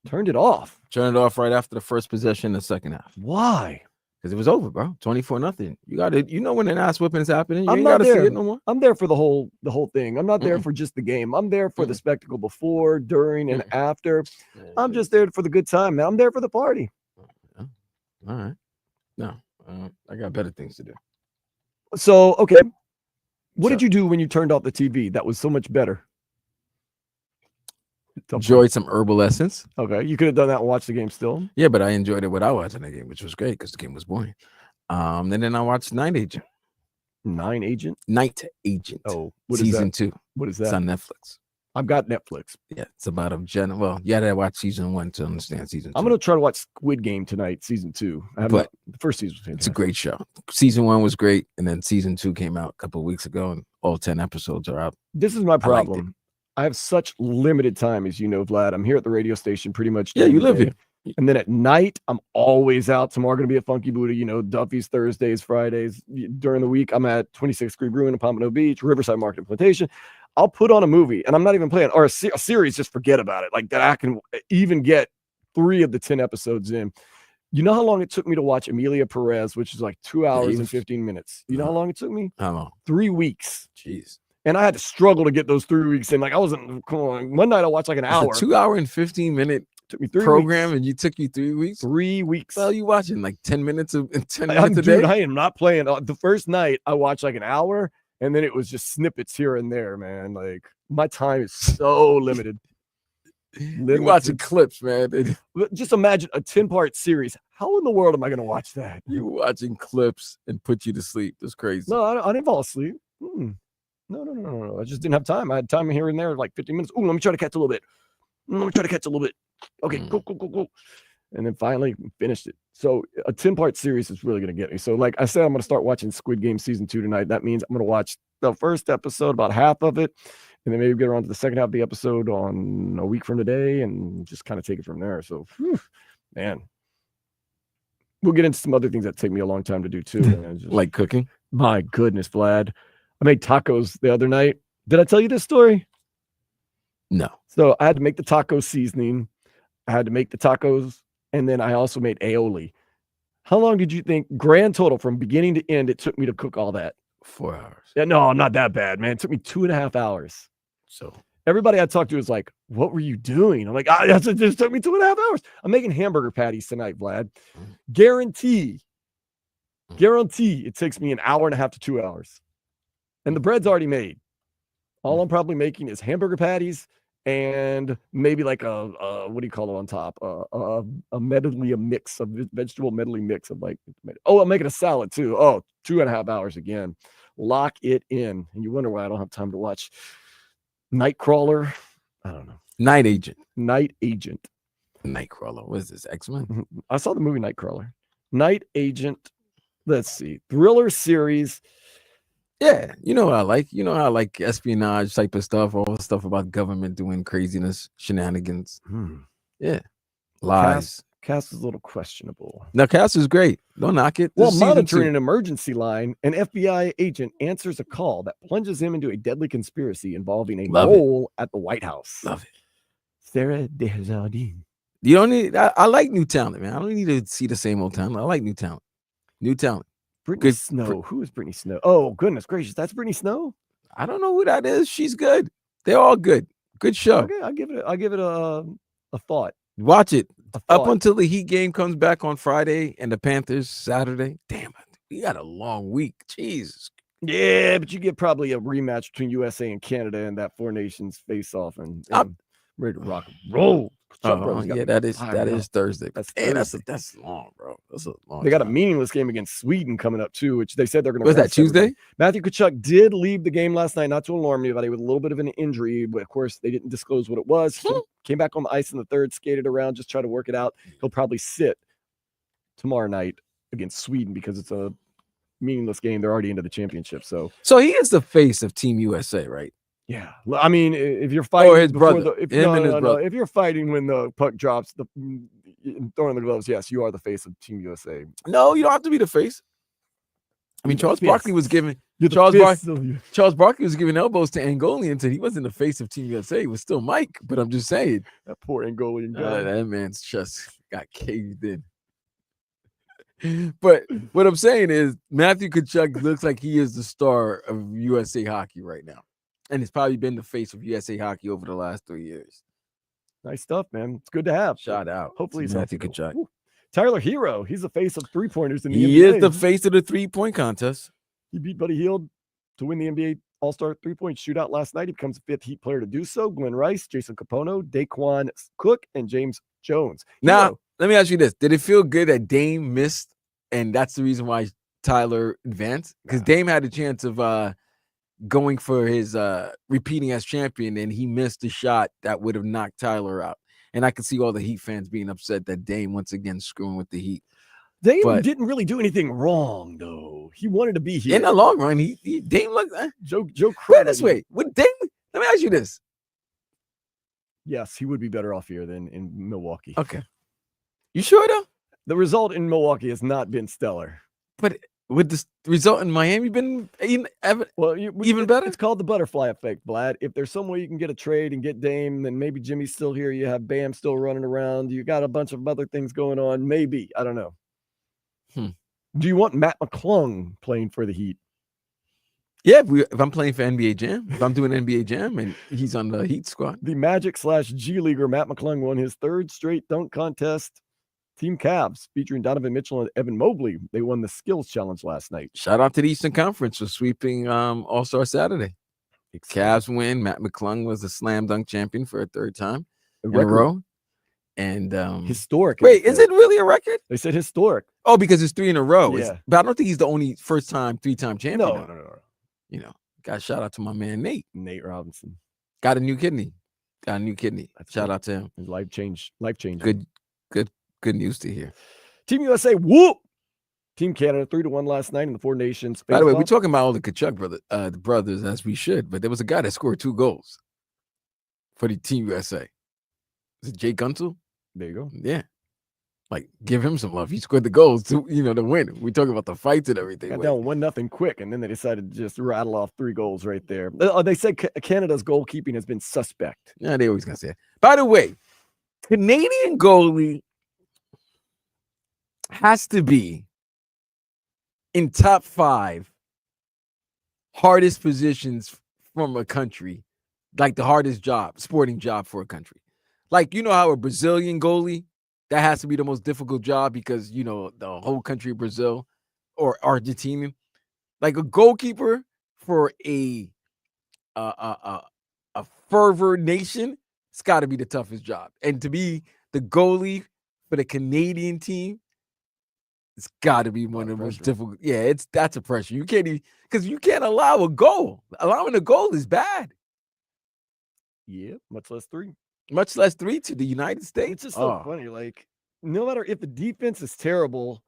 Turned it off. Turned it off right after the first possession in the second half. Why? Because it was over, bro. 24-0. You got it. You know when an ass whipping is happening. You I'm ain't not got to there. see it no more. I'm there for the whole thing. I'm not there for just the game. I'm there for the spectacle before, during, and after. I'm just there for the good time, man. I'm there for the party. All right. No, I got better things to do. So, okay. What did you do when you turned off the TV? That was so much better. Enjoyed some herbal essence. Okay, you could have done that and watched the game still. Yeah, but I enjoyed it without watching the game, which was great because the game was boring. And then I watched Night Agent. Night Agent. Oh, what season is that? 2. What is that? It's on Netflix. I've got Netflix. Yeah, it's about a well, you had to watch season 1 to understand season 2. I'm gonna try to watch Squid Game tonight, season 2. The first season was fantastic. It's a great show. Season 1 was great, and then season 2 came out a couple of weeks ago, and all 10 episodes are out. This is my problem. I have such limited time, as you know, Vlad. I'm here at the radio station pretty much. Yeah, you live here. And then at night, I'm always out. Tomorrow going to be at Funky Buddha, Duffy's Thursdays, Fridays. During the week, I'm at 26th Degree Brewing in Pompano Beach, Riverside Market and Plantation. I'll put on a movie, and I'm not even playing, or a series, just forget about it. Like that I can even get 3 of the 10 episodes in. You know how long it took me to watch Emilia Perez, which is like 2 hours and 15 minutes? You know how long it took me? How long? 3 weeks. Jeez. And I had to struggle to get those 3 weeks in. Like I wasn't, come on. One night I watched like an hour. 2 hour and 15 minute took me 3 program, weeks. and you took you 3 weeks? 3 weeks. Well, you watching like 10 minutes a day? Dude, I am not playing. The first night I watched like an hour, and then it was just snippets here and there, man. Like my time is so limited. You're watching clips, man. Just imagine a 10-part series. How in the world am I going to watch that? You watching clips and put you to sleep. That's crazy. No, I didn't fall asleep. No. I just didn't have time. I had time here and there, like 15 minutes. Oh, let me try to catch a little bit. Okay, go. And then finally finished it. So a 10-part series is really going to get me. So like I said, I'm going to start watching Squid Game season 2 tonight. That means I'm going to watch the first episode, about half of it, and then maybe get around to the second half of the episode on a week from today and just kind of take it from there. So, man, we'll get into some other things that take me a long time to do too. Like cooking? My goodness, Vlad. I made tacos the other night. Did I tell you this story? No. So I had to make the taco seasoning. I had to make the tacos. And then I also made aioli. How long did you think, grand total from beginning to end, it took me to cook all that? 4 hours. Yeah, no, not that bad, man. It took me 2.5 hours. So everybody I talked to was like, what were you doing? I'm like, it just took me 2.5 hours. I'm making hamburger patties tonight, Vlad. Guarantee it takes me an hour and a half to 2 hours. And the bread's already made. All I'm probably making is hamburger patties and maybe like a what do you call it on top? A mix of vegetable medley mix of like, I'm making a salad too. 2.5 hours again. Lock it in. And you wonder why I don't have time to watch Nightcrawler. I don't know. Night Agent. Nightcrawler. What is this? X-Men? I saw the movie Nightcrawler. Night Agent. Let's see. Thriller series. Yeah, you know what I like. You know how I like espionage type of stuff, all the stuff about government doing craziness, shenanigans. Yeah. Lies. Cast is a little questionable. Now, cast is great. Don't knock it. While monitoring an emergency line, an FBI agent answers a call that plunges him into a deadly conspiracy involving a mole at the White House. Love it. Sarah Desjardins. You don't need. I like new talent, man. I don't need to see the same old talent. I like new talent. New talent. Brittany Snow. Who is Brittany Snow? Oh, goodness gracious. That's Brittany Snow? I don't know who that is. She's good. They're all good. Good show. Okay, I'll give it a thought. Watch it A up thought. until the Heat game comes back on Friday and the Panthers Saturday. Damn it, we got a long week. Jesus. Yeah, but you get probably a rematch between USA and Canada and that Four Nations face-off, and ready to rock and roll. Chuck Brothers got Yeah, me that is fired up. Thursday. That's Man, Thursday. that's long, bro. That's a long. They got a time. meaningless game against Sweden coming up too, which they said they're going to. Was that Tuesday? Matthew Tkachuk did leave the game last night, not to alarm anybody, with a little bit of an injury, but of course they didn't disclose what it was. He came back on the ice in the third, skated around, just try to work it out. He'll probably sit tomorrow night against Sweden because it's a meaningless game. They're already into the championship, so he is the face of Team USA, right? yeah. I mean, if you're fighting, his before brother. if, Him and his no, brother. if you're fighting when the puck drops, throwing the gloves, yes, you are the face of Team USA. No, you don't have to be the face. I mean, Charles Barkley was giving You're the Charles fist Barkley. of- Charles Barkley was giving elbows to Angolians, and he wasn't the face of Team USA. He was still Mike, but I'm just saying that poor Angolian guy. that man's chest got caved in. But what I'm saying is Matthew Tkachuk looks like he is the star of USA hockey right now, and it's probably been the face of USA hockey over the last 3 years. Nice stuff, man. It's good to have. Shout out. Hopefully, he's Matthew healthy, Tkachuk. though. Woo. Tyler Hero, he's the face of three-pointers in the He NBA. is the face of the 3-point contest. He beat Buddy Hield to win the NBA All-Star three-point shootout last night. He becomes the fifth Heat player to do so. Glenn Rice, Jason Capono, Daquan Cook, and James Jones. Now, Hero, let me ask you this. Did it feel good that Dame missed, and that's the reason why Tyler advanced? Because Dame had a chance of going for his repeating as champion, and he missed a shot that would have knocked Tyler out. And I could see all the Heat fans being upset that Dame once again screwing with the Heat. Dame but- didn't really do anything wrong, though. He wanted to be here. In the long run, he Dame looked. Joe Put it Crowder. this way, with Dame, let me ask you this. Yes, he would be better off here than in Milwaukee. Okay, you sure though? The result in Milwaukee has not been stellar. But would the result in Miami been even better? It's called the butterfly effect, Vlad. If there's some way you can get a trade and get Dame, then maybe Jimmy's still here. You have Bam still running around. You got a bunch of other things going on. Maybe. I don't know. Do you want Matt McClung playing for the Heat? Yeah, if I'm playing for NBA Jam, if I'm doing NBA Jam and he's on the Heat squad. The Magic/G Leaguer Matt McClung won his third straight dunk contest. Team Cavs featuring Donovan Mitchell and Evan Mobley. They won the skills challenge last night. Shout out to the Eastern Conference for sweeping All-Star Saturday. Cavs win. Matt McClung was a slam dunk champion for a third time in a row. And historic. Wait, is it really a record? They said historic. Oh, because it's 3 in a row. Yeah. But I don't think he's the only first-time, 3-time champion. No. You know, got shout out to my man Nate Robinson. Got a new kidney. Shout out to him. His life changing. Good news to hear. Team USA, whoop! Team Canada 3-1 last night in the Four Nations. By the way, we're face-off. talking about all the Kachuk brothers as we should, but there was a guy that scored 2 goals for the Team USA. Is it Jay Guntel? There you go. Yeah. Like, give him some love. He scored the goals to win. We talking about the fights and everything. Got down 1-0 quick, and then they decided to just rattle off 3 goals right there. They said Canada's goalkeeping has been suspect. Yeah, they always gonna say it. By the way, Canadian goalie has to be in top 5 hardest positions from a country, like the hardest sporting job for a country. Like, you know how a Brazilian goalie, that has to be the most difficult job because, the whole country of Brazil or Argentina. Like a goalkeeper for a fervor nation, it's got to be the toughest job. And to be the goalie for the Canadian team, it's got to be one of the most difficult. Yeah, that's a pressure. You can't even, because you can't allow a goal. Allowing a goal is bad. Yeah, much less 3. Much less 3 to the United States. It's just so funny. Like, no matter if the defense is terrible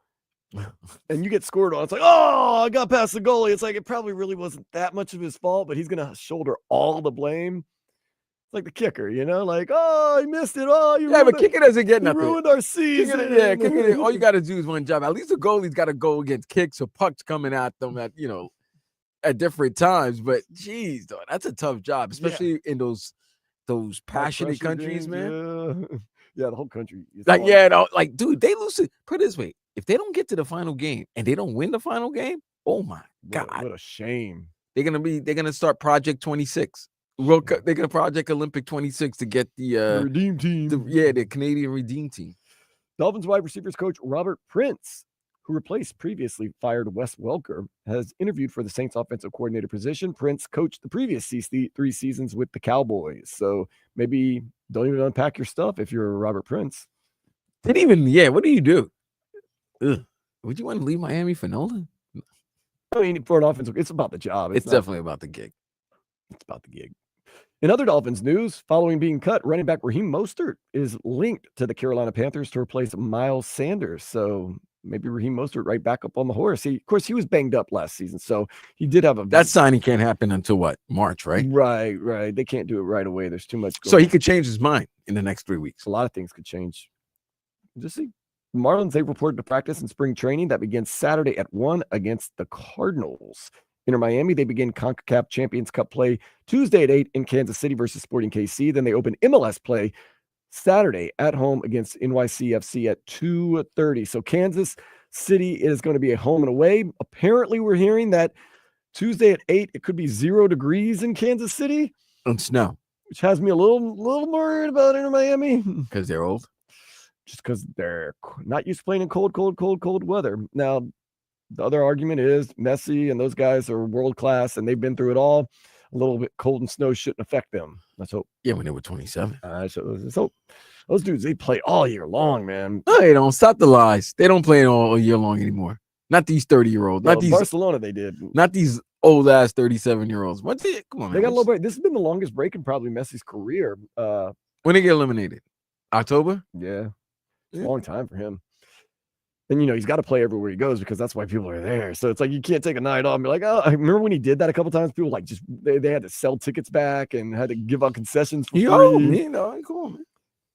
and you get scored on, it's like, oh, I got past the goalie. It's like, it probably really wasn't that much of his fault, but he's going to shoulder all the blame. It's like the kicker, like, oh, he missed it. Oh, but kicker doesn't get nothing. Ruined our season. Kicker, all you got to do is one job. At least the goalie's got to go against kicks or pucks coming at them at different times. But geez, though, that's a tough job, especially in those passionate countries, man. Yeah, the whole country. Dude, they lose it. Put it this way: if they don't get to the final game and they don't win the final game, oh my God, what a shame! They're gonna start Project 26. World Cup, they're gonna Project Olympic 26 to get the Redeem Team. The Canadian Redeem Team. Dolphins wide receivers coach Robert Prince, who replaced previously fired Wes Welker, has interviewed for the Saints offensive coordinator position. Prince coached the previous 3 seasons with the Cowboys. So maybe don't even unpack your stuff if you're Robert Prince. What do you do? Ugh. Would you want to leave Miami for Nolan? I mean, for an offensive, it's about the job. It's definitely about the gig. It's about the gig. In other Dolphins news, following being cut, running back Raheem Mostert is linked to the Carolina Panthers to replace Miles Sanders. So maybe Raheem Mostert right back up on the horse. Of course, he was banged up last season, so he did have that signing can't happen until what? March, right? Right. They can't do it right away. There's too much. So he could change his mind in the next 3 weeks. A lot of things could change. Just see. Marlins, they reported to practice in spring training that begins Saturday at 1 against the Cardinals. In Miami, they begin CONCACAF Champions Cup play Tuesday at 8 in Kansas City versus Sporting KC. Then they open MLS play Saturday at home against NYCFC at 2:30. So Kansas City is going to be a home and away. Apparently, we're hearing that Tuesday at 8, it could be 0 degrees in Kansas City. And snow. Which has me a little worried about Inter Miami. Because they're old? Just because they're not used to playing in cold weather. Now, the other argument is Messi and those guys are world class and they've been through it all. A little bit cold and snow shouldn't affect them. Let's hope. Yeah, when they were 27. Let's hope. Those dudes, they play all year long, man. No, they don't. Stop the lies. They don't play it all year long anymore. Not these 30-year-olds. Not these Barcelona, they did. Not these old ass 37-year-olds. Come on, they got a little break. This has been the longest break in probably Messi's career. When they get eliminated? October? Yeah. It's a long time for him. And, he's got to play everywhere he goes because that's why people are there. So it's like you can't take a night off and be like, oh, I remember when he did that a couple times. People like just they had to sell tickets back and had to give out concessions for free. Cool, man.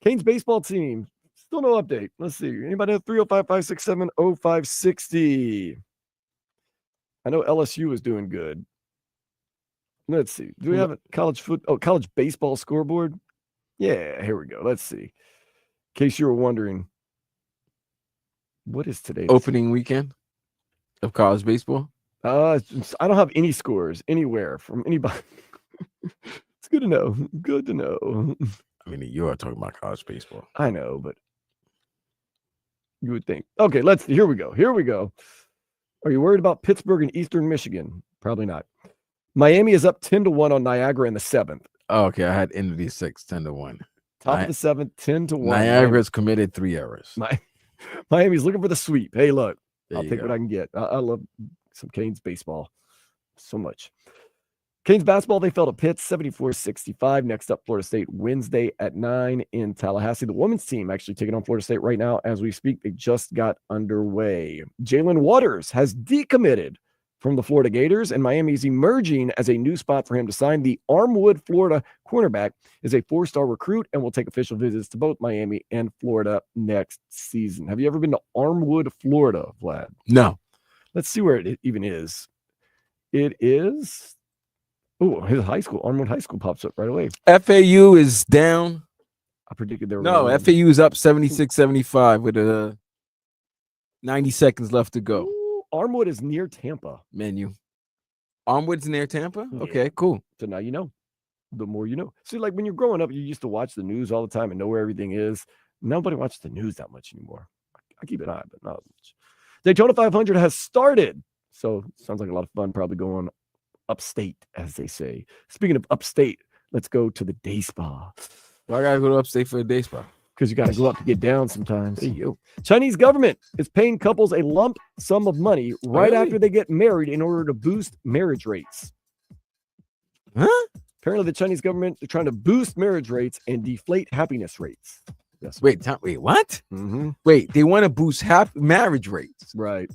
Canes baseball team. Still no update. Let's see. Anybody have 305-567-0560? I know LSU is doing good. Let's see. Do we have a college baseball scoreboard? Yeah, here we go. Let's see. In case you were wondering. What is today? Opening weekend of college baseball? I don't have any scores anywhere from anybody. It's good to know. Good to know. I mean, you are talking about college baseball. I know, but you would think. Okay, here we go. Are you worried about Pittsburgh and Eastern Michigan? Probably not. Miami is up 10-1 on Niagara in the 7th. Oh, okay, I had Indy 6, 10-1. Top of the 7th, 10-1. Niagara's committed 3 errors. Miami's looking for the sweep. Hey, look, There I'll you take go. what I can get. I love some Canes baseball so much. Canes basketball, they fell to Pitt 74-65. Next up, Florida State Wednesday at 9 in Tallahassee. The women's team actually taking on Florida State right now as we speak. They just got underway. Jalen Waters has decommitted from the Florida Gators, and Miami's emerging as a new spot for him to sign. The Armwood, Florida cornerback is a 4-star recruit and will take official visits to both Miami and Florida next season. Have you ever been to Armwood, Florida, Vlad? No. Let's see where it even is. It is... Oh, his high school, Armwood High School pops up right away. FAU is down. I predicted they were No, gonna win. FAU is up 76-75 with 90 seconds left to go. Ooh, Armwood is near Tampa. Menu. Armwood's near Tampa? Yeah. Okay, cool. So now you know. The more you know. See, like when you're growing up, you used to watch the news all the time and know where everything is. Nobody watches the news that much anymore. I keep an eye, but not much. Daytona 500 has started. So sounds like a lot of fun probably going upstate, as they say. Speaking of upstate, let's go to the day spa. Why I gotta go to upstate for a day spa? Because you got to go up to get down sometimes. Hey, yo. Chinese government is paying couples a lump sum of money right Really? after they get married in order to boost marriage rates. Huh? Apparently, the Chinese government, they're trying to boost marriage rates and deflate happiness rates. Yes. Wait, what? Mm-hmm. Wait, they want to boost marriage rates. Right.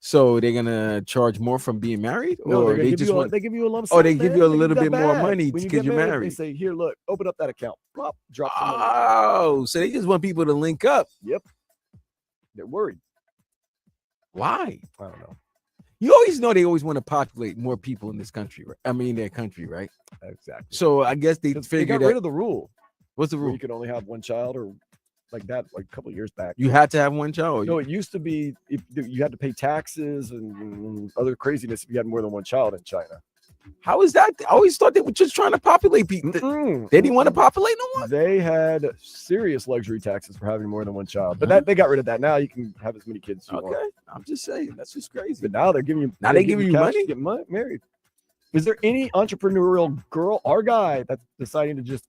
So they're gonna charge more from being married, No, or they they just want? they give you a lump sum. Oh, they give you a man. little that bit more bad. money When you because get you're They married. say, here, look, open up that account. Plop, drop some money. Oh, so they just want people to link up. Yep. They're worried. Why? I don't know. You always know they always want to populate more people in this country, right? I mean, their country, right? Exactly. So I guess they 'Cause they figured got rid that. of the rule. What's the Where rule? you could only have one child or like that like a couple of years back. You had to have one child. No, it used to be if you had to pay taxes and other craziness if you had more than one child in China. How is that? I always thought they were just trying to populate people. They didn't want to populate no more. They had serious luxury taxes for having more than one child, but that they got rid of that. Now you can have as many kids as you want. I'm just saying that's just crazy. But now they're giving you they giving you cash money to get married. Is there any entrepreneurial girl or guy that's deciding to just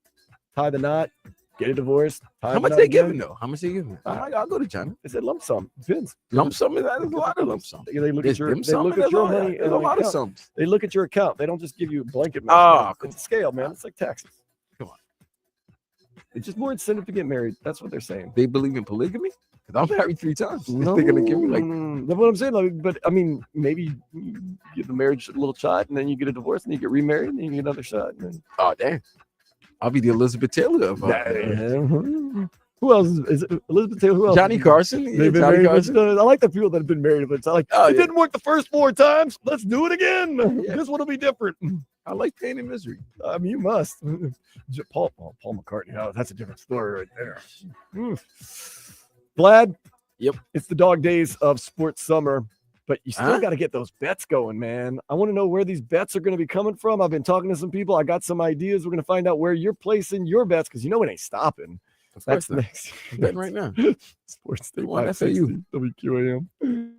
tie the knot, get a divorce? How much they giving though? How much they giving? I'll go to China. They said lump sum. Depends. Lump sum is that is a lot of lump sum. They look There's at your dim sum and money. there's a lot of account. sums. They look at your account. They don't just give you blanket. Oh, it's a scale, man. It's like taxes. Come on. It's just more incentive to get married. That's what they're saying. They believe in polygamy? Because I'm married 3 times. No, They're gonna give me like that's what I'm saying. Like, but I mean, maybe you give the marriage a little shot, and then you get a divorce, and you get remarried, and then you get another shot. And then... Oh damn! I'll be the Elizabeth Taylor of who else is it? Elizabeth Taylor? Who else? Johnny Carson. Yeah, They've been Johnny married. Carson. I like the people that have been married, but it's like Oh, it yeah. didn't work the first 4 times. Let's do it again. Yeah. This one will be different. I like pain and misery. I mean, you must. Paul McCartney. Oh, that's a different story right there. Vlad. Yep. It's the dog days of sports summer, but you still Huh? got to get those bets going, man. I want to know where these bets are going to be coming from. I've been talking to some people. I got some ideas. We're going to find out where you're placing your bets because you know it ain't stopping. Of That's course not. next. I'm betting right now. Sports Day Come on, 560 WQAM.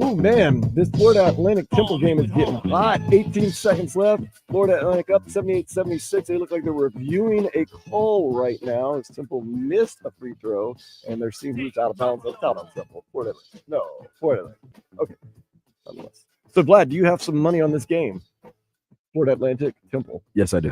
Oh man, this Florida Atlantic Temple game is getting hot. 18 seconds left. Florida Atlantic up 78-76. They look like they're reviewing a call right now as Temple missed a free throw, and they're seeing who's out of bounds. That's out on Temple. Florida Atlantic. No, Florida Atlantic. Okay. Nonetheless. So, Vlad, do you have some money on this game? Florida Atlantic Temple. Yes, I do.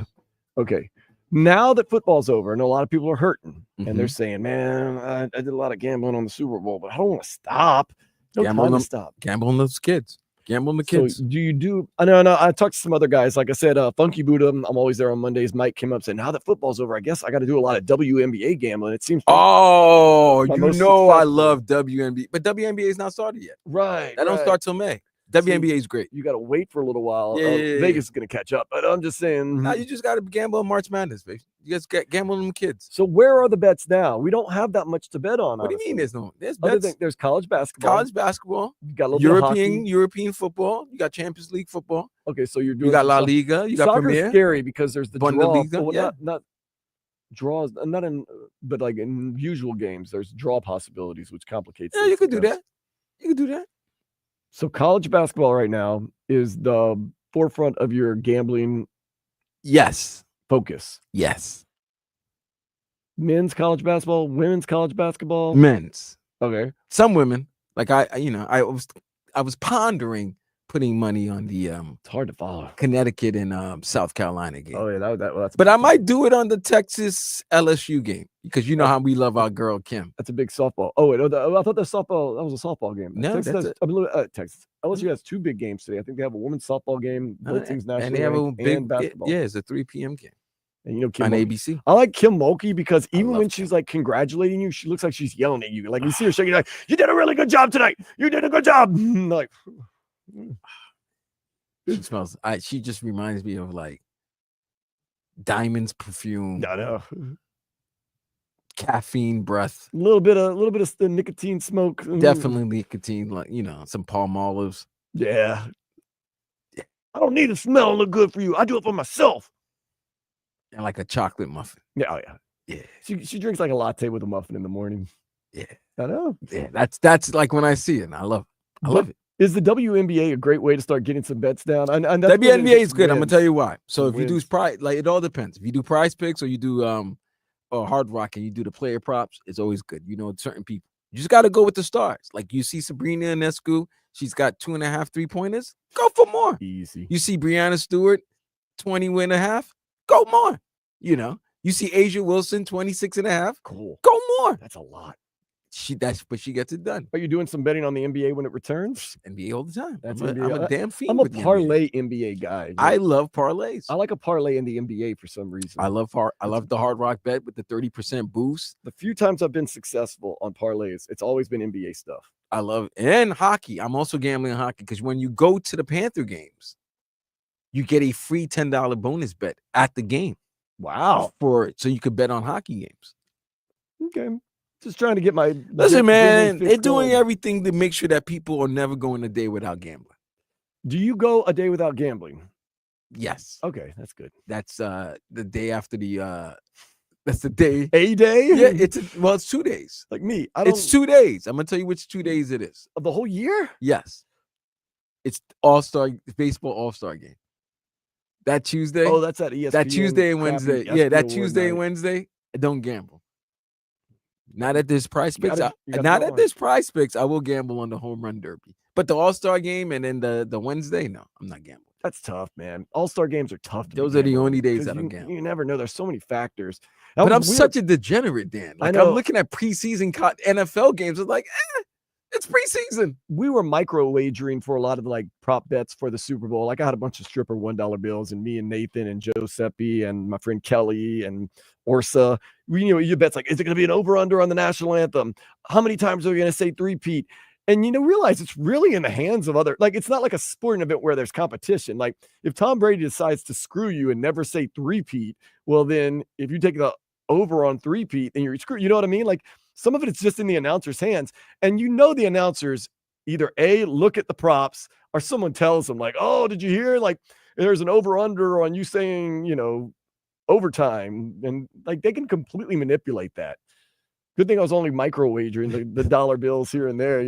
Okay. Now that football's over, and a lot of people are hurting, and they're saying, man, I did a lot of gambling on the Super Bowl, but I don't want to stop. No Gamble time to on stop. Gamble on those kids. Gamble on the kids. So do you do? I know. I talked to some other guys. Like I said, Funky Buddha. I'm always there on Mondays. Mike came up and said, now that football's over, I guess I got to do a lot of WNBA gambling. It seems. Oh, you know successful. I love WNBA, but WNBA is not started yet. Right. That don't start till May. WNBA is great. You got to wait for a little while. Yeah. Vegas is going to catch up, but I'm just saying. Now you just got to gamble on March Madness, baby. You guys get gamble on them kids. So where are the bets now? We don't have that much to bet on. What do you mean there's no? There's Other bets. than there's college basketball. College basketball. You got a little bit of hockey. European football. You got Champions League football. Okay, so you're doing. You got La some- Liga. You got Soccer's Premier. scary because there's the draw. Bundesliga, Well, yeah. not draws, not in, but like in usual games, there's draw possibilities, which complicates. Yeah, things you could do sometimes. that. You could do that. So college basketball right now is the forefront of your gambling Yes. focus. Yes. Men's college basketball, women's college basketball. Men's. Okay. Some women, like I was pondering putting money on the It's hard to follow. Connecticut and South Carolina game. Oh yeah, well, that's But I might do it on the Texas LSU game because you know how we love our girl Kim. that's a big softball. Oh wait, I thought that was a softball game. No, Texas that's has, Texas. LSU has two big games today. I think they have a women's softball game. Both teams nationally and they have a ranked, big and basketball. yeah, it's a 3 p.m. game And you know Kim on Mulkey. ABC. I like Kim Mulkey because even love when she's like congratulating you, she looks like she's yelling at you. Like you see her shaking, like, you did a really good job tonight. You did a good job. Like, She smells. She just reminds me of like Diamonds perfume, I know. caffeine breath, A little bit of the nicotine smoke. definitely nicotine, like some palm olives. Yeah. I don't need to smell and look good for you. I do it for myself. And like a chocolate muffin. Yeah, oh yeah. Yeah. She drinks like a latte with a muffin in the morning. Yeah. I know. Yeah. That's like when I see it. And I love it. I love it. Is the WNBA a great way to start getting some bets down? And that's good WNBA if is good. I'm gonna wins. tell you why. So if you Wins. do price, like it all depends. If you do price picks or you do or hard rock and you do the player props, it's always good. You know, certain people. You just gotta go with the stars. Like you see Sabrina Ionescu, she's got 2.5 3-pointers. Go for more. Easy. You see Brianna Stewart, 20.5. Go more. You know, you see Asia Wilson, 26.5. Cool. Go more. That's a lot. But she gets it done. Are you doing some betting on the NBA when it returns? NBA all the time. That's I'm NBA. a damn fiend. I'm a with the NBA. parlay NBA guy. I love parlays. I like a parlay in the NBA for some reason. I love the hard rock bet with the 30% boost. The few times I've been successful on parlays, it's always been NBA stuff. I love and hockey. I'm also gambling on hockey because when you go to the Panther games, you get a free $10 bonus bet at the game. Wow. So you could bet on hockey games. Okay. Just trying to get my Listen, man, fix they're doing going. everything to make sure that people are never going a day without gambling. Do you go a day without gambling? Yes. Okay, that's good. That's the day after the that's the day. A day? Yeah, it's 2 days. Like me. It's 2 days. I'm gonna tell you which 2 days it is. Of the whole year? Yes. It's All-Star baseball All-Star game. That Tuesday. Oh, that's at ESPN. That Tuesday and crappy Wednesday. ESPN Yeah, that award Tuesday and night. Wednesday. Don't gamble. Not at this price picks. gotta- you gotta Not go at on. this price picks. I will gamble on the home run derby. But the All-Star game and then the Wednesday, no, I'm not gambling. That's tough, man. All-Star games are tough. To be Those are the gambling only days because that I'm you, gambling. you never know. There's so many factors. But I'm such a degenerate, Dan. I Like know. I'm looking at preseason NFL games. It's like, it's preseason. We were micro wagering for a lot of like prop bets for the Super Bowl. Like I had a bunch of stripper $1 bills, and me and Nathan and Joe Seppi and my friend Kelly and Orsa. You bet's like, is it going to be an over/under on the national anthem? How many times are we going to say three-peat? And realize it's really in the hands of other. Like it's not like a sporting event where there's competition. Like if Tom Brady decides to screw you and never say three-peat, well then if you take the over on three-peat, then you're screwed. You know what I mean? Like some of it's just in the announcer's hands, and the announcers either A, look at the props, or someone tells them like, oh, did you hear? Like there's an over/under on you saying, overtime, and like they can completely manipulate that. Good thing I was only micro wagering the dollar bills here and there,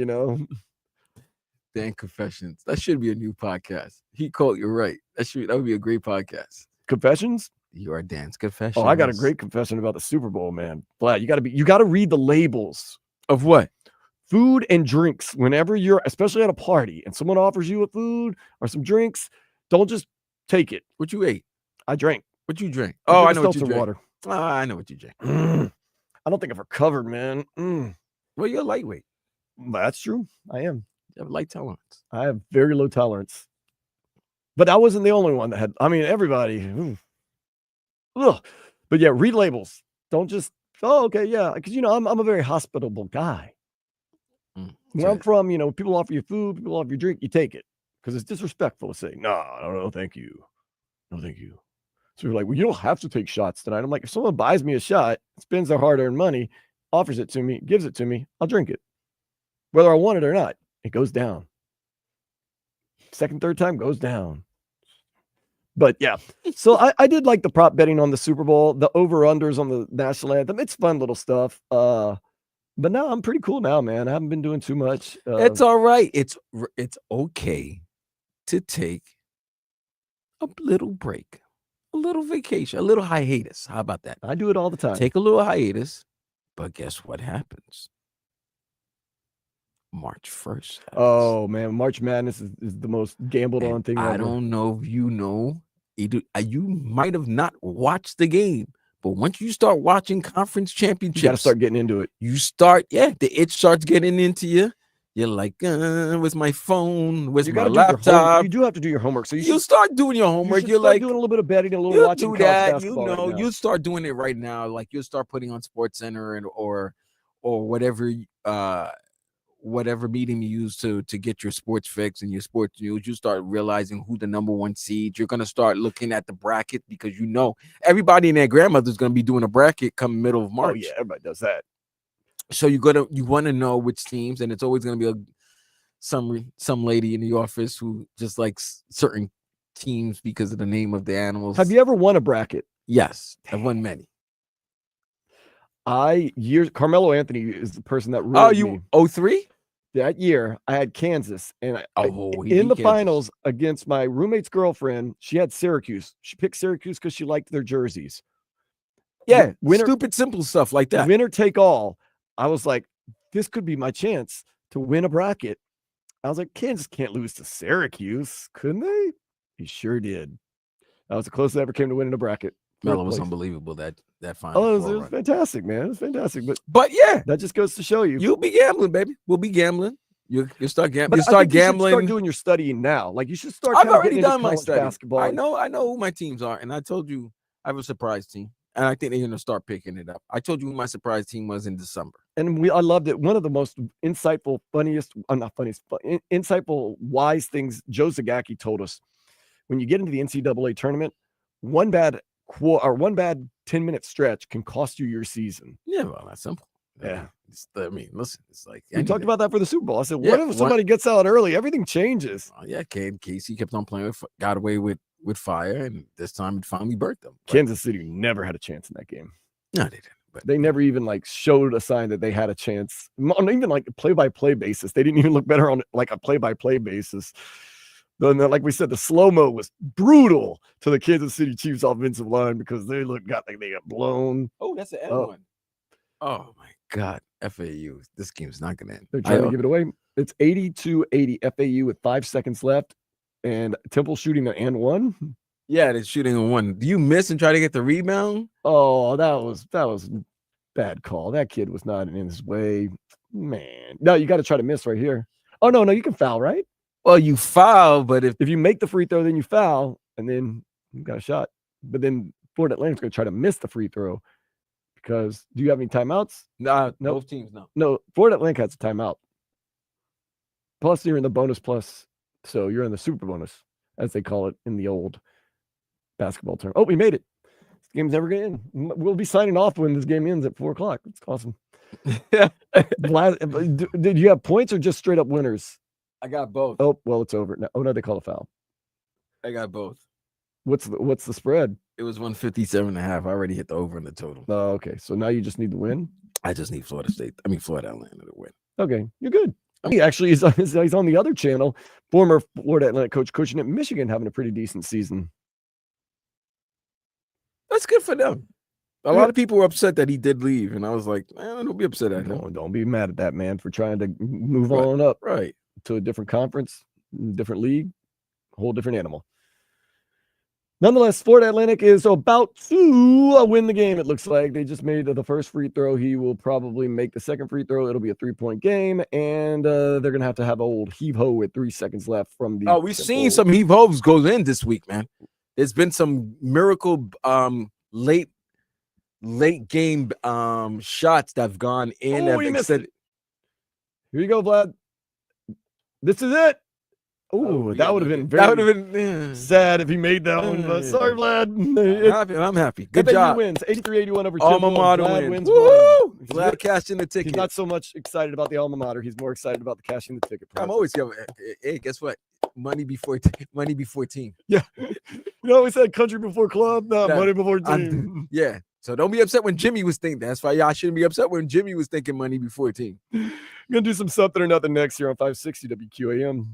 Dan Confessions. That should be a new podcast. He called you right. That would be a great podcast. Confessions? You are Dan's Confessions. Oh, I got a great confession about the Super Bowl, man. Vlad, you got to read the labels of what? Food and drinks. Whenever you're, especially at a party, and someone offers you a food or some drinks, don't just take it. What you ate? I drank. What you drank? I Oh, drank I know what you seltzer drank. water. I know what you drank. I don't think I've recovered, man. Well, you're lightweight. That's true. I am. You have light tolerance. I have very low tolerance. But I wasn't the only one that had. I mean, everybody. Ugh. But yeah, read labels. Don't just. Oh, okay, yeah. Because I'm a very hospitable guy. Where I'm from, people offer you food, people offer you drink, you take it because it's disrespectful to say no, thank you, no, thank you. So you're like, well, you don't have to take shots tonight. I'm like, if someone buys me a shot, spends their hard-earned money, offers it to me, gives it to me, I'll drink it, whether I want it or not. It goes down. Second, third time goes down. But yeah, so I did like the prop betting on the Super Bowl, the over-unders on the national anthem. It's fun little stuff. But no, I'm pretty cool now, man. I haven't been doing too much. It's all right. It's okay to take a little break, a little vacation, a little hiatus. How about that? I do it all the time. Take a little hiatus, but guess what happens? March 1st. Oh man, March Madness is the most gambled on thing ever. I don't know if you know. You might have not watched the game. But once you start watching conference championships, you got to start getting into it. You start, the itch starts getting into you. You're like, with my phone, with my laptop. You do have to do your homework. So you start doing your homework. You're like doing a little bit of betting, a little watching college basketball. You start doing it right now. Like you'll start putting on SportsCenter or whatever medium you use to get your sports fix and your sports news. You start realizing who the number one seed. You're gonna start looking at the bracket because everybody and their grandmother's gonna be doing a bracket come middle of March. Oh yeah, everybody does that. So you want to know which teams, and it's always gonna be some lady in the office who just likes certain teams because of the name of the animals. Have you ever won a bracket? Yes, I've won many. Carmelo Anthony is the person that ruined me. 03? That year, I had Kansas, and in the finals against my roommate's girlfriend, she had Syracuse. She picked Syracuse because she liked their jerseys. Yeah, stupid, simple stuff like that. Winner take all. I was like, this could be my chance to win a bracket. I was like, Kansas can't lose to Syracuse, couldn't they? He sure did. That was the closest I ever came to winning a bracket. Melo was unbelievable that final. Oh, it was fantastic, man. It was fantastic. But yeah, that just goes to show you. You'll be gambling, baby. We'll be gambling. You start gambling. You start doing your studying now. Like you should start. I've already done my study. Basketball. I know who my teams are, and I told you I have a surprise team, and I think they're gonna start picking it up. I told you who my surprise team was in December, and I loved it. One of the most insightful, insightful, wise things Joe Zagacki told us: when you get into the NCAA tournament, one bad 10-minute stretch can cost you your season. Yeah, well, that's simple. Yeah. Listen, it's like we talked about that for the Super Bowl. I said, what if somebody gets out early? Everything changes. Casey kept on playing got away with fire, and this time it finally burnt them. Kansas City never had a chance in that game. No, they didn't. But they never even showed a sign that they had a chance. On even play-by-play basis. They didn't even look better on a play-by-play basis. Then, like we said, the slow-mo was brutal to the Kansas City Chiefs offensive line because they got blown. Oh, that's an one. Oh, my God. FAU. This game's not going to end. They're trying to give it away. It's 82-80 FAU with 5 seconds left. And Temple shooting an and one. Yeah, they're shooting a one. Do you miss and try to get the rebound? Oh, that was bad call. That kid was not in his way. Man. No, you got to try to miss right here. Oh, no, you can foul, right? Well, you foul, but if you make the free throw, then you foul, and then you got a shot. But then Florida Atlantic's going to try to miss the free throw because do you have any timeouts? No, both teams no. No, Florida Atlantic has a timeout. Plus, you're in the bonus plus, so you're in the super bonus, as they call it in the old basketball term. Oh, we made it. This game's never going to end. We'll be signing off when this game ends at 4:00. It's awesome. Did you have points or just straight up winners? I got both. Oh, well, it's over. No, they call a foul. I got both. What's the spread? It was 157.5. I already hit the over in the total. Oh, okay. So now you just need to win? I just need Florida Atlantic to win. Okay, you're good. He actually is he's on the other channel. Former Florida Atlantic coach coaching at Michigan, having a pretty decent season. That's good for them. A lot of people were upset that he did leave, and I was like, man, don't be upset at him. Don't be mad at that man for trying to move Right, on up right. to a different conference, different league, whole different animal. Nonetheless, Florida Atlantic is about to win the game. It looks like they just made the first free throw. He will probably make the second free throw. It'll be a 3-point game, and they're gonna have old heave ho with 3 seconds left from the. Oh, we've seen some heave hoes goes in this week, man. There's been some miracle late game shots that have gone in. Oh, he missed it. Here you go, Vlad. This is it. Ooh, that would have been very sad if he made that one. But sorry, Vlad. I'm happy. Good job. Wins 83-81 over Alma Chippewa. mater Vlad wins. wins. Woo! one. Vlad cashing the ticket. He's not so much excited about the alma mater. He's more excited about the cashing the ticket. I'm always hey, guess what? Money before team. Yeah. You always said country before club, not money before team. Yeah. So don't be upset when Jimmy was thinking. That's why y'all shouldn't be upset when Jimmy was thinking money before team. I'm gonna do some something or nothing next year on 560 WQAM.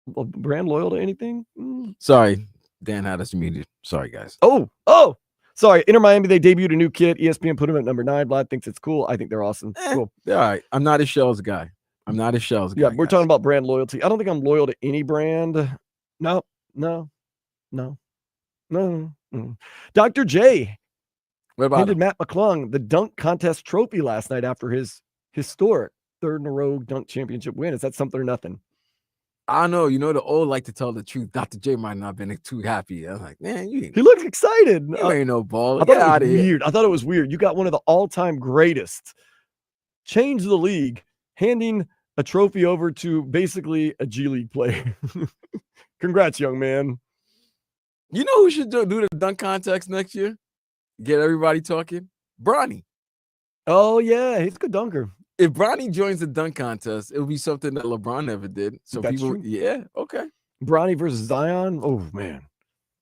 brand loyal to anything? Sorry, Dan had us muted. Sorry, guys. Oh, sorry. Inter Miami, they debuted a new kit. ESPN put them at number 9. Vlad thinks it's cool. I think they're awesome. Cool. All right. I'm not a Shells guy. Yeah, we're talking about brand loyalty. I don't think I'm loyal to any brand. No. Dr. J What about handed Matt McClung the dunk contest trophy last night after his historic 3rd in a row dunk championship win. Is that something or nothing? I don't know. The old like to tell the truth. Dr. J might not have been too happy. I'm like, man, He looks excited. you ain't no ball. I Get thought out it of was here. weird. I thought it was weird. You got one of the all-time greatest, changed the league, handing a trophy over to basically a G League player. Congrats, young man. You know who should do the dunk contest next year? Get everybody talking? Bronny. Oh, yeah. He's a good dunker. If Bronny joins the dunk contest, it'll be something that LeBron never did. So That's people, true. yeah, okay. Bronny versus Zion. Oh, man.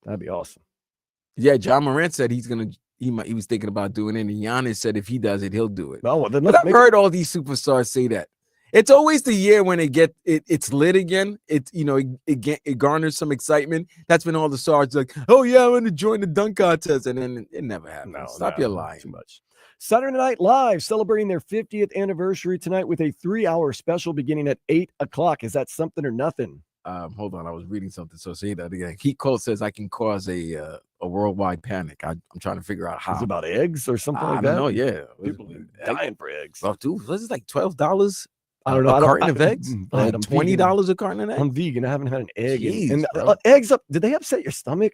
That'd be awesome. Yeah, John Morant said he was thinking about doing it. And Giannis said if he does it, he'll do it. Oh, well, then But let's I've make heard all these superstars say that. It's always the year when it's lit again. It garners some excitement. That's when all the stars like, oh yeah, I'm gonna join the dunk contest, and then it never happens. Stop your lying. Too much. Saturday Night Live celebrating their 50th anniversary tonight with a 3-hour special beginning at 8 o'clock. Is that something or nothing? Hold on, I was reading something, so say that again. Heat Cole says I can cause a worldwide panic. I'm trying to figure out how. Is it about eggs or something like I that? don't know. Yeah, People are dying for eggs. Oh, dude, was it like $12? I don't know. A carton of eggs? I'm $20 a carton of eggs? I'm vegan. I haven't had an egg. Jeez, and bro. eggs up. Did they upset your stomach?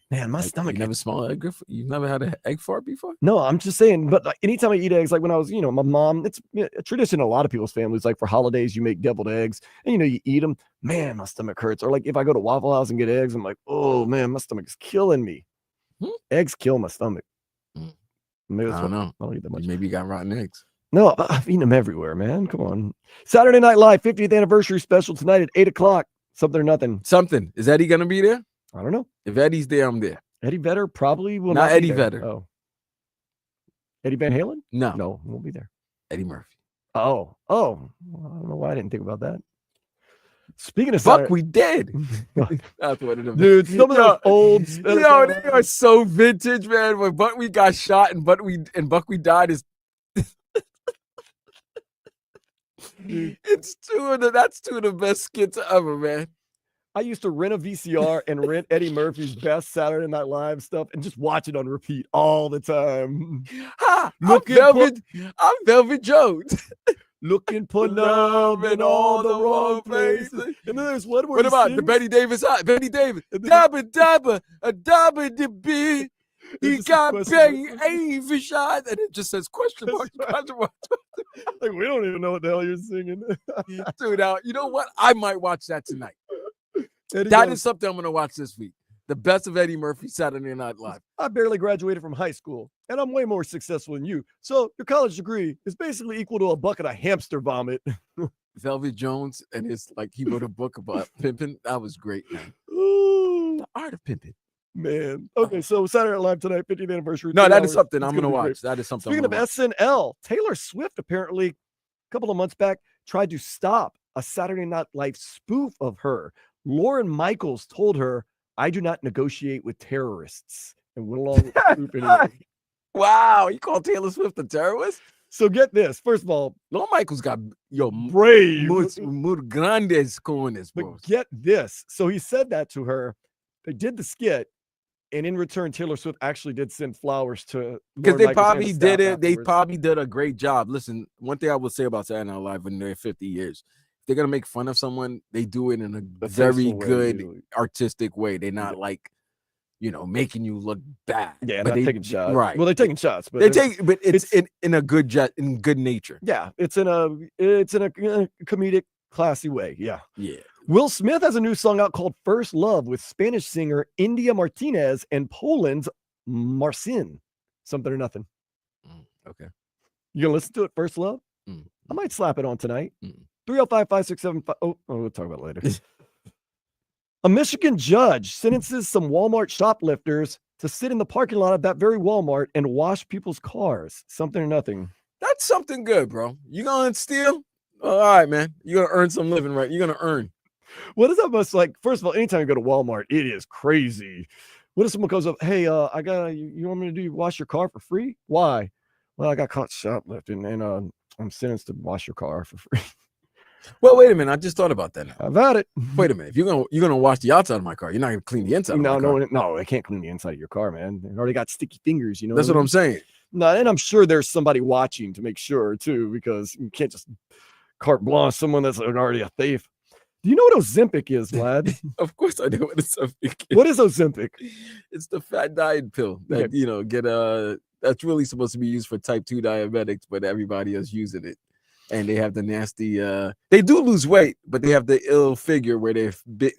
Man, my stomach. You never smelled egg? You've never had an egg fart before? No, I'm just saying. But like, anytime I eat eggs, like when I was, my mom, it's a tradition in a lot of people's families. Like for holidays, you make deviled eggs, and you eat them. Man, my stomach hurts. Or like if I go to Waffle House and get eggs, I'm like, oh man, my stomach is killing me. Eggs kill my stomach. Maybe that's I don't why know. I don't eat that much. Maybe you got rotten eggs. No, I've eaten them everywhere, man. Come on. Saturday Night Live 50th anniversary special tonight at 8 o'clock. Something or nothing. Something. Is Eddie gonna be there? I don't know. If Eddie's there, I'm there. Eddie Vedder probably will Not not be Eddie there. Vedder. Oh. Eddie Van Halen? No. No, won't be there. Eddie Murphy. Oh. Well, I don't know why I didn't think about that. Speaking of Fuck, Saturday- we did. That's what it is. Dude, some of those old they are so vintage, man. When Buckwheat got shot and Buckwheat died is that's two of the best skits ever, man. I used to rent a VCR and rent Eddie Murphy's best Saturday Night Live stuff and just watch it on repeat all the time. Ha! I'm Velvet Jones. Looking for love in all the wrong places. And then there's one where What he about the sings- Betty Davis? Betty Davis. Dabba dabba, a dabba de bee. He just got says bang question Ava shot, and it just says question mark. Question mark. Like, we don't even know what the hell you're singing. Dude, now you know what? I might watch that tonight. Eddie That goes, is something I'm gonna watch this week. The best of Eddie Murphy Saturday Night Live. I barely graduated from high school, and I'm way more successful than you. So your college degree is basically equal to a bucket of hamster vomit. Velvet Jones and his he wrote a book about pimping. That was great, man. Ooh, The art of pimping. man. Okay, so Saturday Night Live tonight, 50th anniversary. No, 3 that is hours. something It's I'm gonna be great. watch. That is something. Speaking I'm of gonna watch. SNL, Taylor Swift apparently a couple of months back tried to stop a Saturday Night Live spoof of her. Lauren Michaels told her, "I do not negotiate with terrorists," and went along with the spoof anyway. Wow, you call Taylor Swift a terrorist? So get this. First of all, Lil Michael's got brave. muy grandes cojones, bro. But get this. So he said that to her. They did the skit, and in return, Taylor Swift actually did send flowers to Because Lorne they Michaels and probably his did staff it. They afterwards. probably did a great job. Listen, one thing I will say about Saturday Night Live when they're 50 years, if they're gonna make fun of someone, they do it in a very tasteful way, good usually. artistic way. They're not making you look bad. Yeah, but not they taking shots. Right. Well, they're taking shots, but they it's- take, but it's in a good in good nature. Yeah, it's in a comedic, classy way. Yeah. Yeah. Will Smith has a new song out called First Love with Spanish singer India Martinez and Poland's Marcin. Something or nothing. Okay. You gonna listen to it, First Love? I might slap it on tonight. 305-567. Oh, we'll talk about it later. A Michigan judge sentences some Walmart shoplifters to sit in the parking lot of that very Walmart and wash people's cars. Something or nothing. That's something good, bro. You gonna steal? All right, man. You're gonna earn some living, right? You're gonna earn. What is that most like? First of all, anytime you go to Walmart, it is crazy. What if someone comes up, hey, I got you want me to wash your car for free? Why? Well, I got caught shoplifting and I'm sentenced to wash your car for free. Well, wait a minute. I just thought about that now. I've had it. Wait a minute. If you're gonna wash the outside of my car, you're not gonna clean the inside. No, I can't clean the inside of your car, man. They already got sticky fingers, That's what I'm saying. No, and I'm sure there's somebody watching to make sure too, because you can't just carte blanche someone that's already a thief. Do you know what Ozempic is, Vlad? Of course I know what Ozempic is. What is Ozempic? It's the fat diet pill that that's really supposed to be used for type 2 diabetics, but everybody is using it. And they have the nasty they do lose weight, but they have the ill figure where their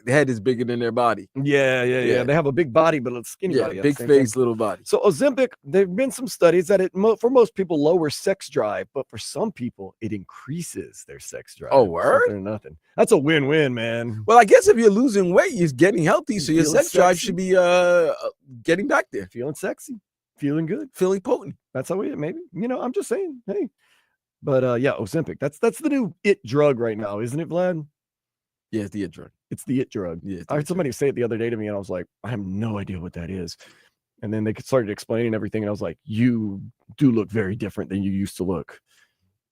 head is bigger than their body. Yeah. They have a big body, but a skinny body. Big face, little body. So Ozempic, there have been some studies that for most people lowers sex drive, but for some people it increases their sex drive. Oh, word? Something or nothing. That's a win-win, man. Well, I guess if you're losing weight, you're getting healthy, so your Feeling sex drive sexy. should be getting back there. Feeling sexy, feeling good, feeling potent. That's how maybe, I'm just saying, hey. But yeah, Ozempic. That's the new it drug right now, isn't it, Vlad? Yeah, it's the it drug. It's the it drug. Yeah, I heard somebody say it the other day to me, and I was like, I have no idea what that is. And then they started explaining everything, and I was like, you do look very different than you used to look.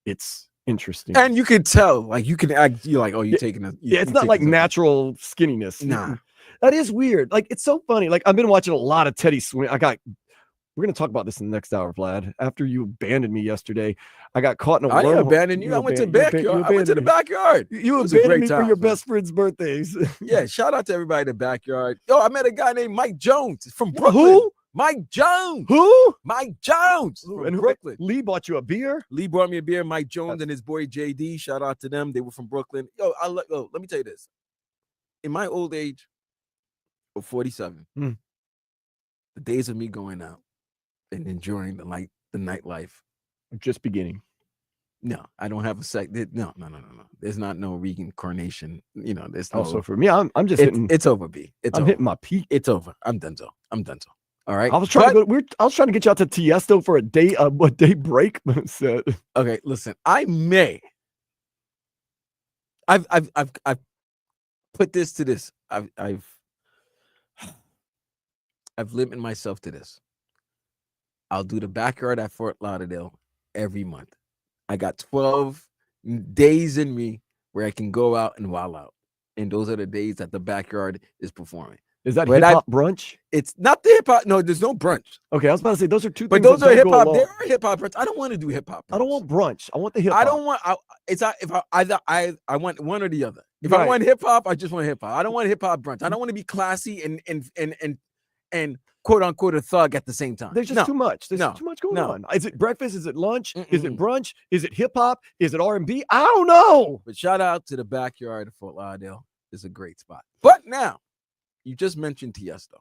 It's interesting. And you can tell, like you can act, you're like, oh, you're taking a it's not like natural skinniness. Nah. That is weird. Like, it's so funny. Like, I've been watching a lot of Teddy Swim. We're going to talk about this in the next hour, Vlad. After you abandoned me yesterday, I got caught in a I didn't wormhole. abandon you. I went to the backyard. I went to the backyard. You It was a abandoned great me for time, your man. best friend's birthdays. Yeah, shout out to everybody in the backyard. Yo, I met a guy named Mike Jones from Brooklyn. Who? Mike Jones. Who? Mike Jones from And Brooklyn. Lee bought you a beer? Lee brought me a beer. Mike Jones and his boy JD. Shout out to them. They were from Brooklyn. Yo, let me tell you this. In my old age of 47, the days of me going out and enjoying the nightlife are just beginning. No, I don't have a sec. No. There's not no reincarnation. There's no. Also, for me, I'm just hitting. It's over, B. I'm hitting my peak. It's over. I'm done. All right. I was trying to get you out to Tiesto for a day break, but it said. Okay, listen. I've put this to this. I've limited myself to this. I'll do the backyard at Fort Lauderdale every month. I got 12 days in me where I can go out and wild out. And those are the days that the backyard is performing. Is that hip hop brunch? It's not the hip hop. No, there's no brunch. Okay, I was about to say those are two but things. But those are hip hop. There are hip hop brunch. I don't want to do hip hop. I don't want brunch. I want the hip hop. I don't want. I want one or the other. If I want hip hop, I just want hip hop. I don't want hip hop brunch. I don't want to be classy and quote unquote a thug at the same time. There's just too much. There's too much going on. Is it breakfast? Is it lunch? Is it brunch? Is it hip hop? Is it R&B? I don't know. But shout out to the backyard of Fort Lauderdale. It's a great spot. But now, you just mentioned Tiesto.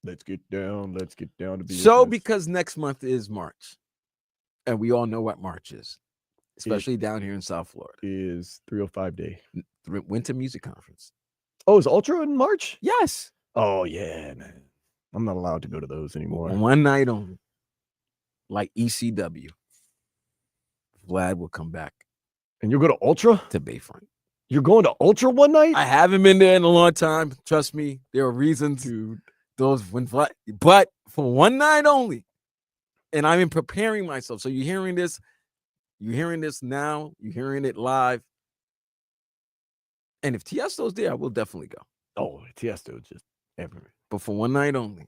Let's get down to business. So because next month is March, and we all know what March is, especially down here in South Florida. Is 305 Day. Winter Music Conference. Oh, is Ultra in March? Yes. Oh, yeah, man. I'm not allowed to go to those anymore. One night only. Like ECW. Vlad will come back. And you'll go to Ultra? To Bayfront. You're going to Ultra one night? I haven't been there in a long time. Trust me, there are reasons. Dude. Those when Vlad, but for one night only. And I'm preparing myself. So you're hearing this now. You're hearing it live. And if Tiesto's there, I will definitely go. Oh, Tiesto just everywhere. But for one night only,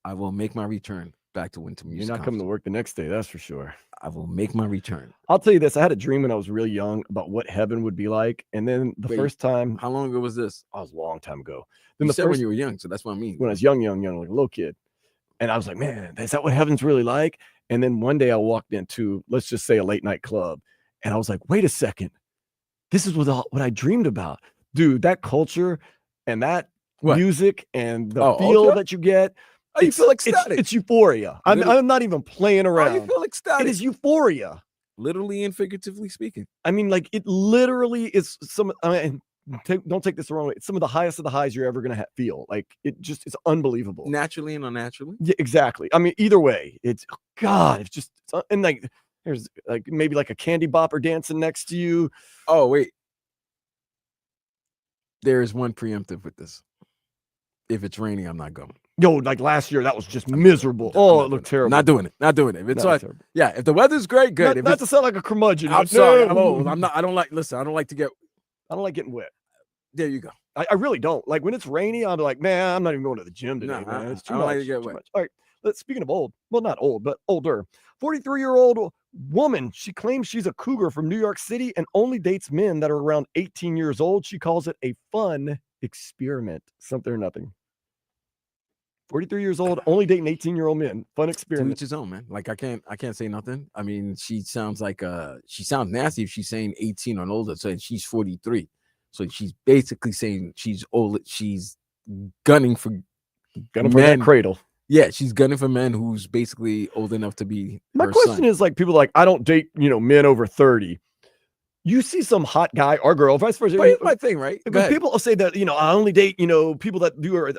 I will make my return back to Winter Music. You're not coming to work the next day, that's for sure. I will make my return. I'll tell you this. I had a dream when I was really young about what heaven would be like. And then first time. How long ago was this? Oh, it was a long time ago. Then you said when you were young, so that's what I mean. When I was young, like a little kid. And I was like, man, is that what heaven's really like? And then one day I walked into, let's just say, a late night club. And I was like, wait a second. This is what I dreamed about. Dude, that culture and that music and the feel that you get. Oh, you feel ecstatic. It's euphoria. I'm not even playing around. Oh, you feel ecstatic. It is euphoria. Literally and figuratively speaking. I mean, like, it literally is don't take this the wrong way. It's some of the highest of the highs you're ever going to feel. Like, it's unbelievable. Naturally and unnaturally. Yeah, exactly. I mean, either way, it's and like, there's like maybe like a candy bopper dancing next to you. Oh, wait. There is one preemptive with this. If it's raining, I'm not going. Yo, like last year, that was just miserable. Oh, it looked terrible. Not doing it. Not doing it. If it's No, like, terrible. yeah, if the weather's great, good. If Not it's, to sound like a curmudgeon. I'm but sorry. no. I'm old. I'm not. I don't like. Listen, I don't like to get. I don't like getting wet. There you go. I really don't. Like when it's rainy, I'm like, man, I'm not even going to the gym today, Nah, man. It's too I don't much. like to get too wet. much. All right. Speaking of old, well, not old, but older. 43-year-old woman. She claims she's a cougar from New York City and only dates men that are around 18 years old. She calls it a fun experiment. Something or nothing. 43 years old, only dating 18-year-old men. Fun To experiment. each his own, man. Like I can't say nothing. I mean, she sounds nasty if she's saying 18 or older. So she's 43. So she's basically saying she's old. She's gunning for that cradle. Yeah, she's gunning for men who's basically old enough to be. My her question son. is like people like, I don't date, men over 30. You see some hot guy or girl, vice versa. But here's my thing, right? Go But ahead. people will say that, I only date, people that do are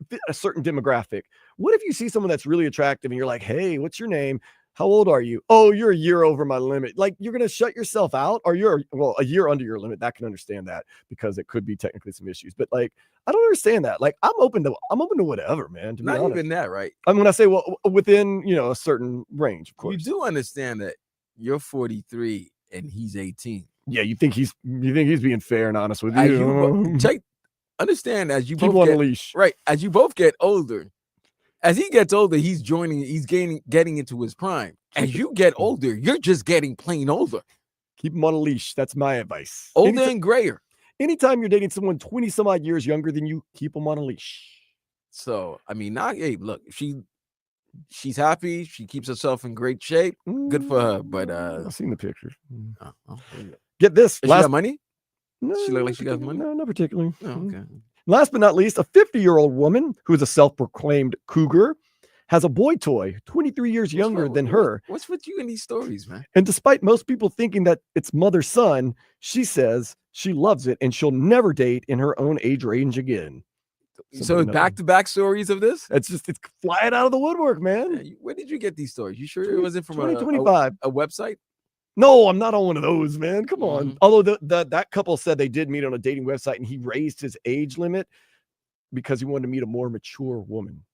fit a certain demographic. What if you see someone that's really attractive and you're like, hey, what's your name? How old are you? Oh, you're a year over my limit. Like you're going to shut yourself out or you're a year under your limit. That can understand that because it could be technically some issues. But like, I don't understand that. Like I'm open to whatever, man, to be Not honest. even that, right? I mean, when I say, well, within, a certain range, of course. You do understand that you're 43 and he's 18. Yeah, you think he's being fair and honest with As you. Understand as you Keep both him on a get leash. right, as you both get older, as he gets older, he's getting into his prime. As you get older, you're just getting plain older. Keep him on a leash. That's my advice. Older and grayer. Anytime you're dating someone 20 some odd years younger than you, keep them on a leash. So I mean, hey, look, she's happy. She keeps herself in great shape. Good for her. But I've seen the pictures. there you go. Get this. Does she got money? No, She look like she got money? No, not particularly. Oh, okay. Last but not least, a 50-year-old woman who is a self-proclaimed cougar has a boy toy 23 years younger than her. What's with you in these stories, man? And despite most people thinking that it's mother-son, she says she loves it and she'll never date in her own age range again. So back-to-back stories of this? It's flying out of the woodwork, man. Yeah, where did you get these stories? You sure it wasn't from 2025. a website? No, I'm not on one of those, man. Come on. Although that couple said they did meet on a dating website and he raised his age limit because he wanted to meet a more mature woman.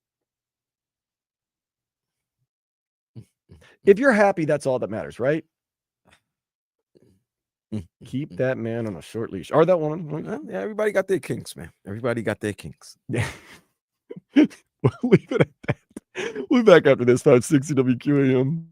If you're happy, that's all that matters, right? Keep that man on a short leash. Or that one. Yeah, everybody got their kinks, man. Everybody got their kinks. Yeah. We'll leave it at that. We'll be back after this. 560 WQAM.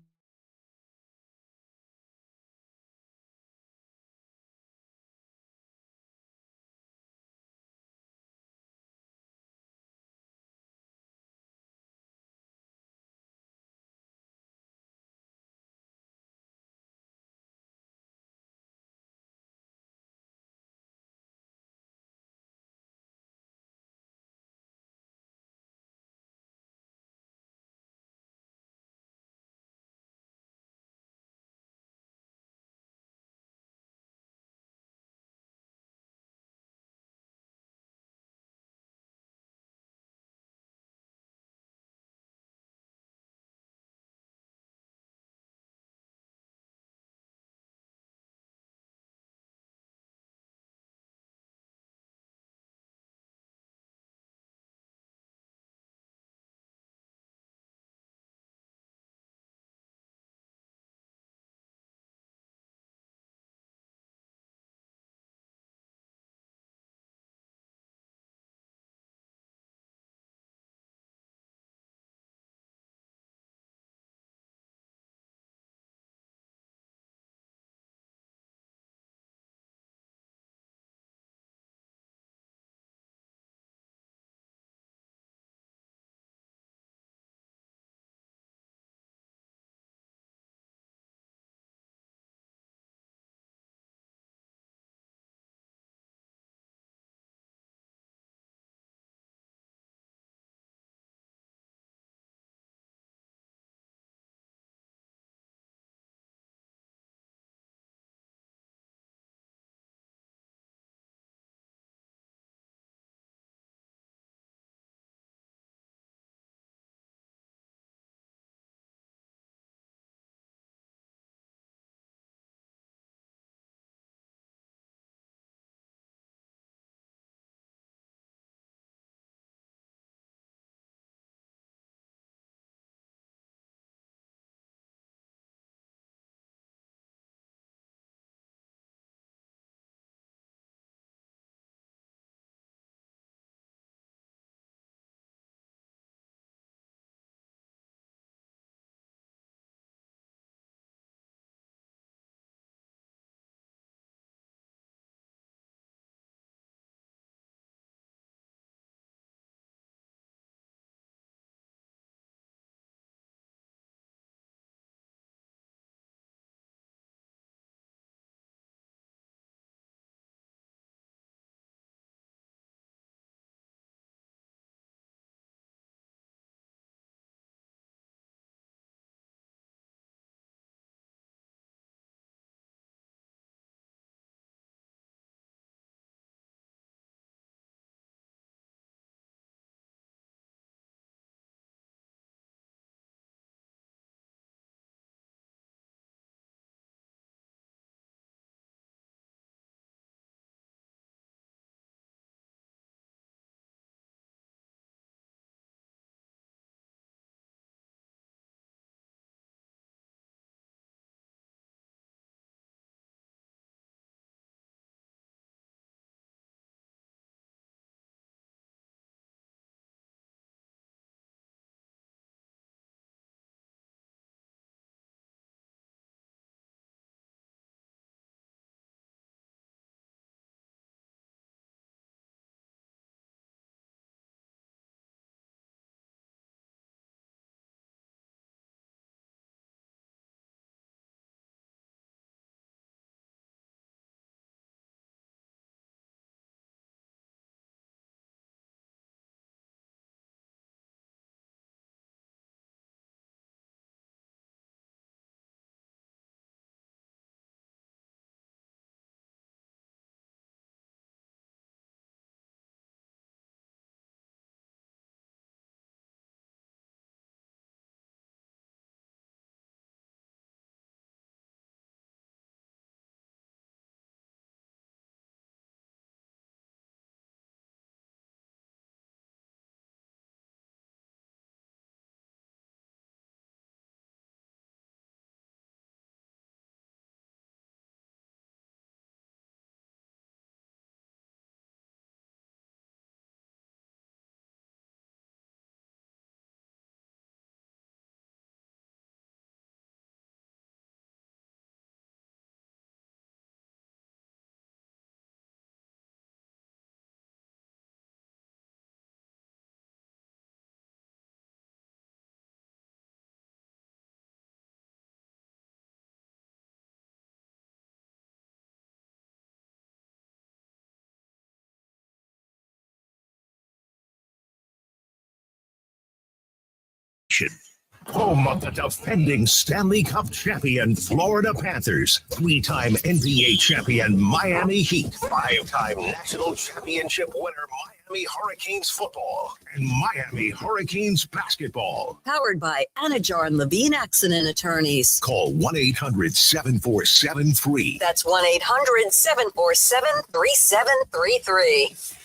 Home of the defending Stanley Cup champion Florida Panthers, 3-time NBA champion Miami Heat, 5-time national championship winner Miami Hurricanes football, and Miami Hurricanes basketball. Powered by Anajar and Levine Accident Attorneys. Call 1-800-747-FREE. That's 1-800-747-3733.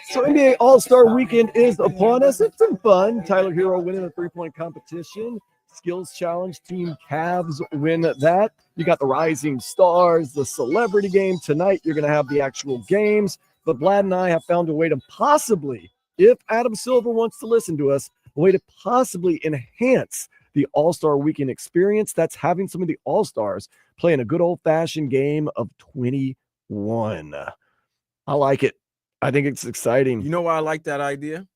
So NBA All-Star Weekend is upon us. It's been fun. Tyler Hero winning a three-point competition. Skills Challenge, Team Cavs win that. You got the Rising Stars, the Celebrity Game. Tonight, you're going to have the actual games. But Vlad and I have found a way to possibly, if Adam Silver wants to listen to us, a way to possibly enhance the All-Star Weekend experience. That's having some of the All-Stars playing a good old-fashioned game of 21. I like it. I think it's exciting. You know why I like that idea?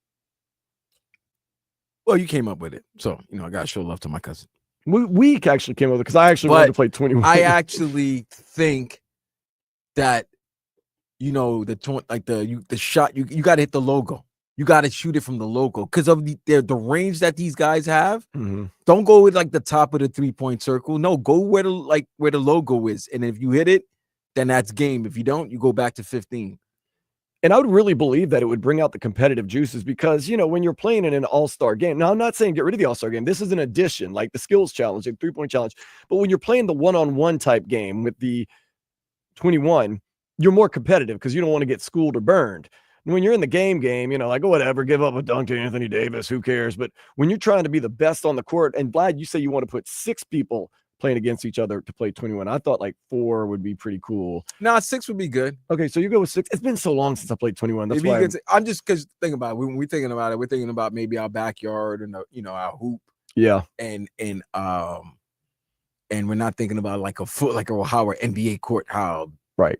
Well, you came up with it. So, I got to show love to my cousin. We actually came up with it because I actually wanted to play 21. I actually think that, the shot, you got to hit the logo. You got to shoot it from the logo because of the range that these guys have. Mm-hmm. Don't go with the top of the 3-point circle. No, go where the logo is. And if you hit it, then that's game. If you don't, you go back to 15. And I would really believe that it would bring out the competitive juices because, when you're playing in an all-star game, now I'm not saying get rid of the all-star game. This is an addition, like the skills challenge, the 3-point challenge. But when you're playing the one-on-one type game with the 21, you're more competitive because you don't want to get schooled or burned. And when you're in the game, whatever, give up a dunk to Anthony Davis, who cares? But when you're trying to be the best on the court, and Vlad, you say you want to put 6 people playing against each other to play 21. I thought 4 would be pretty cool. No, 6 would be good. Okay, so you go with 6. It's been so long since I played 21. That's why I'm just because think about it. When we're thinking about it, we're thinking about maybe our backyard and our hoop. Yeah. And we're not thinking about how our NBA court, how right.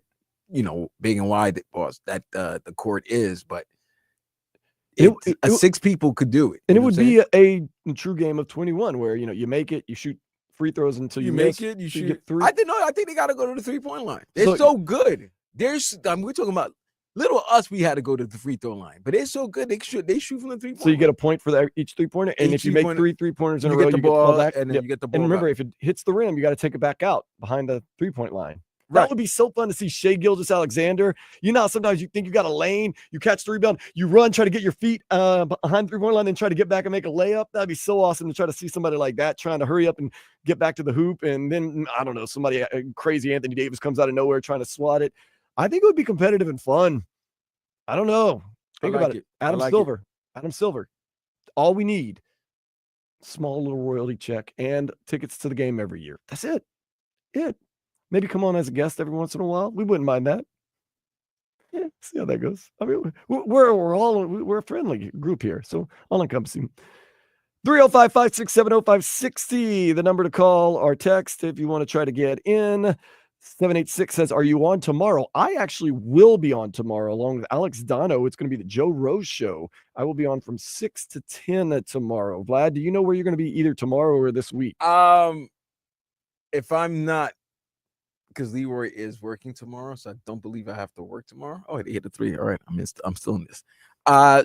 Big and wide that the court is, but 6 people could do it. And it would be a true game of 21 where you make it, you shoot free throws until you make miss, it, you shoot. Get 3. I think they got to go to the 3-point line. They're so good. We're talking about little us. We had to go to the free throw line, but they're so good. They shoot from the 3-point. So you get a point for each 3-pointer, and if you make 3 3-pointers in a row, you get the ball back, and then you get the ball. And remember, back. if it hits the rim, you got to take it back out behind the 3-point line. Right. That would be so fun to see Shai Gilgeous-Alexander. Sometimes you think you got a lane, you catch the rebound, you run, try to get your feet behind the 3-point line, and try to get back and make a layup. That'd be so awesome to try to see somebody like that trying to hurry up and get back to the hoop. And then, I don't know, somebody crazy Anthony Davis comes out of nowhere trying to swat it. I think it would be competitive and fun. I don't know. Think about it. Adam Silver. All we need, small little royalty check and tickets to the game every year. That's it. Maybe come on as a guest every once in a while. We wouldn't mind that. Yeah, see how that goes. I mean, we're a friendly group here, so all encompassing. 305-567-0560, the number to call or text if you want to try to get in. 786 says, "Are you on tomorrow?" I actually will be on tomorrow along with Alex Dono. It's going to be the Joe Rose Show. I will be on from 6 to 10 tomorrow. Vlad, do you know where you're going to be either tomorrow or this week? If I'm not, because Leroy is working tomorrow, so I don't believe I have to work tomorrow. Oh, 8 to 3. All right, I'm still in this.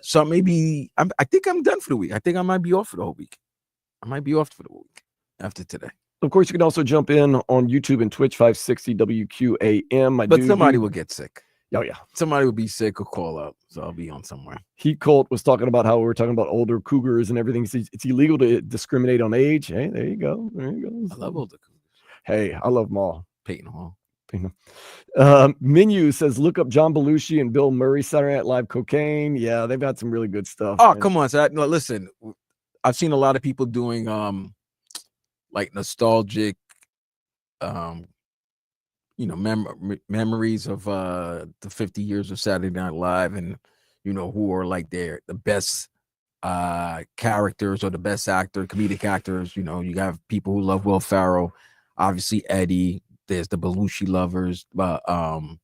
So maybe I think I'm done for the week. I think I might be off for the whole week. I might be off for the week after today. Of course, you can also jump in on YouTube and Twitch, 560 WQAM. But somebody will get sick. Oh, yeah. Somebody will be sick or call out, so I'll be on somewhere. Heat Colt was talking about how we're talking about older cougars and everything. It's illegal to discriminate on age. Hey, there you go. I love older cougars. Hey, I love them all. Peyton Hall. Menu says, look up John Belushi and Bill Murray, Saturday Night Live cocaine. Yeah, they've got some really good stuff. Oh, man. Come on. So listen, I've seen a lot of people doing nostalgic memories of the 50 years of Saturday Night Live, and who are the best characters or the best comedic actors. You have people who love Will Ferrell, obviously Eddie. There's the Belushi lovers, but who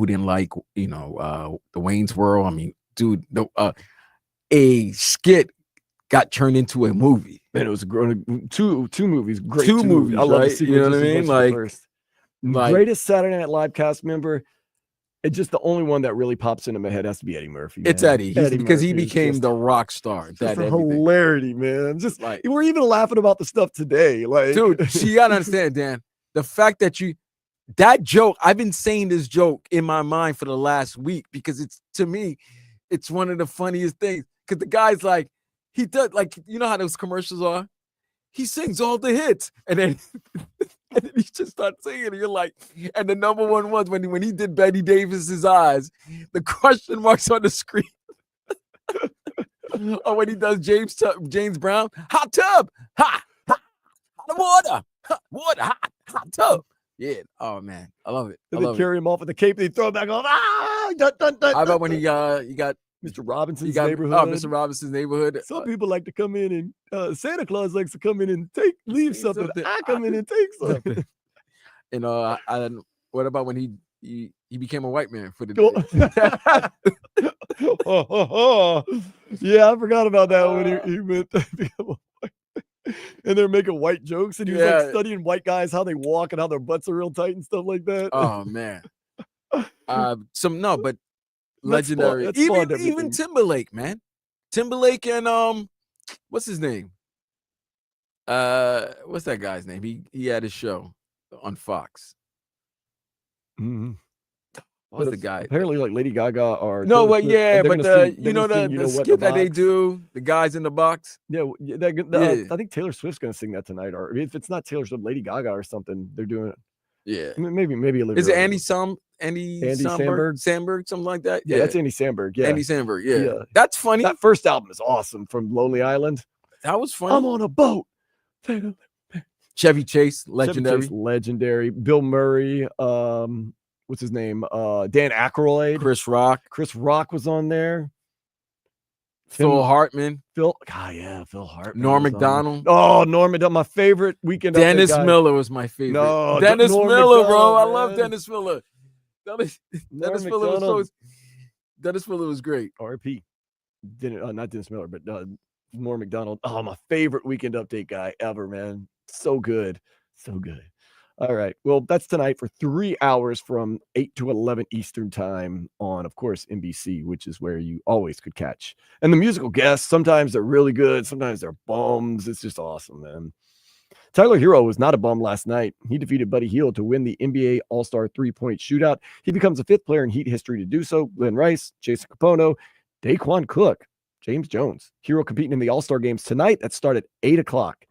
didn't like the Wayne's World. I mean, dude, a skit got turned into a movie. And it was two movies. Great two movies. I love right? the You know what I mean? Greatest Saturday Night Live cast member. It's just the only one that really pops into my head has to be Eddie Murphy. It's man. Eddie, because he Murphy is became just- the rock star. just That for everything. hilarity, man. Just Like- we're even laughing about the stuff today. Like, Dude, you gotta understand, Dan. The fact that that joke, I've been saying this joke in my mind for the last week because it's, to me, it's one of the funniest things. Because the guy's like, he does, like, you know how those commercials are? He sings all the hits. And then, and then he just starts singing. And you're like, and the number one was when he did Betty Davis's eyes, the question marks on the screen. Or when he does James Brown, hot tub, hot water, hot tub. Yeah. Oh man, I love it. and they carry him off with the cape. They throw it back on. Dun, dun, dun, How about dun, when you got Mr. Robinson's you got neighborhood? Mr. Robinson's neighborhood? Some people like to come in and Santa Claus likes to come in and leave Say something. something. I come in and take something. And what about when he became a white man for the day? Yeah, I forgot about that when he meant to become a white. And they're making white jokes, and he was like Yeah. studying white guys, how they walk and how their butts are real tight and stuff like that. Oh man. But That's fun- legendary. that's fun, Even everything. Timberlake, man. Timberlake and what's his name? What's that guy's name? He had a show on Fox. Mhm. What's But the guy? Apparently, like Lady Gaga or No, Taylor but Swift, yeah, and they're but gonna sing- you they're know gonna sing the What in skit that they Box. do, the guys in the box. Yeah, Yeah. I think Taylor Swift's gonna sing that tonight, or if it's not Taylor Swift, Lady Gaga or something. They're doing it. Yeah. Maybe Olivia. Is it Rodrigo. Andy Andy Sandberg, something like that? Yeah, that's Andy Samberg. Yeah, Andy Sandberg. Yeah. Yeah. That's funny. that first album is awesome from Lonely Island. That was funny. I'm on a boat. Chevy Chase, Chevy legendary. Chase, legendary. Bill Murray. What's his name? Dan Aykroyd. Chris Rock, Chris Rock was on there. Phil Hartman, Phil. God, yeah, Phil Hartman. Norm was on Macdonald. there. Oh, Norm Macdonald, my favorite weekend. Update Dennis guy. Miller was my favorite. No, Dennis Norm Miller, bro. I Macdonald, love man. Dennis Miller. Dennis Norm Miller was Macdonald. Dennis Miller was great. RP. Not Dennis Miller, but Norm Macdonald. Oh, my favorite weekend update guy ever, man. So good. So good. All right. Well, that's tonight for 3 hours from 8 to 11 Eastern time on, of course, NBC, which is where you always could catch. And the musical guests, sometimes they're really good. Sometimes they're bums. It's just awesome, man. Tyler Hero was not a bum last night. He defeated Buddy Hield to win the NBA All-Star three-point shootout. He becomes the 5th player in Heat history to do so. Glenn Rice, Jason Capono, Daquan Cook, James Jones. Hero competing in the All-Star games tonight that start at 8 o'clock.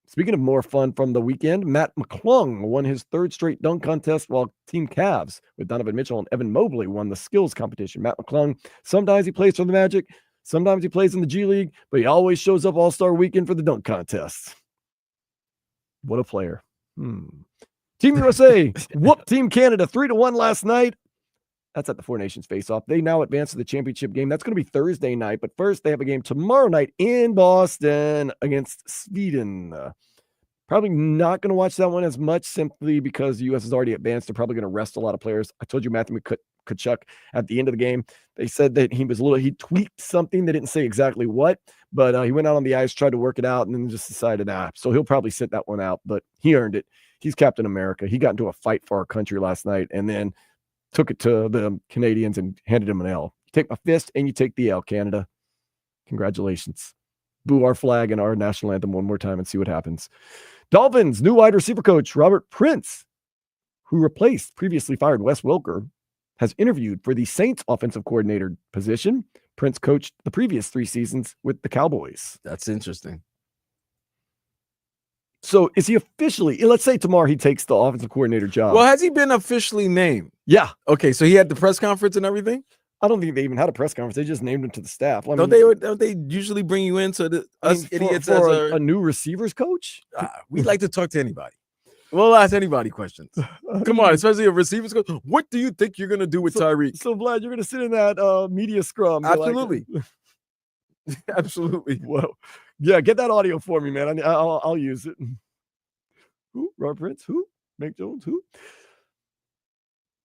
Speaking of more fun from the weekend, Matt McClung won his 3rd straight dunk contest while Team Cavs with Donovan Mitchell and Evan Mobley won the skills competition. Matt McClung, sometimes he plays for the Magic, sometimes he plays in the G League, but he always shows up All-Star weekend for the dunk contests. What a player. Team USA whooped Team Canada 3-1 last night. That's at the Four Nations face-off. They now advance to the championship game. That's going to be Thursday night, but first they have a game tomorrow night in Boston against Sweden. Probably not going to watch that one as much simply because the U.S. has already advanced. They're probably going to rest a lot of players. I told you Matthew Tkachuk at the end of the game, they said that he tweaked something. They didn't say exactly what, but he went out on the ice, tried to work it out, and then just decided, so he'll probably sit that one out, but he earned it. He's Captain America. He got into a fight for our country last night and then took it to the Canadians and handed him an L. You take my fist and you take the L, Canada. Congratulations. Boo our flag and our national anthem one more time and see what happens. Dolphins new wide receiver coach Robert Prince, who replaced previously fired Wes Welker, has interviewed for the Saints offensive coordinator position. Prince coached the previous 3 seasons with the Cowboys. That's interesting. So is he officially, let's say tomorrow he takes the offensive coordinator job. Well, has he been officially named? Yeah. Okay, so he had the press conference and everything? I don't think they even had a press conference. They just named him to the staff. I Don't mean, they usually bring you in so that us idiots for as a new receivers coach? we like to talk to anybody. We'll ask anybody questions. Come on, especially a receivers coach. What do you think you're gonna do with Tyreek? So Vlad, you're gonna sit in that media scrum. You're like- Absolutely. Absolutely. Whoa. Yeah, get that audio for me, man. I'll use it. Who? Robert Prince? Who? Mac Jones? Who?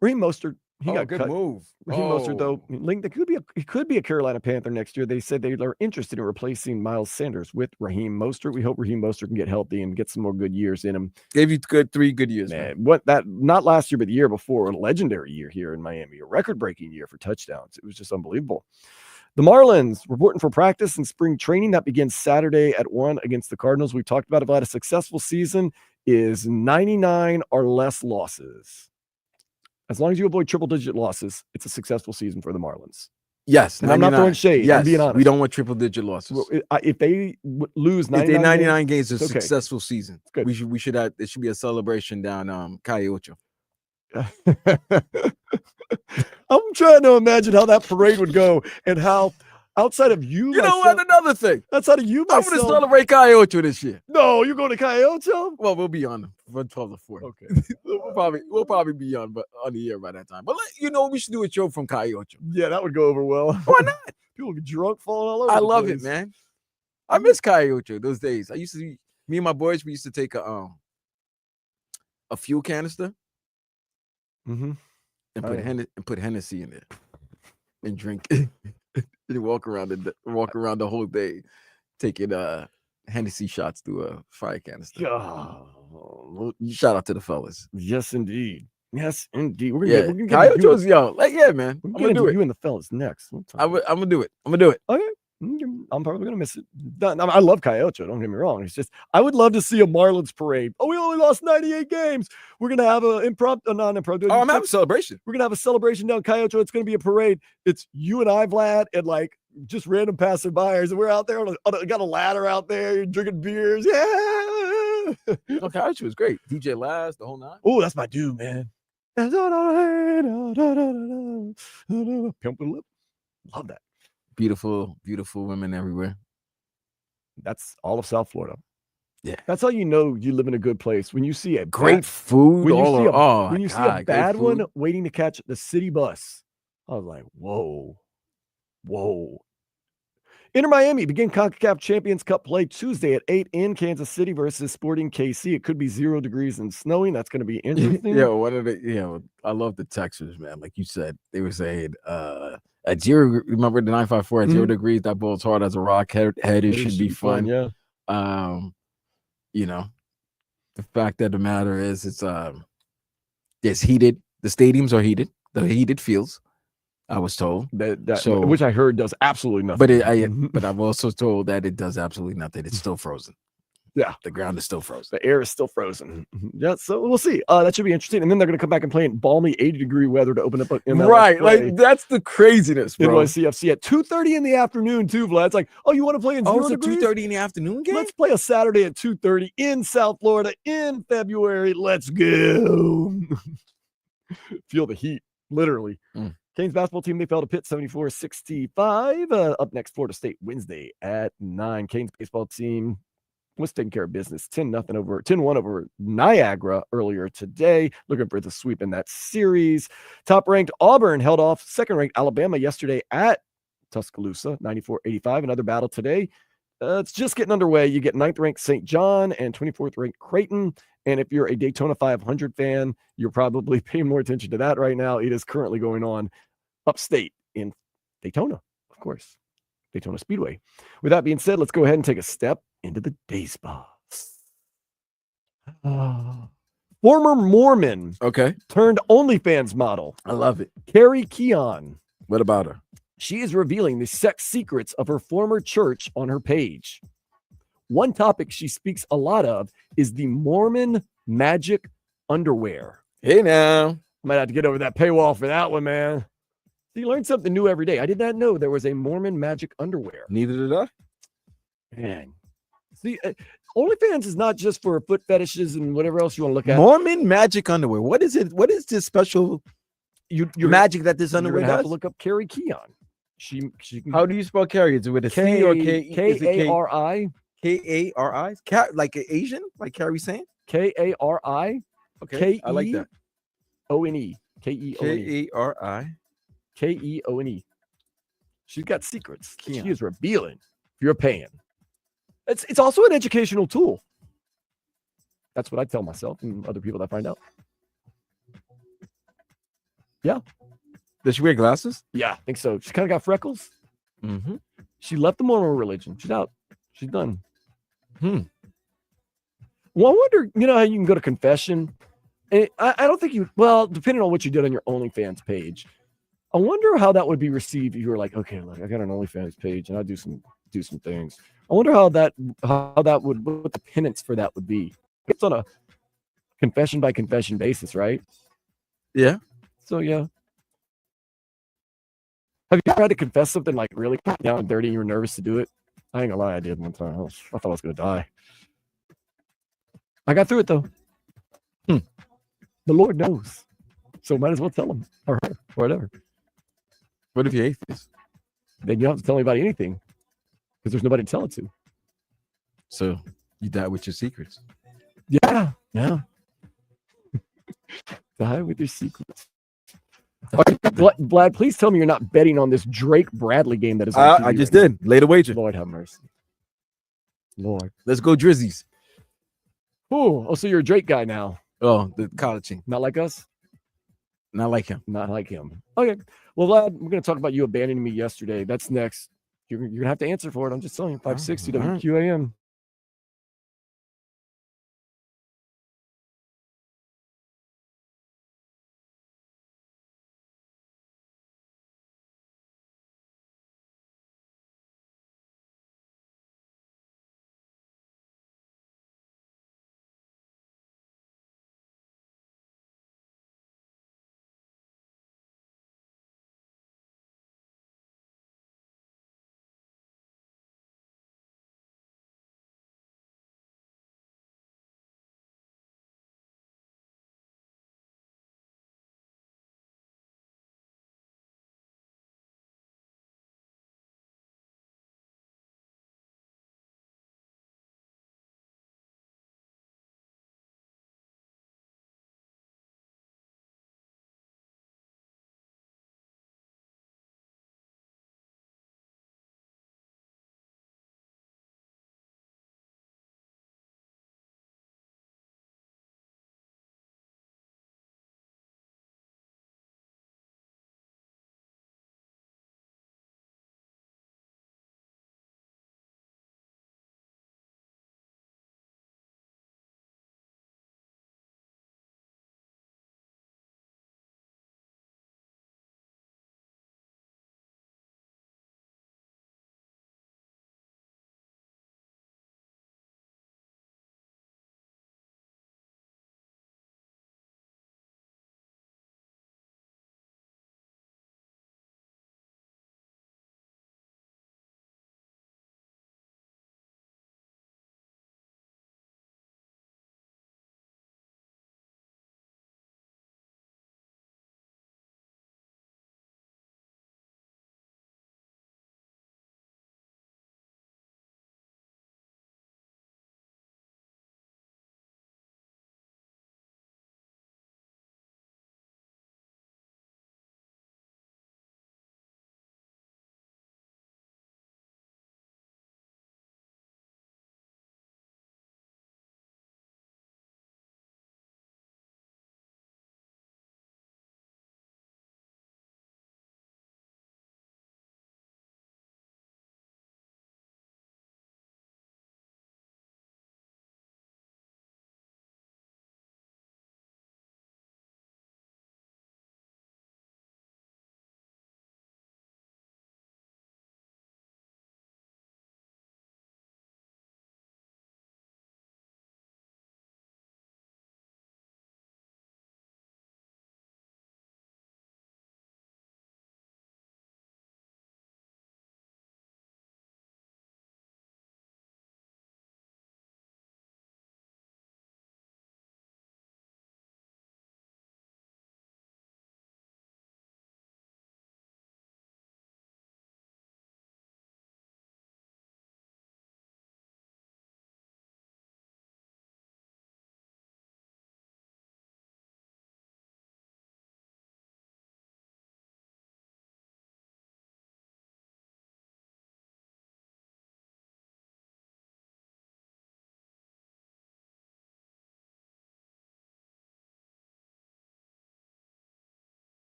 Raheem Mostert He got good cut. move. Raheem Mostert, though, linked. He could be a Carolina Panther next year. They said they are interested in replacing Miles Sanders with Raheem Mostert. We hope Raheem Mostert can get healthy and get some more good years in him. Gave you 3 good years, man. Not last year, but the year before, a legendary year here in Miami, a record-breaking year for touchdowns. It was just unbelievable. The Marlins reporting for practice and spring training that begins Saturday at 1 against the Cardinals. We've talked about it. A successful season is 99 or less losses. As long as you avoid triple-digit losses, it's a successful season for the Marlins. Yes, and I'm not throwing shade. Yes, I'm being honest. we don't want triple-digit losses. If they lose 99 games, it's a okay. successful season. Good. We should have. There should be a celebration down Calle Ocho. I'm trying to imagine how that parade would go and how. Outside of you, you know what? Another thing. Outside of you, I'm going to celebrate Calle Ocho this year. No, you're going to Calle Ocho? Well, we'll be on from 12 to 4. Okay. we'll probably be on the air by that time. But we should do a show from Calle Ocho. Yeah, that would go over well. Why not? People get drunk, falling all over. I love it, man. I miss Calle Ocho those days. I used to. Me and my boys, we used to take a fuel canister, and put Hennessy in there, and drink. You walk around the whole day, taking Hennessy shots through a fire canister. Oh, shout out to the fellas. Yes, indeed. Yes, indeed. We're gonna get man. I'm gonna do it. You and the fellas next. I'm gonna do it. Okay. I'm probably gonna miss it. I love Calle Ocho, don't get me wrong. It's just I would love to see a Marlins parade. Oh, we only lost 98 games. We're gonna have a non-impromptu. I'm having a celebration. We're gonna have a celebration down Calle Ocho. It's gonna be a parade. It's you and I, Vlad, and like just random passerbyers. And we're out there got a ladder out there, drinking beers. Yeah. Okay, Ocho was great. DJ Laz, the whole 9. Oh, that's my dude, man. Pimp and lip. Love that. Beautiful, beautiful women everywhere. That's all of South Florida. Yeah. That's how you know you live in a good place. When you see a great food, when you see a bad one waiting to catch the city bus, I was like, whoa. Inter Miami begin CONCACAF Champions Cup play Tuesday at 8 in Kansas City versus Sporting KC. It could be 0 degrees and snowing. That's going to be interesting. I love the Texans, man. Like you said, they were saying at 0, remember the 954 at 0 degrees, that ball's hard as a rock head. It should be fun. Yeah. The fact of the matter is it's heated. The stadiums are heated. The heated fields. I was told which I heard does absolutely nothing. But I've also told that it does absolutely nothing. It's still frozen. Yeah, the ground is still frozen. The air is still frozen. Yeah, so we'll see. That should be interesting. And then they're going to come back and play in balmy 80-degree weather to open up MLS right. play. Like that's the craziness, bro. NYCFC at 2:30 in the afternoon too, Vlad. It's like, oh, you want to play in 0 degrees? 2:30 in the afternoon game? Let's play a Saturday at 2:30 in South Florida in February. Let's go. Feel the heat, literally. Canes basketball team, they fell to Pitt 74-65. Up next, Florida State Wednesday at 9. Canes baseball team was taking care of business 10-1 over Niagara earlier today. Looking for the sweep in that series. Top-ranked Auburn held off second-ranked Alabama yesterday at Tuscaloosa, 94-85. Another battle today. It's just getting underway. You get 9th-ranked St. John and 24th-ranked Creighton. And if you're a Daytona 500 fan, you're probably paying more attention to that right now. It is currently going on upstate in Daytona, of course, Daytona Speedway. With that being said, let's go ahead and take a step into the day spa. Former Mormon, turned OnlyFans model. I love it. Carrie Keon. What about her? She is revealing the sex secrets of her former church on her page. One topic she speaks a lot of is the Mormon magic underwear. Hey now. Might have to get over that paywall for that one, man. You learn something new every day. I did not know there was a Mormon magic underwear. Neither did I. Man. See, OnlyFans is not just for foot fetishes and whatever else you want to look at. Mormon magic underwear. What is it? What is this special magic that this underwear does? Have to look up Carrie Keon. She can, how do you spell Carrie? Is it with a C or K? K-A-R-I. K-A-R-I? Like an Asian? Like Carrie saying? K-A-R-I. Okay, I like that. O-N-E. K-E-O-N-E. K-A-R-I. K-E-O-N-E. She's got secrets. She is revealing. If you're paying. It's also an educational tool. That's what I tell myself and other people that find out. Yeah. Does she wear glasses? Yeah, I think so. She kind of got freckles. Mm-hmm. She left the Mormon religion. She's out. She's done. Well, I wonder, you know how you can go to confession? I don't think you, well, depending on what you did on your OnlyFans page, I wonder how that would be received if you were like, okay, look, I got an OnlyFans page and I do some things. I wonder how that would, what the penance for that would be. It's on a confession by confession basis, right? Yeah. So, yeah. Have you ever had to confess something like really down and dirty and you were nervous to do it? I ain't gonna lie, I did one time. I thought I was gonna die. I got through it though. The Lord knows. So might as well tell him or her or whatever. What if you're atheist? Then you don't have to tell anybody anything because there's nobody to tell it to. So you die with your secrets. Yeah. Die with your secrets. Vlad, please tell me you're not betting on this Drake Bradley game that is. I just did. Laid a wager. Lord have mercy. Lord. Let's go Drizzies. Oh, so you're a Drake guy now. Oh, the college team. Not like us? Not like him. Not like him. Okay. Well, Vlad, we're going to talk about you abandoning me yesterday. That's next. You're going to have to answer for it. I'm just telling you. 560 WQAM.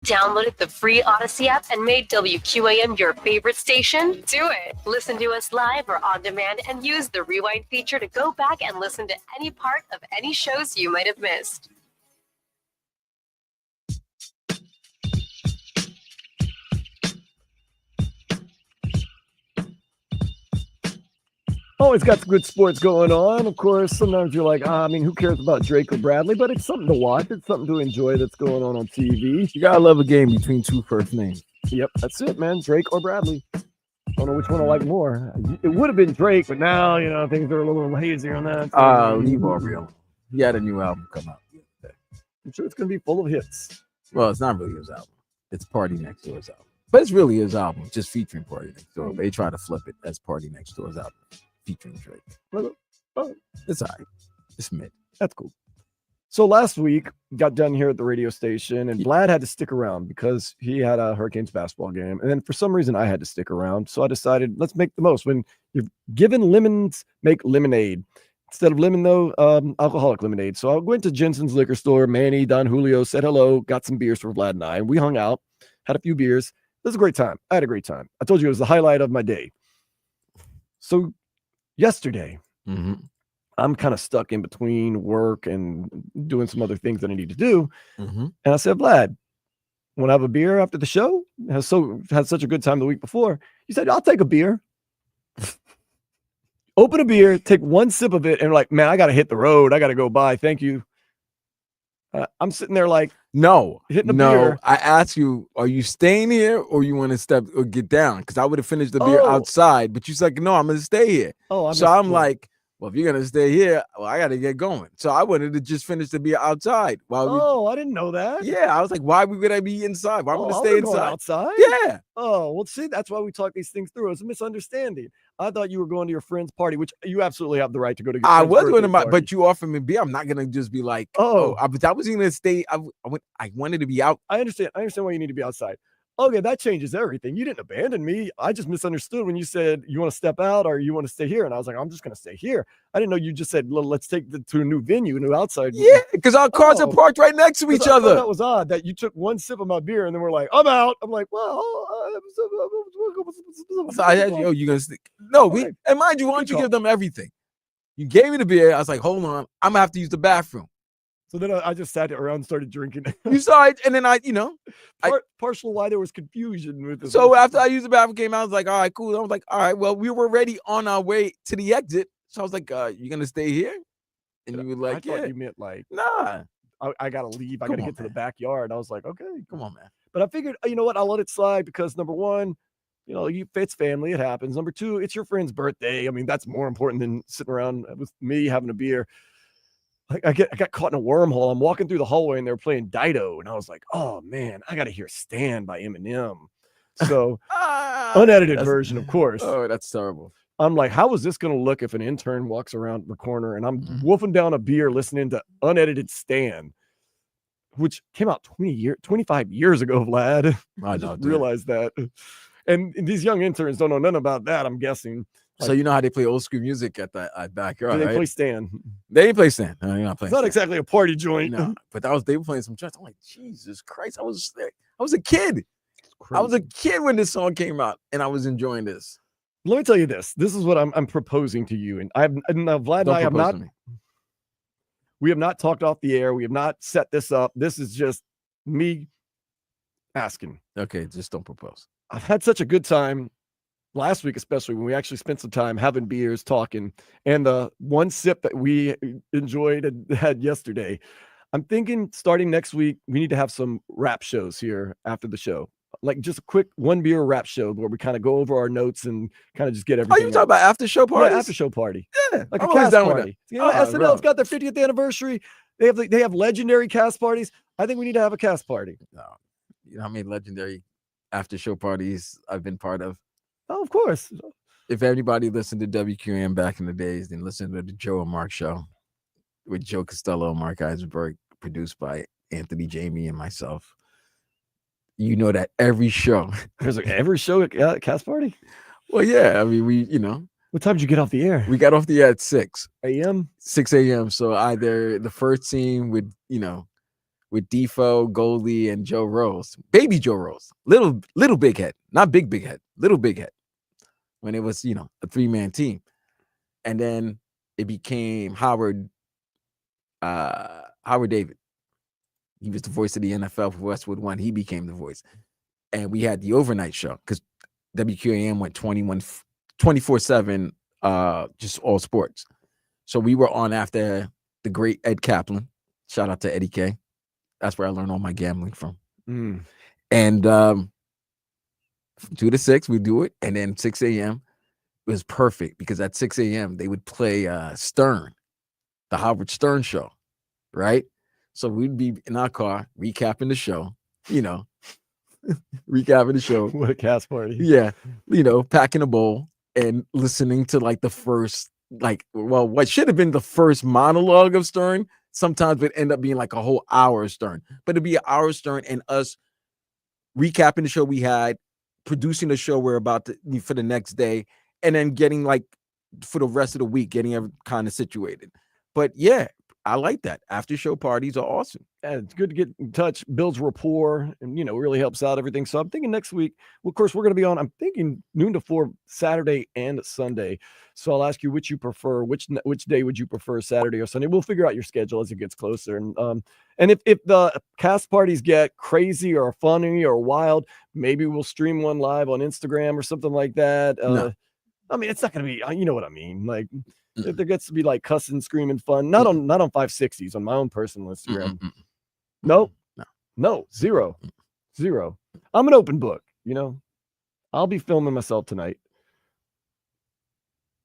Downloaded the free Odyssey app and made WQAM your favorite station? Do it. Listen to us live or on demand and use the rewind feature to go back and listen to any part of any shows you might have missed. Always got some good sports going on. Of course, sometimes you're like, I mean, who cares about Drake or Bradley? But it's something to watch. It's something to enjoy that's going on TV. You gotta love a game between two first names. Yep, that's it, man. Drake or Bradley. I don't know which one I like more. It would have been Drake, but now, you know, things are a little hazier on that. Leave Aubrey alone. He had a new album come out. I'm sure it's going to be full of hits. Well, it's not really his album. It's Party Next Door's album. But it's really his album, just featuring Party Next Door. They try to flip it as Party Next Door's album, featuring Drake. Oh, it's all right. It's mid. That's cool. So last week, got done here at the radio station, and Vlad had to stick around because he had a Hurricanes basketball game. And then for some reason, I had to stick around. So I decided, let's make the most. When you're given lemons, make lemonade. Instead of lemon, though, alcoholic lemonade. So I went to Jensen's liquor store. Manny, Don Julio said hello, got some beers for Vlad and I. And we hung out, had a few beers. It was a great time. I had a great time. I told you it was the highlight of my day. So yesterday, I'm kind of stuck in between work and doing some other things that I need to do. And I said, Vlad, want to have a beer after the show? Had such a good time the week before. He said, I'll take a beer. Open a beer, take one sip of it, and like, man, I got to hit the road. I got to go by. Thank you. I'm sitting there like, no, hitting a beer. I asked you, are you staying here or you want to step or get down? Because I would have finished the beer outside, but you said, no, I'm going to stay here. I'm like, well, if you're going to stay here, well, I got to get going. So I wanted to just finish the beer outside. I didn't know that. Yeah, I was like, why would I be inside? Why would I stay inside? Outside? Yeah. Oh, well, see, that's why we talk these things through. It was a misunderstanding. I thought you were going to your friend's party, which you absolutely have the right to go to. I was going to but you offered me beer. I'm not going to just be like, I was going to stay. I wanted to be out. I understand why you need to be outside. Okay, that changes everything. You didn't abandon me. I just misunderstood when you said you want to step out or you want to stay here. And I was like, I'm just going to stay here. I didn't know you just said, let's take it to a new venue, a new outside. Yeah, because our cars are parked right next to each other. That was odd that you took one sip of my beer and then we're like, I'm out. I'm like, well, so I had you going to stick. No, and mind you, why don't you give them everything? You gave me the beer. I was like, hold on. I'm going to have to use the bathroom. So then I just sat around and started drinking. You saw it, and then partial why there was confusion with this. So after I used the bathroom game, I was like, all right, cool. I was like, all right, well, we were already on our way to the exit. So I was like, you gonna stay here? And you were like, I thought you meant like, nah. I gotta leave. I gotta get to the backyard. I was like, okay, come on, man. But I figured, you know what? I'll let it slide because number one, it's family. It happens. Number two, it's your friend's birthday. I mean, that's more important than sitting around with me having a beer. I got caught in a wormhole. I'm walking through the hallway and they were playing Dido. And I was like, oh, man, I got to hear Stand by Eminem. So unedited version, of course. Oh, that's terrible. I'm like, how is this going to look if an intern walks around the corner and I'm wolfing down a beer listening to unedited Stand, which came out 25 years ago, Vlad. I just realized that. And these young interns don't know nothing about that, I'm guessing. So you know how they play old school music at the backyard, They right? play Stand. They didn't play Stand. No, you're not playing. It's not exactly a party joint. No, but they were playing some tracks. I'm like, Jesus Christ! I was a kid. I was a kid when this song came out, and I was enjoying this. Let me tell you this. This is what I'm proposing to you, and Vlad and I have not. We have not talked off the air. We have not set this up. This is just me asking. Okay, just don't propose. I've had such a good time last week, especially when we actually spent some time having beers, talking, and the one sip that we enjoyed and had yesterday. I'm thinking starting next week, we need to have some rap shows here after the show. Like just a quick one beer rap show where we kind of go over our notes and kind of just get everything. Oh, you talking about after show parties? Yeah, after show party. Yeah, like I'm a cast down party. With that. SNL's got their 50th anniversary. They have legendary cast parties. I think we need to have a cast party. No, you know how many legendary after show parties I've been part of? Oh, of course. If anybody listened to WQAM back in the days, then listen to the Joe and Mark show with Joe Costello and Mark Eisenberg, produced by Anthony Jamie and myself. You know that every show. There's every show at cast party? Well, yeah. I mean, What time did you get off the air? We got off the air at 6 a.m. 6 a.m. So either the first scene would, with Defoe, Goldie, and Joe Rose. Baby Joe Rose. Little big head. Not big head. Little big head. When it was, a 3-man team. And then it became Howard David. He was the voice of the NFL for Westwood One. He became the voice. And we had the overnight show because WQAM went 24/7, just all sports. So we were on after the great Ed Kaplan. Shout out to Eddie K. That's where I learned all my gambling from. And from 2 to 6, we do it. And then 6 a.m. was perfect because at 6 a.m. they would play Stern, the Howard Stern show, right? So we'd be in our car recapping the show, recapping the show. What a cast party. Yeah. Packing a bowl and listening to like the first, what should have been the first monologue of Stern. Sometimes would end up being like a whole hour of Stern, but it'd be an hour of Stern and us recapping the show we had, producing the show we're about to for the next day, and then getting for the rest of the week, getting every kind of situated. But yeah, I like that. After show parties are awesome. Yeah, it's good to get in touch, builds rapport, and really helps out everything. So I'm thinking next week, well, of course, we're going to be on, I'm thinking noon to 4 Saturday and Sunday. So I'll ask you which you prefer, which day would you prefer, Saturday or Sunday? We'll figure out your schedule as it gets closer. And if the cast parties get crazy or funny or wild, maybe we'll stream one live on Instagram or something like that. No. I mean, it's not going to be, you know what I mean? Like, if there gets to be like cussing, screaming fun, not on 560s, on my own personal Instagram. No, zero. I'm an open book, I'll be filming myself tonight.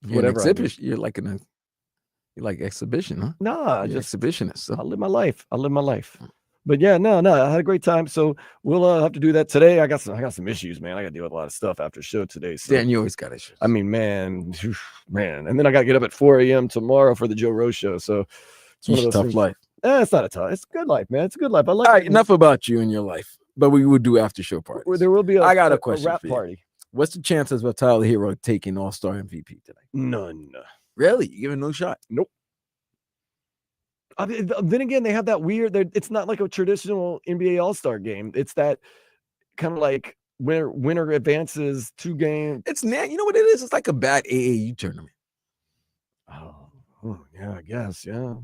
You're an exhibition. You're like exhibition, huh? Nah, You're just exhibitionist. So. I live my life. But yeah, no, I had a great time. So we'll have to do that today. I got some issues, man. I got to deal with a lot of stuff after show today. So, Dan, you always got issues. I mean, man. And then I got to get up at 4 a.m. tomorrow for the Joe Rose show. So it's one of those tough things. life. It's not a tough. It's a good life, man. It's a good life. I like. All right, enough about you and your life. But we will do after show parties. There will be I got a question rap for you. party. What's the chances of Tyler Hero taking All-Star MVP tonight? None. Really? You giving no shot? Nope. I mean, then again, they have that weird. It's not like a traditional NBA All-Star game. It's that kind of like winner advances 2 games. It's you know what it is? It's like a bad AAU tournament. Oh yeah, I guess. Yeah.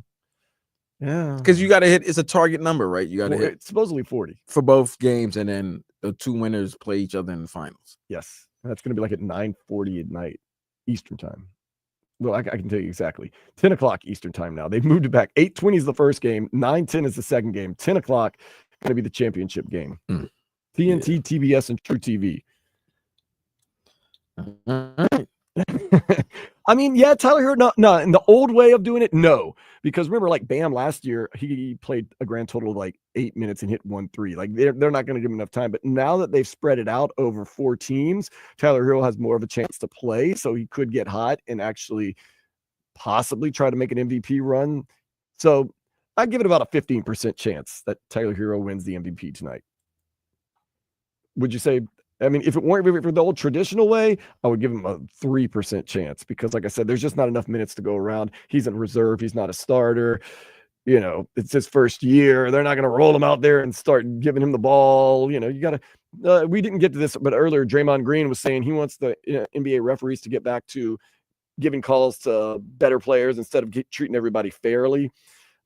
Because you got to hit. It's a target number, right? You got to hit. It's supposedly 40 for both games, and then the 2 winners play each other in the finals. Yes, that's going to be like at 9:40 at night Eastern time. Well, I can tell you exactly. 10 o'clock Eastern time now. They've moved it back. 8:20 is the first game. 9:10 is the second game. 10 o'clock going to be the championship game. TNT, TBS, and True TV. I mean, yeah, Tyler Hero, no. In the old way of doing it, no. Because remember, like Bam last year, he played a grand total of like 8 minutes and hit 1 3. Like they're not going to give him enough time. But now that they've spread it out over 4 teams, Tyler Hero has more of a chance to play. So he could get hot and actually possibly try to make an MVP run. So I give it about a 15% chance that Tyler Hero wins the MVP tonight. Would you say? I mean, if it weren't for the old traditional way, I would give him a 3% chance because, like I said, there's just not enough minutes to go around. He's in reserve. He's not a starter. It's his first year. They're not going to roll him out there and start giving him the ball. You got to. We didn't get to this, but earlier Draymond Green was saying he wants the NBA referees to get back to giving calls to better players instead of treating everybody fairly.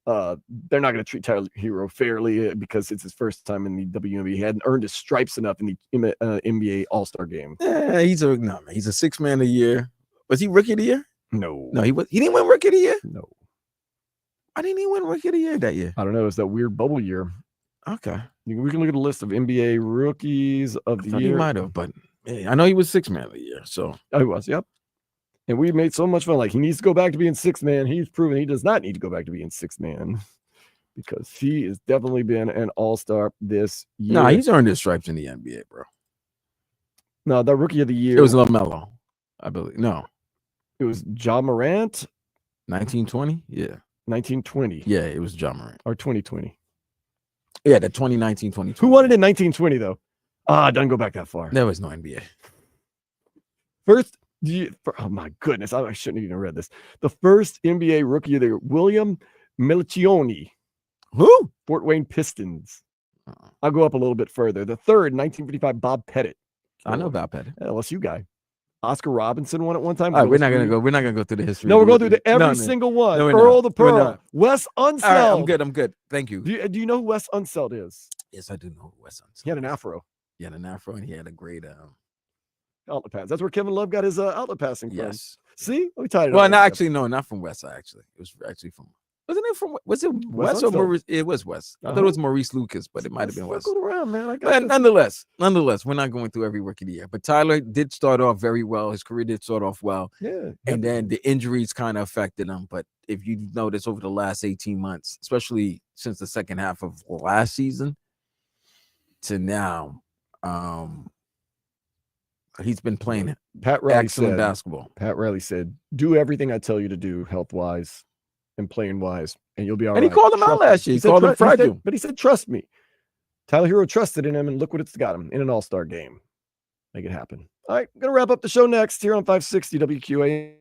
They're not going to treat Tyler Hero fairly because it's his first time in the WNBA. He hadn't earned his stripes enough in the NBA All-Star game. Yeah, he's a 6th man of the year. Was he rookie of the year? No, he didn't win rookie of the year. No, I didn't even win rookie of the year that year. I don't know. It's that weird bubble year. Okay, we can look at a list of NBA rookies of the year. He might have, but I know he was 6th man of the year. So he was. Yep. And we made so much fun. Like he needs to go back to being 6th man. He's proven he does not need to go back to being 6th man because he has definitely been an all-star this year. No, he's earned his stripes in the NBA, bro. No, the rookie of the year. It was LaMelo, I believe. No, it was Ja Morant. 1920. Yeah, 1920. Yeah, it was Ja Morant. Or 2020. Yeah, the 2019-2020. Who won it in 1920 though? It doesn't go back that far. There was no NBA. First. Oh my goodness, I shouldn't have even read this. The first NBA rookie of the year, William Melchioni. Who? Fort Wayne Pistons. Uh-uh. I'll go up a little bit further. The third, 1955, Bob Pettit. I know about Pettit. LSU guy. Oscar Robinson won at one time. All right, we're not gonna go through the history. No, we're going through every single one. No, we're Earl not. the We're Pearl. not. Wes All Unseld. right, I'm good. Thank you. Do you know who Wes Unseld is? Yes, I do know who Wes Unseld. He had an afro. He had an afro, and he had a great outlet pass. That's where Kevin Love got his outlet passing from. Yes. See, we tied it. Well, up. no, actually, no, not from West Side. Actually, it was actually from. Wasn't it from? Was it West or Unseld. Maurice? It was West. I thought it was Maurice Lucas, but it might have been West. Circled around, man. I got But this. nonetheless, we're not going through every rookie of the year. But Tyler did start off very well. His career did start off well. Yeah. And then the injuries kind of affected him. But if you notice over the last 18 months, especially since the second half of last season to now, he's been playing Pat Riley excellent said, basketball. Pat Riley said, "Do everything I tell you to do, health wise and playing wise, and you'll be all right." And he called him out Trust me. last year. He said, called him he said- fragile. but he said, "Trust me." Tyler Hero trusted in him, and look what it's got him in an All-Star game. Make it happen. All right, gonna wrap up the show next here on 560 WQA.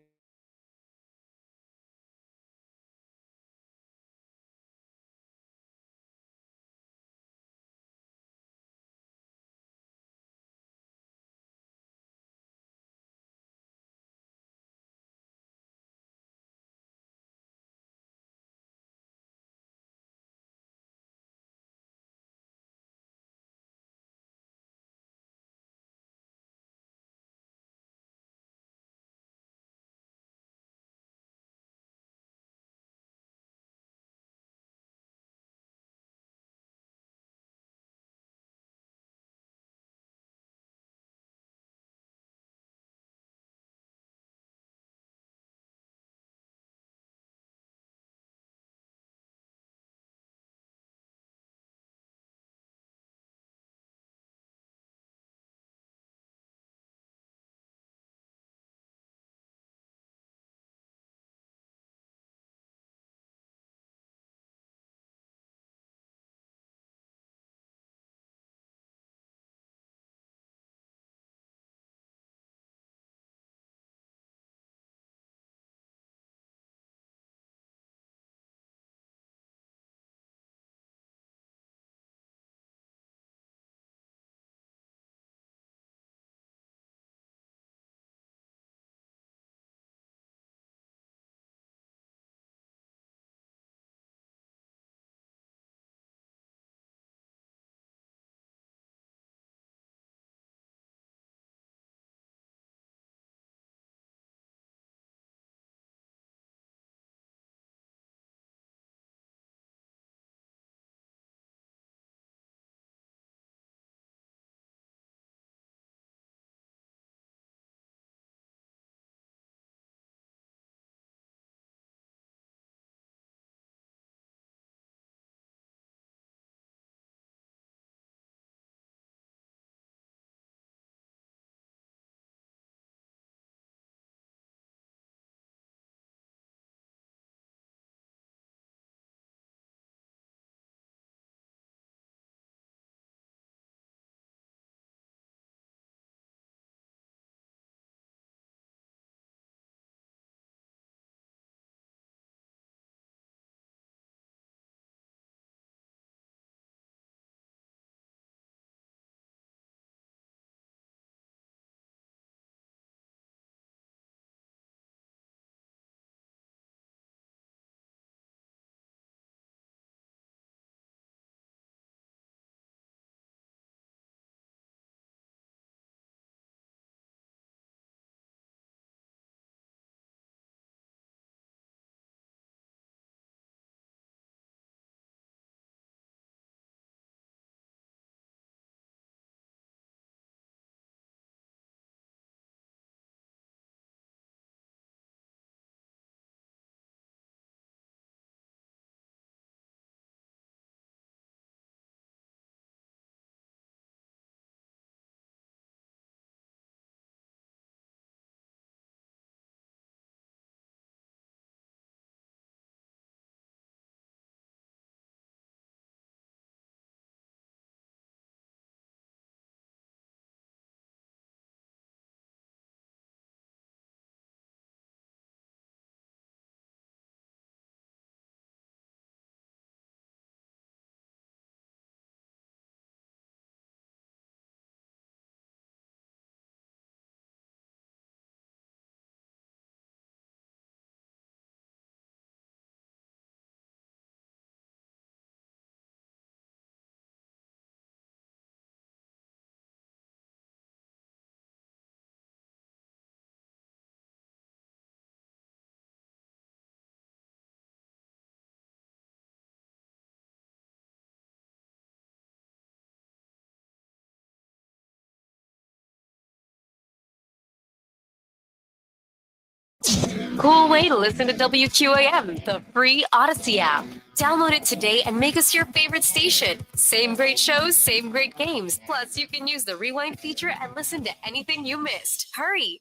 Cool way to listen to WQAM, the free Odyssey app. Download it today and make us your favorite station. Same great shows, same great games. Plus, you can use the rewind feature and listen to anything you missed. Hurry.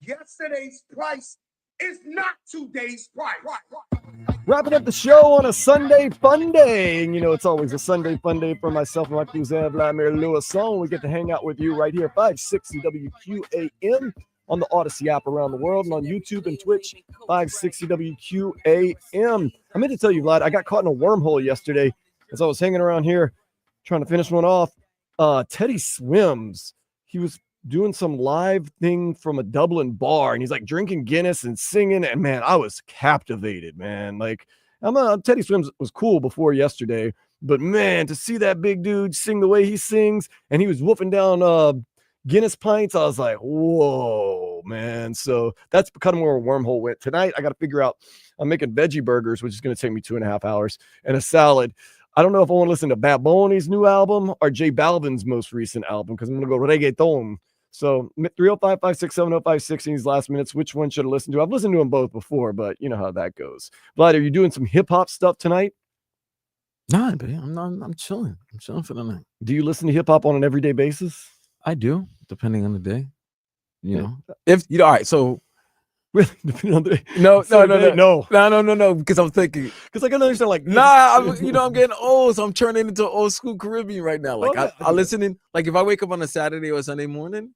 Yesterday's price is not today's price. Wrapping up the show on a Sunday fun day. And it's always a Sunday fun day for myself and my cousin Vladimir Lewisson. We get to hang out with you right here, 560 WQAM on the Odyssey app around the world and on YouTube and Twitch, 560 WQAM. I meant to tell you, Vlad, I got caught in a wormhole yesterday as I was hanging around here trying to finish one off. Teddy Swims, he was doing some live thing from a Dublin bar, and he's like drinking Guinness and singing, and man, I was captivated, man. Like, Teddy Swims was cool before yesterday, but man, to see that big dude sing the way he sings, and he was wolfing down Guinness pints, I was like, whoa, man. So that's kind of where a wormhole went. Tonight, I got to figure out, I'm making veggie burgers, which is going to take me 2.5 hours, and a salad. I don't know if I want to listen to Bad Bunny's new album or J Balvin's most recent album, because I'm going to go reggaeton. So 305-567-0560 these last minutes. Which one should I listen to? I've listened to them both before, but you know how that goes. Vlad, are you doing some hip hop stuff tonight? Nah, baby. I'm chilling. I'm chilling for the night. Do you listen to hip hop on an everyday basis? I do, depending on the day. If all right, so really depending on the day. No. Because I'm thinking, because I can understand, like, I'm getting old, so I'm turning into old school Caribbean right now. Like, I listen in, like, if I wake up on a Saturday or Sunday morning,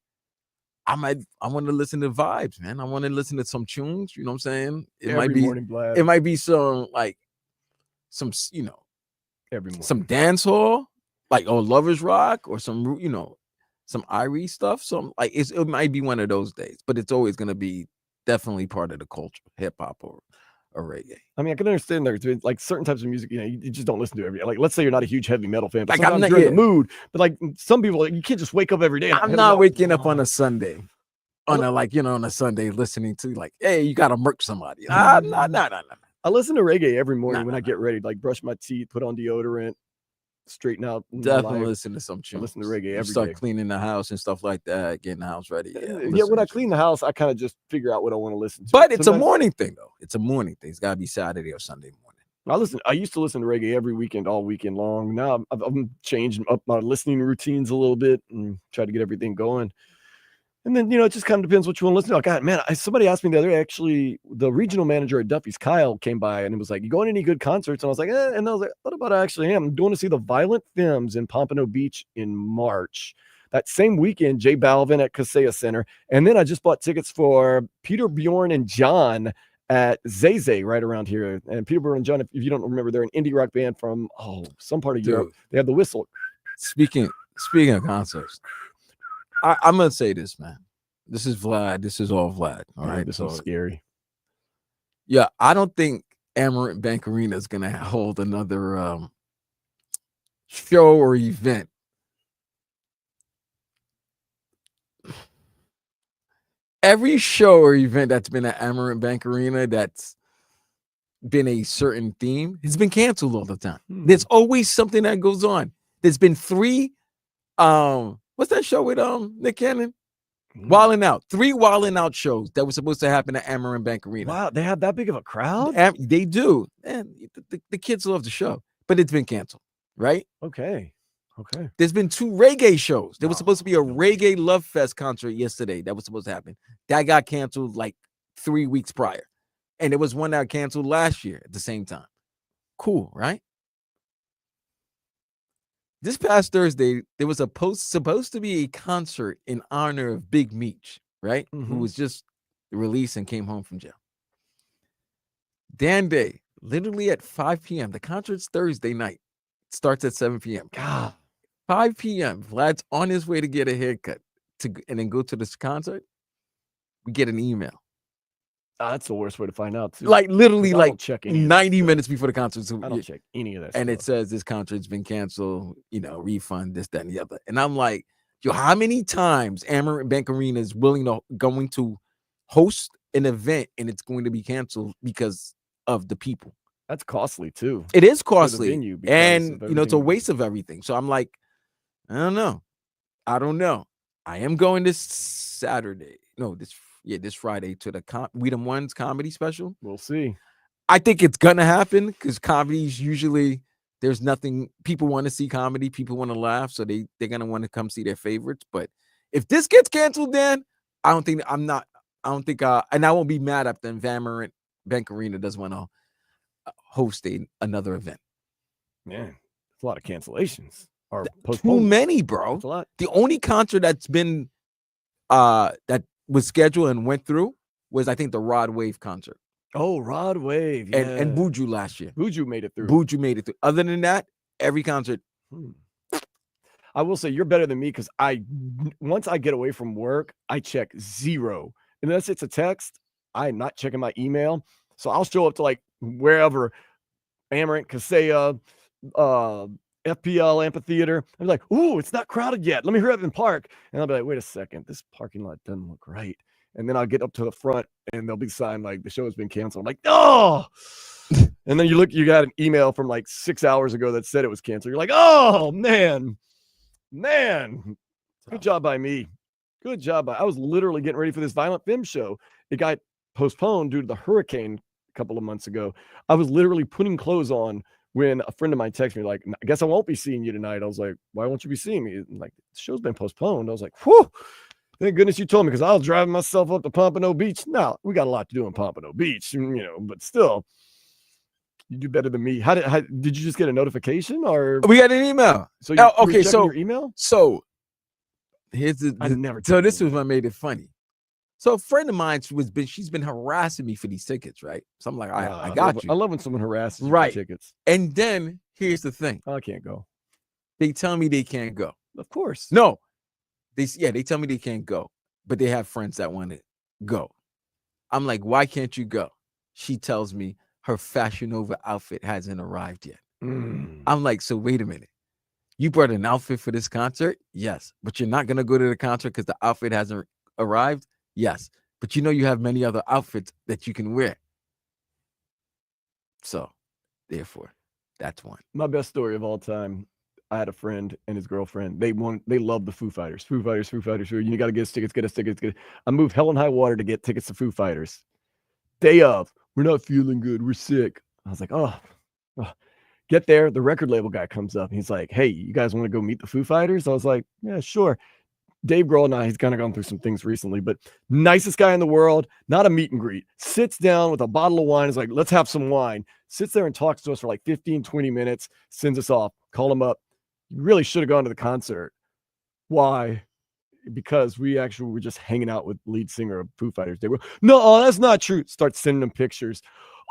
I want to listen to vibes, man. I want to listen to some tunes. You know what I'm saying? It might be some like some every morning, some dance hall, like Lovers Rock, or some some Irie stuff. So like it might be one of those days, but it's always gonna be definitely part of the culture, hip hop or reggae. I mean, I can understand there's like certain types of music, you just don't listen to every. Like, let's say you're not a huge heavy metal fan, but like, I'm not you're in the mood. But like some people, you can't just wake up every day. I'm not waking up on a Sunday, on a Sunday listening to like, hey, you gotta murk somebody. No. I listen to reggae every morning when I get ready, like brush my teeth, put on deodorant, straighten out. Definitely listen to some tunes. I listen to reggae every start day. Cleaning the house and stuff like that, getting the house ready. Yeah, when I clean the house, I kind of just figure out what I want to listen to. But it's a morning thing, though. It's a morning thing. It's got to be Saturday or Sunday morning. I used to listen to reggae every weekend, all weekend long. Now I'm changing up my listening routines a little bit and try to get everything going. And then, it just kind of depends what you want to listen to. Oh, God, man, somebody asked me the other day, actually, the regional manager at Duffy's, Kyle, came by and it was like, you going to any good concerts? And I was like, and I was like, what about I actually am? I'm going to see the Violent Femmes in Pompano Beach in March. That same weekend, J Balvin at Kaseya Center. And then I just bought tickets for Peter, Bjorn, and John at Zay right around here. And Peter, Bjorn, and John, if you don't remember, they're an indie rock band from some part of Europe. They have the whistle. Speaking of concerts, I'm gonna say this, man. This is Vlad. This is all Vlad. All right. This is scary. Yeah, I don't think Amerant Bank Arena is gonna hold another show or event. Every show or event that's been at Amerant Bank Arena that's been a certain theme has been canceled all the time. There's always something that goes on. There's been 3 what's that show with Nick Cannon? Wildin' Out. 3 Wildin' Out shows that were supposed to happen at Amerant Bank Arena. Wow, they have that big of a crowd? They do. And the kids love the show, but it's been canceled, right? Okay. There's been 2 reggae shows. There was supposed to be a Reggae Love Fest concert yesterday that was supposed to happen. That got canceled like 3 weeks prior. And there was one that got canceled last year at the same time. Cool, right? This past Thursday, there was supposed to be a concert in honor of Big Meech, right? Who was just released and came home from jail. Dan Day, literally at 5 p.m. The concert's Thursday night. Starts at 7 p.m. God, 5 p.m. Vlad's on his way to get a haircut and then go to this concert. We get an email. That's the worst way to find out, too. Like literally like check 90 minutes before the concert. So I don't check any of that and stuff. it says this concert's been canceled, refund, this, that, and the other. And I'm like, how many times Amerant Bank Arena is going to host an event and it's going to be canceled because of the people? That's costly, too. It is costly. Venue and, it's a waste of everything. So I'm like, I don't know. I am going this Saturday. No, this this Friday to the We Them Ones comedy special. We'll see. I think it's gonna happen because comedies usually there's nothing. People want to see comedy. People want to laugh, so they're gonna want to come see their favorites. But if this gets canceled, Dan, I don't think and I won't be mad if the Vanderbilt Bank Arena doesn't want to host another event. Man, it's a lot of cancellations. Or too many, bro. That's a lot. The only concert that's been that was scheduled and went through was I think the Rod Wave concert. Oh, Rod Wave, yeah. and Buju last year. Buju made it through. Buju made it through. Other than that, every concert. I will say you're better than me because once I get away from work, I check zero. Unless it's a text, I'm not checking my email. So I'll show up to like wherever, Amarant, Kaseya, FPL Amphitheater. I'm like, ooh, it's not crowded yet. Let me hurry up and park. And I'll be like, wait a second, this parking lot doesn't look right. And then I'll get up to the front and there'll be sign like the show has been canceled. I'm like, oh. And then you got an email from like 6 hours ago that said it was canceled. You're like, oh man. Good job by me. Good job. I was literally getting ready for this Violent Femme show. It got postponed due to the hurricane a couple of months ago. I was literally putting clothes on when a friend of mine texted me like, I guess I won't be seeing you tonight. I was like, why won't you be seeing me? And like, the show's been postponed. I was like, whew. Thank goodness you told me because I was driving myself up to Pompano Beach. Now, we got a lot to do in Pompano Beach, but still, you do better than me. How did you just get a notification or? We got an email. So okay, so your email? So here's this was what made it funny. So a friend of mine she's been harassing me for these tickets, right? So I'm like, I got you. I love when someone harasses you for tickets. And then here's the thing. I can't go. They tell me they can't go. Of course. No. They tell me they can't go, but they have friends that want to go. I'm like, why can't you go? She tells me her Fashion Nova outfit hasn't arrived yet. I'm like, so wait a minute. You brought an outfit for this concert? Yes. But you're not going to go to the concert because the outfit hasn't arrived? Yes. But you have many other outfits that you can wear. So, therefore, that's one. My best story of all time. I had a friend and his girlfriend. They love the Foo Fighters. Foo Fighters. You got to get us tickets. I moved hell and high water to get tickets to Foo Fighters. Day of, we're not feeling good. We're sick. I was like, oh. Get there. The record label guy comes up. And he's like, hey, you guys want to go meet the Foo Fighters? I was like, yeah, sure. Dave Grohl and he's kind of gone through some things recently, but nicest guy in the world, not a meet and greet. Sits down with a bottle of wine. Is like, let's have some wine. Sits there and talks to us for like 15, 20 minutes. Sends us off. Call him up. You really should have gone to the concert. Why? Because we actually were just hanging out with lead singer of Foo Fighters. They were, no, that's not true. Start sending them pictures.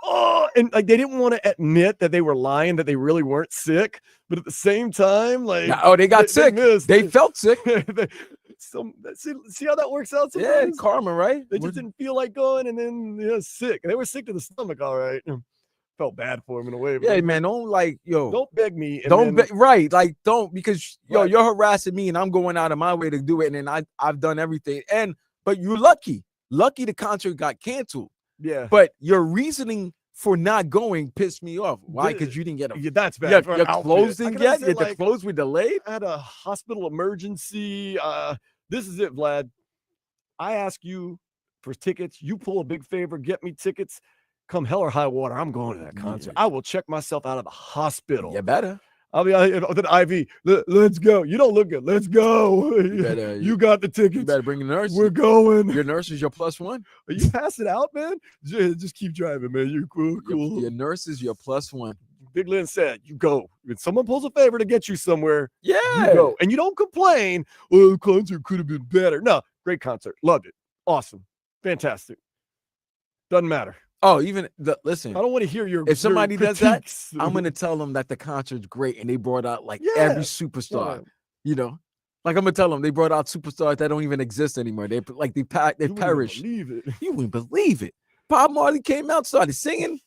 Oh, and like they didn't want to admit that they were lying, that they really weren't sick. But at the same time, like, they got sick. They felt sick. See how that works out? Sometimes? Yeah, karma, right? They just didn't feel like going, and then sick. They were sick to the stomach, all right. Felt bad for him in a way. Yeah, man, don't beg me. Because you're harassing me and I'm going out of my way to do it, and then I've done everything. But you're lucky the concert got canceled. Yeah, but your reasoning for not going pissed me off. Why? Because you didn't get that's bad. Your clothes didn't get. The clothes were delayed. I had a hospital emergency. This is it, Vlad. I ask you for tickets. You pull a big favor. Get me tickets. Come hell or high water, I'm going to that concert. I will check myself out of the hospital. You better. I'll be out with an IV. Let's go. You don't look good. Let's go. You got the tickets. You better bring the nurse. We're going. Your nurse is your +1. Are you passing out, man? Just keep driving, man. You're cool. Your nurse is your +1. Big Lynn said, you go. When someone pulls a favor to get you somewhere, you go. And you don't complain, the concert could have been better. No, great concert. Loved it. Awesome. Fantastic. Doesn't matter. Oh, even listen. I don't want to hear if somebody does that, I'm gonna tell them that the concert's great and they brought out every superstar. Like I'm gonna tell them they brought out superstars that don't even exist anymore. They perished. You wouldn't believe it. Bob Marley came out, started singing.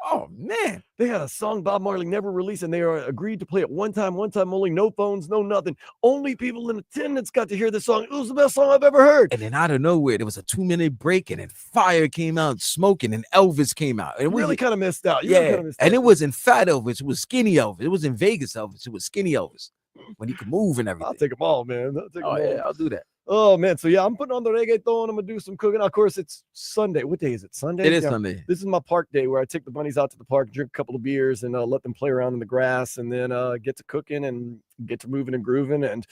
Oh man, they had a song Bob Marley never released, and they agreed to play it one time only. No phones, no nothing. Only people in attendance got to hear this song. It was the best song I've ever heard. And then out of nowhere, there was a 2-minute break, and then Fire came out smoking, and Elvis came out. And really kind of missed out. It wasn't Fat Elvis. It was Skinny Elvis. It was in Vegas Elvis. It was Skinny Elvis when he could move and everything. I'll take them all, man. I'll do that. Oh man, so yeah, I'm putting on the reggaeton. I'm gonna do some cooking. Of course, it's Sunday. What day is it? Sunday. It is Yeah. Sunday. This is my park day where I take the bunnies out to the park, drink a couple of beers, and let them play around in the grass, and then get to cooking and get to moving and grooving and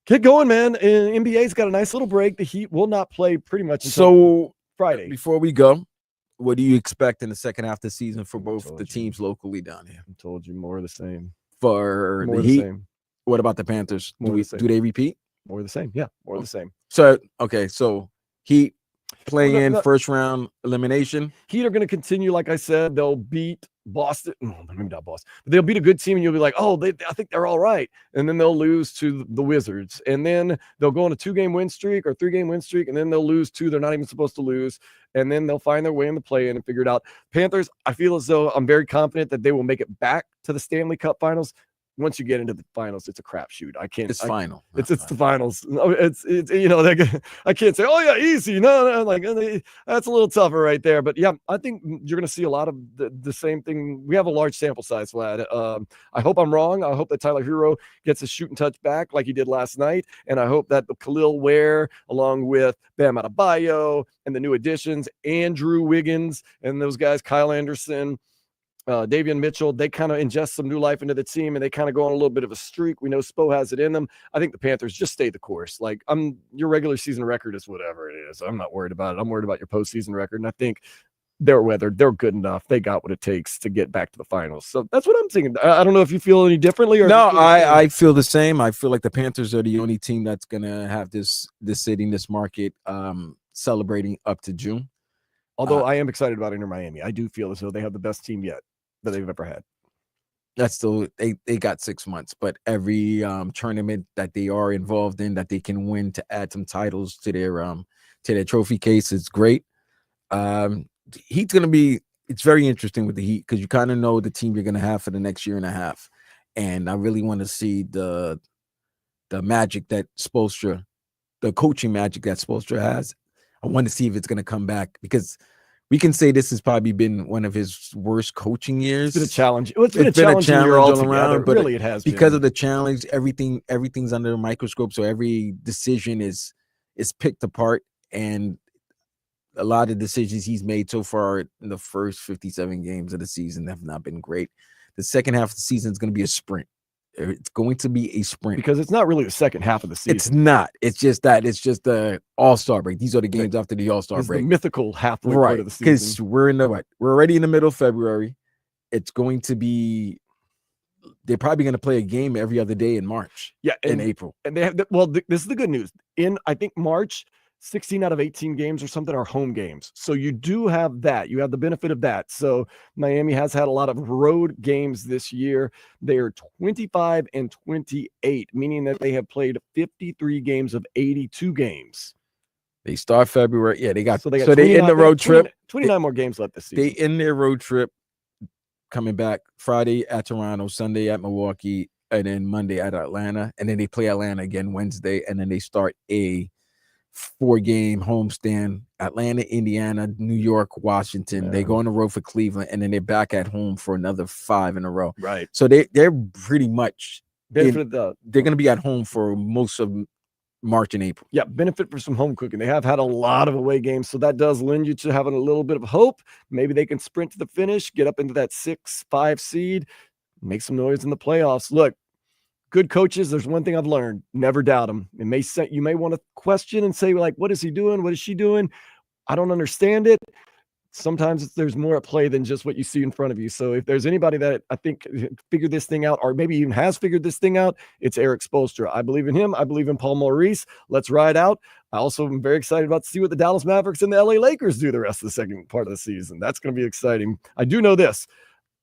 get going, man. And NBA's got a nice little break. The Heat will not play pretty much until So Friday. before we go, what do you expect in the second half of the season for both the teams locally down here? I told you more of the same. For More the of the Heat, same. what about the Panthers? More of the same. Do they repeat? More of the same. Yeah, more of the same. So okay, so Heat playing in no. first round elimination. Heat are going to continue, like I said. They'll beat Boston. No, maybe not Boston. But they'll beat a good team, and you'll be like, oh, I think they're all right. And then they'll lose to the Wizards. And then they'll go on a 2-game win streak or 3-game win streak, and then they'll lose 2 they're not even supposed to lose. And then they'll find their way in the play-in and figure it out. Panthers, I feel as though I'm very confident that they will make it back to the Stanley Cup Finals. Once you get into the finals, it's a crapshoot. It's final. It's the finals. No, it's I can't say, oh yeah, easy. No, like that's a little tougher right there. But yeah, I think you're going to see a lot of the same thing. We have a large sample size, Vlad. I hope I'm wrong. I hope that Tyler Hero gets his shooting touch back like he did last night, and I hope that the Khalil Ware, along with Bam Adebayo and the new additions, Andrew Wiggins and those guys, Kyle Anderson, Davion Mitchell, they kind of ingest some new life into the team, and they kind of go on a little bit of a streak. We know Spo has it in them. I think the Panthers just stay the course. Like, your regular season record is whatever it is. I'm not worried about it. I'm worried about your postseason record, and I think they're weathered. They're good enough. They got what it takes to get back to the finals. So that's what I'm thinking. I don't know if you feel any differently. Or No, I feel the same. I feel like the Panthers are the only team that's gonna have this city, this market, celebrating up to June. Although I am excited about Inter Miami. I do feel as though they have the best team yet that they've ever had. That's still they got 6 months, but every tournament that they are involved in that they can win to add some titles to their trophy case is great. Heat's gonna be, it's very interesting with the Heat because you kind of know the team you're gonna have for the next year and a half, and I really want to see the magic that Spoelstra, the coaching magic that Spoelstra has. I want to see if it's gonna come back because we can say this has probably been one of his worst coaching years. It's been a challenge. It's been a challenging year all altogether. around, but really, it has because been. of the challenge. Everything's under a microscope, so every decision is picked apart, and a lot of decisions he's made so far in the first 57 games of the season have not been great. The second half of the season is going to be a sprint. It's going to be a sprint because it's not really the second half of the season. It's not. It's just the All-Star break. These are the games after the All-Star break. The mythical halfway right part of the season. Because we're already in the middle of February. It's going to be. They're probably going to play a game every other day in March. Yeah, in April. And they have this is the good news. In I think March, 16 out of 18 games or something are home games. So you do have that. You have the benefit of that. So Miami has had a lot of road games this year. They are 25-28, meaning that they have played 53 games of 82 games. They start February. Yeah, they they end the road trip. 29 more games left this season. They end their road trip coming back Friday at Toronto, Sunday at Milwaukee, and then Monday at Atlanta. And then they play Atlanta again Wednesday, and then they start a 4-game homestand: Atlanta, Indiana, New York, Washington. They go on the road for Cleveland, and then they're back at home for another 5 in a row. Right. So they're pretty much they're going to be at home for most of March and April. Yeah, benefit for some home cooking. They have had a lot of away games, so that does lend you to having a little bit of hope. Maybe they can sprint to the finish, get up into that 6-5 seed, make some noise in the playoffs. Look, good coaches, there's one thing I've learned: never doubt them. You may want to question and say, like, what is he doing? What is she doing? I don't understand it. Sometimes there's more at play than just what you see in front of you. So if there's anybody that I think figured this thing out, or maybe even has figured this thing out, it's Eric Spoelstra. I believe in him. I believe in Paul Maurice. Let's ride out. I also am very excited about to see what the Dallas Mavericks and the LA Lakers do the rest of the second part of the season. That's going to be exciting. I do know this: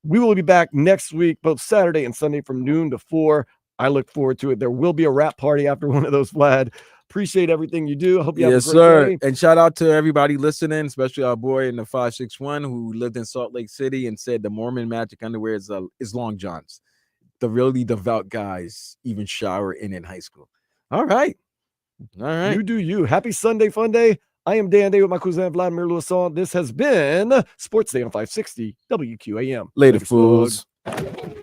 we will be back next week, both Saturday and Sunday from noon to 4. I look forward to it. There will be a wrap party after one of those, Vlad. Appreciate everything you do. I hope you have a great day. And shout out to everybody listening, especially our boy in the 561 who lived in Salt Lake City and said the Mormon magic underwear is long johns. The really devout guys even shower in high school. All right. You do you. Happy Sunday, fun day. I am Dan Day with my cousin Vladimir Louison. This has been Sports Day on 560 WQAM. Later, fools. Fools.